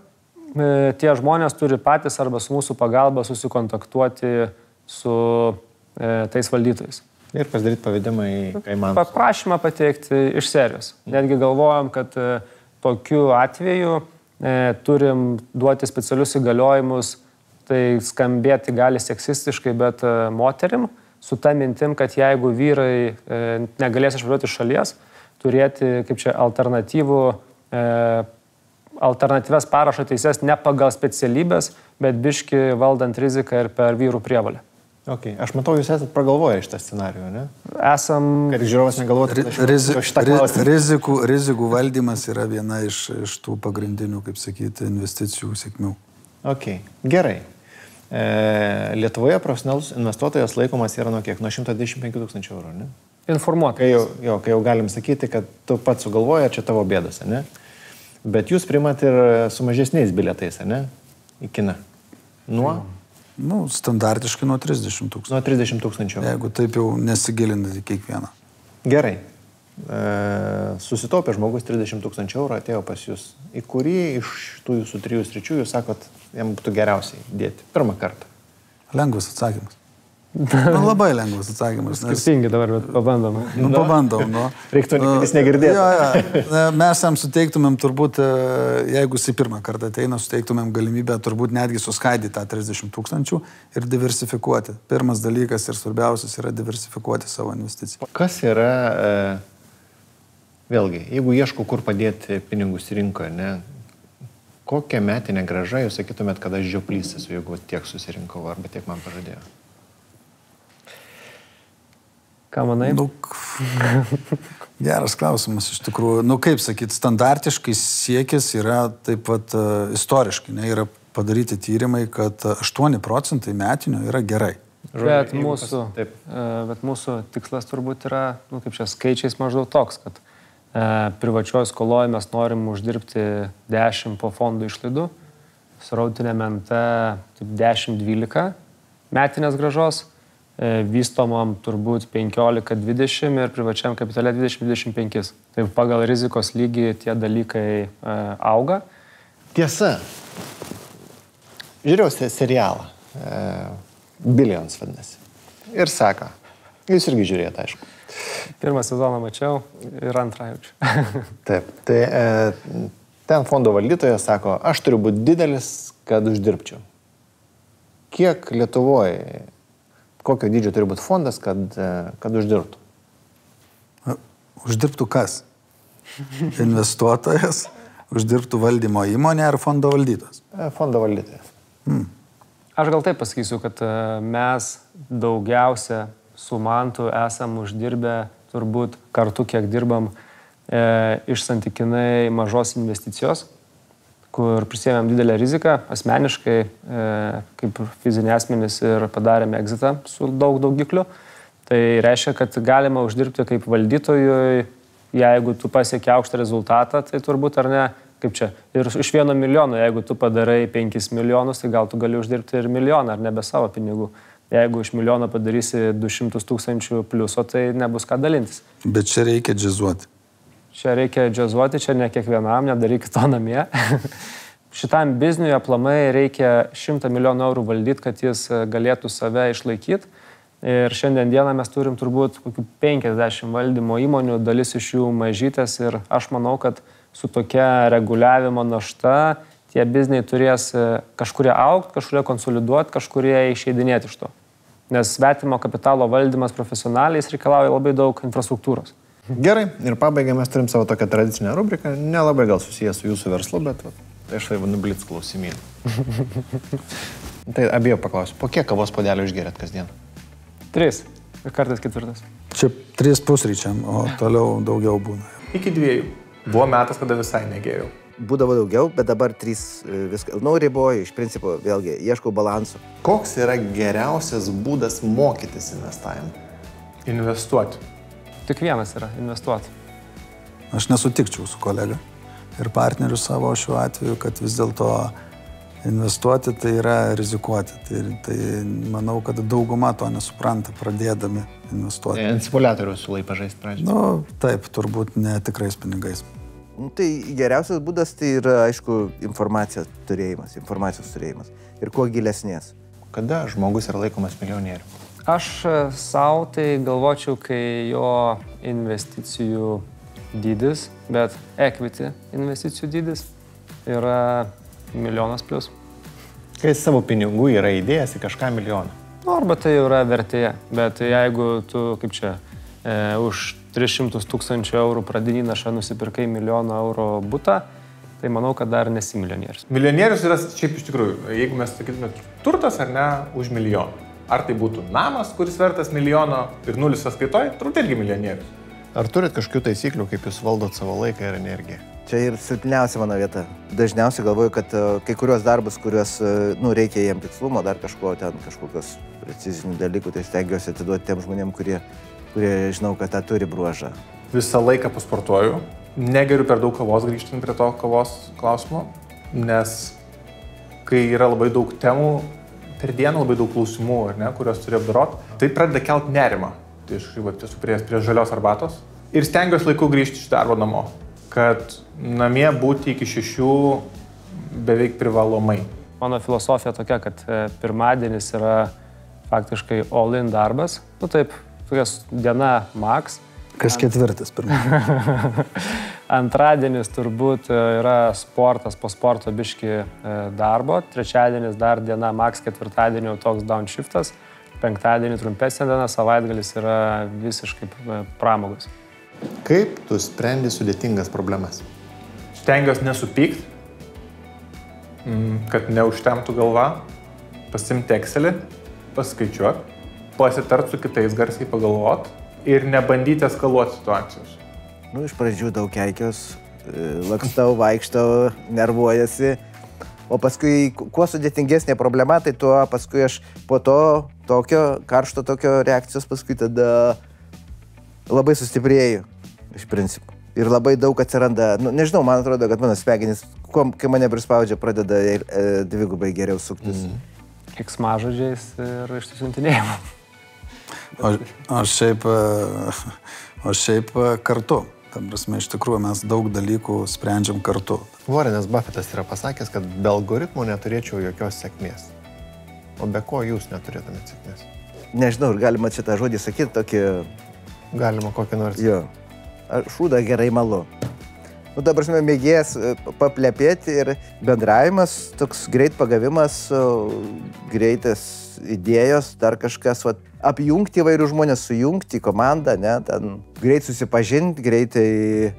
tie žmonės turi patys arba su mūsų pagalba susikontaktuoti su tais valdytojais. Ir pasidaryti pavedimą į Kaimanus. Paprašymą pateikti iš serijos. Netgi galvojam, kad tokiu atveju turim duoti specialius įgaliojimus tai skambėti gali seksistiškai, bet moterim su ta mintim, kad jeigu vyrai negalės išvažiuoti iš šalies, turėti, kaip čia, alternatyves parašo teises ne pagal specialybės, bet biški valdant riziką ir per vyrų prievalę. Okay. Aš matau, jūs esate pragalvoję šitą scenarijų, ne? Esam... Kad žiūrovas negalvotų, kad šitą klausimą. Rizikų valdymas yra viena iš tų pagrindinių, kaip sakyti, investicijų sėkmių. Ok, gerai. Lietuvoje profesionalus investuotojas laikomas yra nuo kiek? Nuo 125 000 eurų, ne? Informuotas. Kai jau galim sakyti, kad tu pats sugalvoji, čia tavo bėdas, ne? Bet jūs primat ir su mažesniais bilietais, ne? Į kiną. Nuo? Nu, standartiškai nuo 30 000. Nuo 30 000. Jeigu taip jau nesigilinat į kiekvieną. Gerai. Susitaupė žmogus 30 000 eurų, atėjo pas jūs. Į kurį iš tų jūsų 3 sričių jūs sakot, jam būtų geriausiai dėti? Pirmą kartą. Lengvas atsakymas. Nu, labai lengvas atsakymas. Skirtingi dabar, bet pabandom. Nu, pabandom, nu. Reiktų jis negirdėti. Jo. Mes jam suteiktumėm turbūt, jeigu jis į pirmą kartą ateina, suteiktumėm galimybę turbūt netgi suskaidyti tą 30 000 ir diversifikuoti. Pirmas dalykas ir svarbiausias yra diversifikuoti savo investiciją. Kas yra, vėlgi, jeigu ieškau, kur padėti pinigus rinkoje, ne? Kokią metinę grąžą jūs sakytumėt, kad aš žioplys esu, jeigu tiek susirinkau arba tiek man pažadėjo? Ką manai? Nu, geras klausimas iš tikrųjų. Nu, kaip sakyti, standartiškai siekis yra taip pat istoriškai, ne, yra padaryti tyrimai, kad 8% metinio yra gerai. Bet mūsų tikslas turbūt yra, nu, kaip čia skaičiais maždaug toks, kad privačioje skoloje mes norim uždirbti 10 po fondų išlaidų, srautinėme nt 10-12 metinės grąžos, vystomam turbūt 15-20 ir privačiam kapitale 20-25. Tai pagal rizikos lygį tie dalykai auga. Tiesa. Žiūrėjau serialą. Billions vadinasi. Ir sako. Jūs irgi žiūrėjote, aišku. Pirmą sezoną mačiau ir antrą jaučiu. Taip. Tai ten fondo valdytojas sako, aš turiu būti didelis, kad uždirbčiau. Kiek Lietuvoje, kokio dydžio turi būti fondas, kad uždirbtų? Uždirbtų kas? Investuotojas? Uždirbtų valdymo įmonė ar fondo valdytojas? Fondo valdytojas. Aš gal taip pasakysiu, kad mes daugiausia su Mantu esam uždirbę turbūt kartu, kiek dirbam, iš santykinai mažos investicijos, kur prisėmėm didelę riziką, asmeniškai, kaip fiziniai asmenys ir padarėme exitą su daug daugiklių. Tai reiškia, kad galima uždirbti kaip valdytojui, jeigu tu pasieki aukštą rezultatą, tai turbūt ar ne, kaip čia. Ir iš 1 milijono, jeigu tu padarai 5 milijonus, tai gal tu gali uždirbti ir milijoną, ar ne be savo pinigų. Jeigu iš milijono padarysi 200 000 pliuso, tai nebus ką dalintis. Bet čia reikia džiazuoti. Čia reikia džiazuoti, čia ne kiekvienam, nedarykit to namie. Šitam bizniui aplamai reikia 100 milijonų eurų valdyti, kad jis galėtų save išlaikyti. Ir šiandien dieną mes turim turbūt kokių 50 valdymo įmonių, dalis iš jų mažytės ir aš manau, kad su tokia reguliavimo našta tie bizniai turės kažkurie augti, kažkurie konsoliduoti, kažkurie išeidinėti iš to. Nes svetimo kapitalo valdymas profesionaliai reikalauja labai daug infrastruktūros. Gerai, ir pabaigai mes turim savo tokią tradicinę rubriką, nelabai gal susijęs su jūsų verslu, bet tai aš tai vadinu blitz klausimynų. Tai abiejų paklausiu, po kiek kavos puodelių išgeriat kasdien? 3 ir kartais 4. Čia 3 pusryčiam, o toliau daugiau būna. Iki 2. Buvo metas, kada visai negėjau. Būdavo daugiau, bet dabar 3 viską. Nu, riboju, iš principo, vėlgi, ieškau balansų. Koks yra geriausias būdas mokytis investavimą? Investuoti. Tik vienas yra - investuoti. Aš nesutikčiau su kolega ir partneriu savo šiuo atveju, kad vis dėlto investuoti tai yra rizikuoti. Tai manau, kad dauguma to nesupranta, pradėdami investuoti. Simuliatorius siūlai pažaisti pradžią. Nu, taip, turbūt ne tikrais pinigais. Tai geriausias būdas tai yra, aišku, informacijos turėjimas. Ir kuo gilesnės. Kada žmogus yra laikomas milijonieriu? Aš savo tai galvočiau, kai jo investicijų dydis, bet equity investicijų dydis yra 1 milijonas plius. Kai savo pinigų yra įdėjęs į kažką milijoną. Arba tai jau yra vertėje, bet jeigu tu, kaip čia, už 300 000 eurų pradinį našą nusipirkai 1 000 000 eurų butą, tai manau, kad dar nesi milijonierius. Milijonierius yra šiaip iš tikrųjų, jeigu mes sakytume turtas ar ne, už 1 000 000. Ar tai būtų namas, kuris vertas 1 000 000 ir 0 sąskaitoj, turbūt irgi milijonierius. Ar turit kažkokių taisyklių, kaip jūs valdot savo laiką ir energiją? Čia ir silpniausia mano vieta. Dažniausiai galvoju, kad kai kurios darbus, kuriuos reikia jiem tikslumo, dar kažkokios precizinių dalykų, tai stengiuosi atiduoti tiem žmonėm, kurie žinau, kad tą turi bruožą. Visą laiką pasportuoju. Negeriu per daug kavos, grįžtant prie to kavos klausimo, nes kai yra labai daug temų, per dieną labai daug klausimų, ar ne, kuriuos turi apdorot, tai pradeda kelt nerimą. Tai aš esu prie žalios arbatos ir stengiuosi laiku grįžti iš darbo namo, kad namie būti iki 6 beveik privalomai. Mano filosofija tokia, kad pirmadienis yra faktiškai all-in darbas. Nu taip, tokias diena max. Kas ketvirtas pirmas? Antradienis turbūt yra sportas, po sporto biški darbo. Trečiadienis dar diena max, ketvirtadienį jau toks downshiftas. Penktadienį trumpesnė diena, savaitgalis yra visiškai pramogos. Kaip tu sprendi sudėtingas problemas? Stengiuosi nesupykt, kad neužtemtų galva, pasimti Excelį, paskaičiuot, pasitart su kitais garsiai pagalvot ir nebandyti eskaluoti situacijos. Iš pradžių daug keikios, lakstau, vaikštau, nervuojasi, o paskui, kuo sudėtingesnė problema, tai tuo paskui aš po to karšto tokio reakcijos paskui tada labai sustiprėju iš principo. Ir labai daug atsiranda, nežinau, man atrodo, kad mano smegenys, kai mane prispaudžia, pradeda dvigubai geriau suktis. Keiksmažodžiais ir išsiuntinėjimu. O šiaip kartu. Ta prasme, iš tikrųjų mes daug dalykų sprendžiam kartu. Warrenas Buffettas yra pasakęs, kad be algoritmų neturėčiau jokios sėkmės. O be ko jūs neturėtumėte sėkmės? Nežinau, ir galima šitą žodį sakyti tokį... Galima kokį nors. Jo. Šūdą gerai malu. Ta prasme, mėgėjas paplepėti ir bendravimas, toks greit pagavimas, greitas idėjos, dar kažkas, apjungti įvairių žmonės, sujungti komandą, ne, ten greit susipažinti, greitai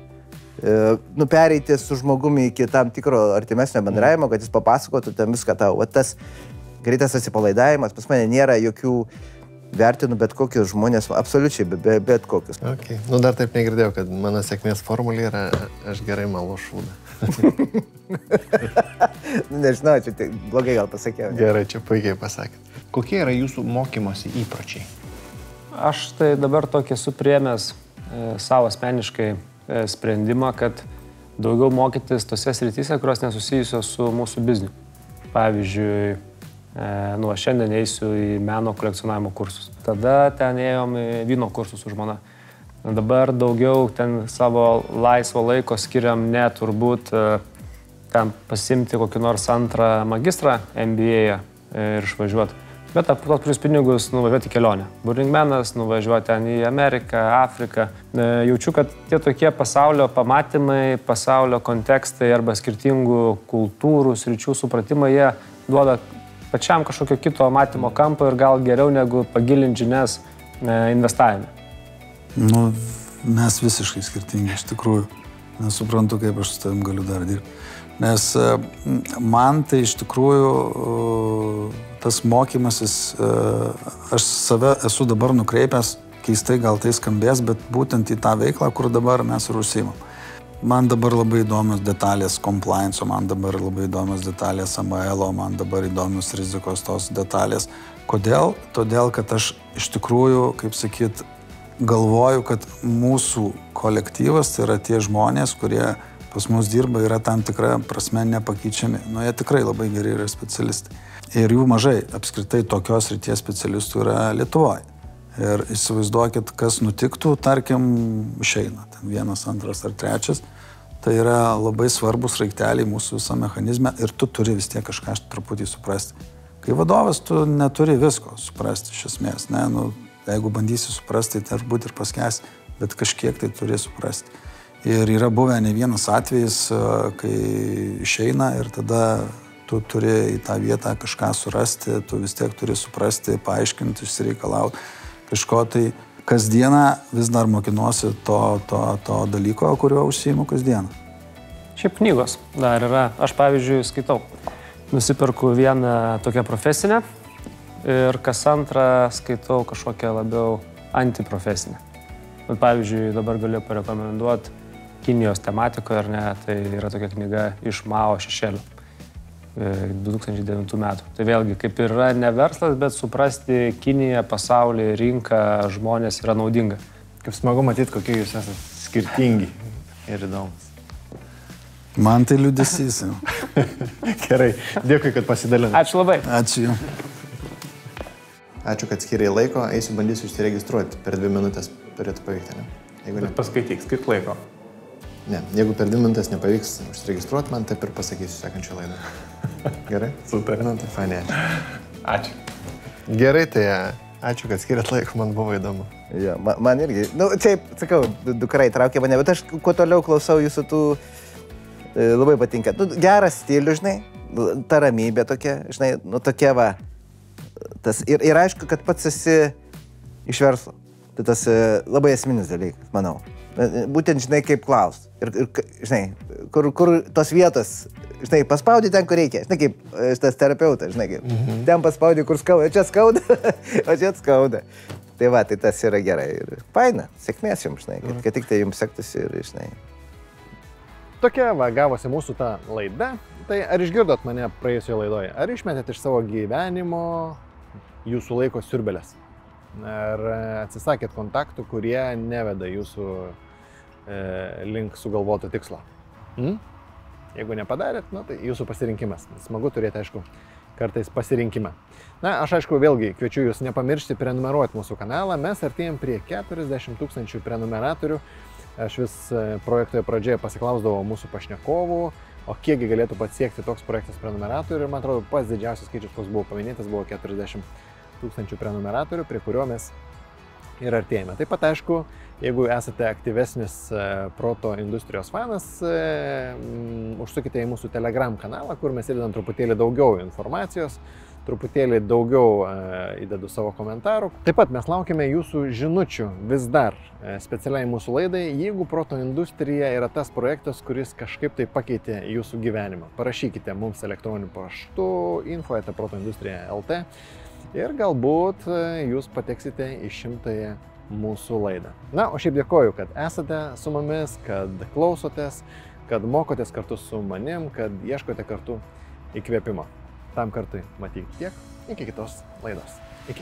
pereiti su žmogumi iki tam tikro artimesnio bendravimo, kad jis papasakotų ten viską tau. Tas greitas atsipalaidavimas, pas mane nėra jokių vertinu bet kokius žmonės, absoliučiai bet kokius. Okay. Dar taip negirdėjau, kad mano sėkmės formulė yra aš gerai malu šūdą. Nežinau, čia blogai gal pasakiau. Gerai, čia puikiai pasakėt. Kokie yra jūsų mokymosi įpročiai? Aš tai dabar tokį esu priėmęs savo asmeniškai sprendimą, kad daugiau mokytis tose srityse, kurios nesusijusios su mūsų bizniu. Pavyzdžiui, šiandien eisiu į meno kolekcionavimo kursus. Tada ten ėjom į vyno kursus su žmona. Dabar daugiau ten savo laisvo laiko skiriam ne turbūt ten pasimti kokį nors antrą magistrą MBA ir išvažiuoti. Bet apie tos prius pinigus nuvažiuoti į kelionę. Burning Manas, nuvažiuoti ten į Ameriką, Afriką. Jaučiu, kad tie tokie pasaulio pamatymai, pasaulio kontekstai arba skirtingų kultūrų, sričių supratimai, jie duoda pačiam kažkokio kito matymo kampo ir gal geriau negu pagilinti žinias investavime. Mes visiškai skirtingi, iš tikrųjų. Nesuprantu, kaip aš su tavim galiu dar dirbti. Nes man tai iš tikrųjų tas mokymasis, aš save esu dabar nukreipęs, keistai gal tai skambės, bet būtent į tą veiklą, kur dabar mes ir užsiimam. Man dabar labai įdomios detalės compliance, man dabar labai įdomios detalės ML, man dabar įdomios rizikos tos detalės. Kodėl? Todėl, kad aš iš tikrųjų, kaip sakyt, galvoju, kad mūsų kolektyvas tai yra tie žmonės, kurie pas mus dirba, yra tam tikra prasme nepakeičiami. Jie tikrai labai geri yra specialistai. Ir jų mažai, apskritai tokios ryties specialistų yra Lietuvoje. Ir įsivaizduokit, kas nutiktų, tarkim, išeina, ten 1, 2 ar 3. Tai yra labai svarbus raigteliai mūsų visą mechanizmą ir tu turi vis tiek kažką truputį suprasti. Kai vadovas, tu neturi visko suprasti iš esmės, ne? Jeigu bandysi suprasti, tai turbūt ir paskęs, bet kažkiek tai turi suprasti. Ir yra buvę ne vienas atvejis, kai išeina ir tada tu turi į tą vietą kažką surasti, tu vis tiek turi suprasti, paaiškinti, išsireikalauti kažko. Tai kasdieną vis dar mokinuosi to dalyko, kuriuo užsiimu kasdieną. Šiaip knygos dar yra. Aš, pavyzdžiui, skaitau. Nusipirku vieną tokią profesinę ir kas antrą skaitau kažkokią labiau antiprofesinę. Bet, pavyzdžiui, dabar galiu parekomenduoti Kinijos tematikoje, ar ne, tai yra tokia knyga Iš Mao šešėlio 2009 metų. Tai vėlgi, kaip ir yra ne verslas, bet suprasti Kiniją, pasaulį, rinką, žmonės yra naudinga. Kaip smagu matyti, kokie jūs esate skirtingi ir įdomus. Man tai liūdesys. Gerai, dėkui, kad pasidalinai. Ačiū labai. Ačiū. Ačiū, kad skiriai laiko. Eisiu, bandysiu užsiregistruoti. Per 2 minutės turėtų pavykti, ne? Jeigu ne. Paskaityk, skirk laiko. Ne, jeigu per 2 minutės nepavyks užsiregistruoti, man taip ir pasakysiu sekančią laidą. Gerai? Super. Nu, tai fainai, Ačiū. Gerai, tai ačiū, kad skiriat laiko, man buvo įdomu. Jo, man irgi. Nu, čia, sakau, dukrai traukė mane, bet aš kuo toliau klausau jūsų tų labai patinka. Nu, geras stilius, žinai, ta ramybė tokia, žinai, nu tokia va. Tas, ir aišku, kad pats esi iš verslo. Tai tas labai esminis dalykas, manau. Būtent, žinai, kaip klaus. Ir žinai, kur tos vietos, žinai, paspaudi ten, kur reikia. Žinai, kaip tas terapeutas, žinai, kaip. Ten paspaudi, kur skauda, čia skauda, o čia skauda. Tai va, tai tas yra gerai. Ir faina, sėkmės jums, žinai, kad tik tai jums sektųsi ir, žinai. Tokia va, gavosi mūsų ta laida. Tai ar išgirdot mane praėjusioje laidoje? Ar išmetėt iš savo gyvenimo jūsų laiko siurbelės? Ar atsisakėt kontaktų, kurie neveda jūsų link sugalvoto tikslo? Jeigu nepadarėt, nu, tai jūsų pasirinkimas. Smagu turėti, aišku, kartais pasirinkimą. Na, aš aišku, vėlgi kviečiu jūs nepamiršti prenumeruoti mūsų kanalą. Mes artėjom prie 40 000 prenumeratorių. Aš vis projektoje pradžioje pasiklausdavau mūsų pašnekovų, o kiekgi galėtų pasiekti toks projektas prenumeratorių. Ir man atrodo, pats didžiausias skaičius, koks buvo paminėtas, buvo 40 000 prenumeratorių, prie kurio mes ir artėjame. Taip pat, aišku, jeigu esate aktyvesnis proto industrijos fanas, užsukite į mūsų Telegram kanalą, kur mes įdedam truputėlį daugiau informacijos, truputėlį daugiau įdedu savo komentarų. Taip pat mes laukiame jūsų žinučių vis dar specialiai mūsų laidai, jeigu proto industrija yra tas projektas, kuris kažkaip tai pakeitė jūsų gyvenimą. Parašykite mums elektroniniu paštu info@protoindustrija.lt ir galbūt jūs pateksite į 100-ąją mūsų laidą. Na, o šiaip dėkoju, kad esate su mumis, kad klausotės, kad mokotės kartu su manim, kad ieškote kartu įkvėpimo. Tam kartui matyti tiek, iki kitos laidos. Iki.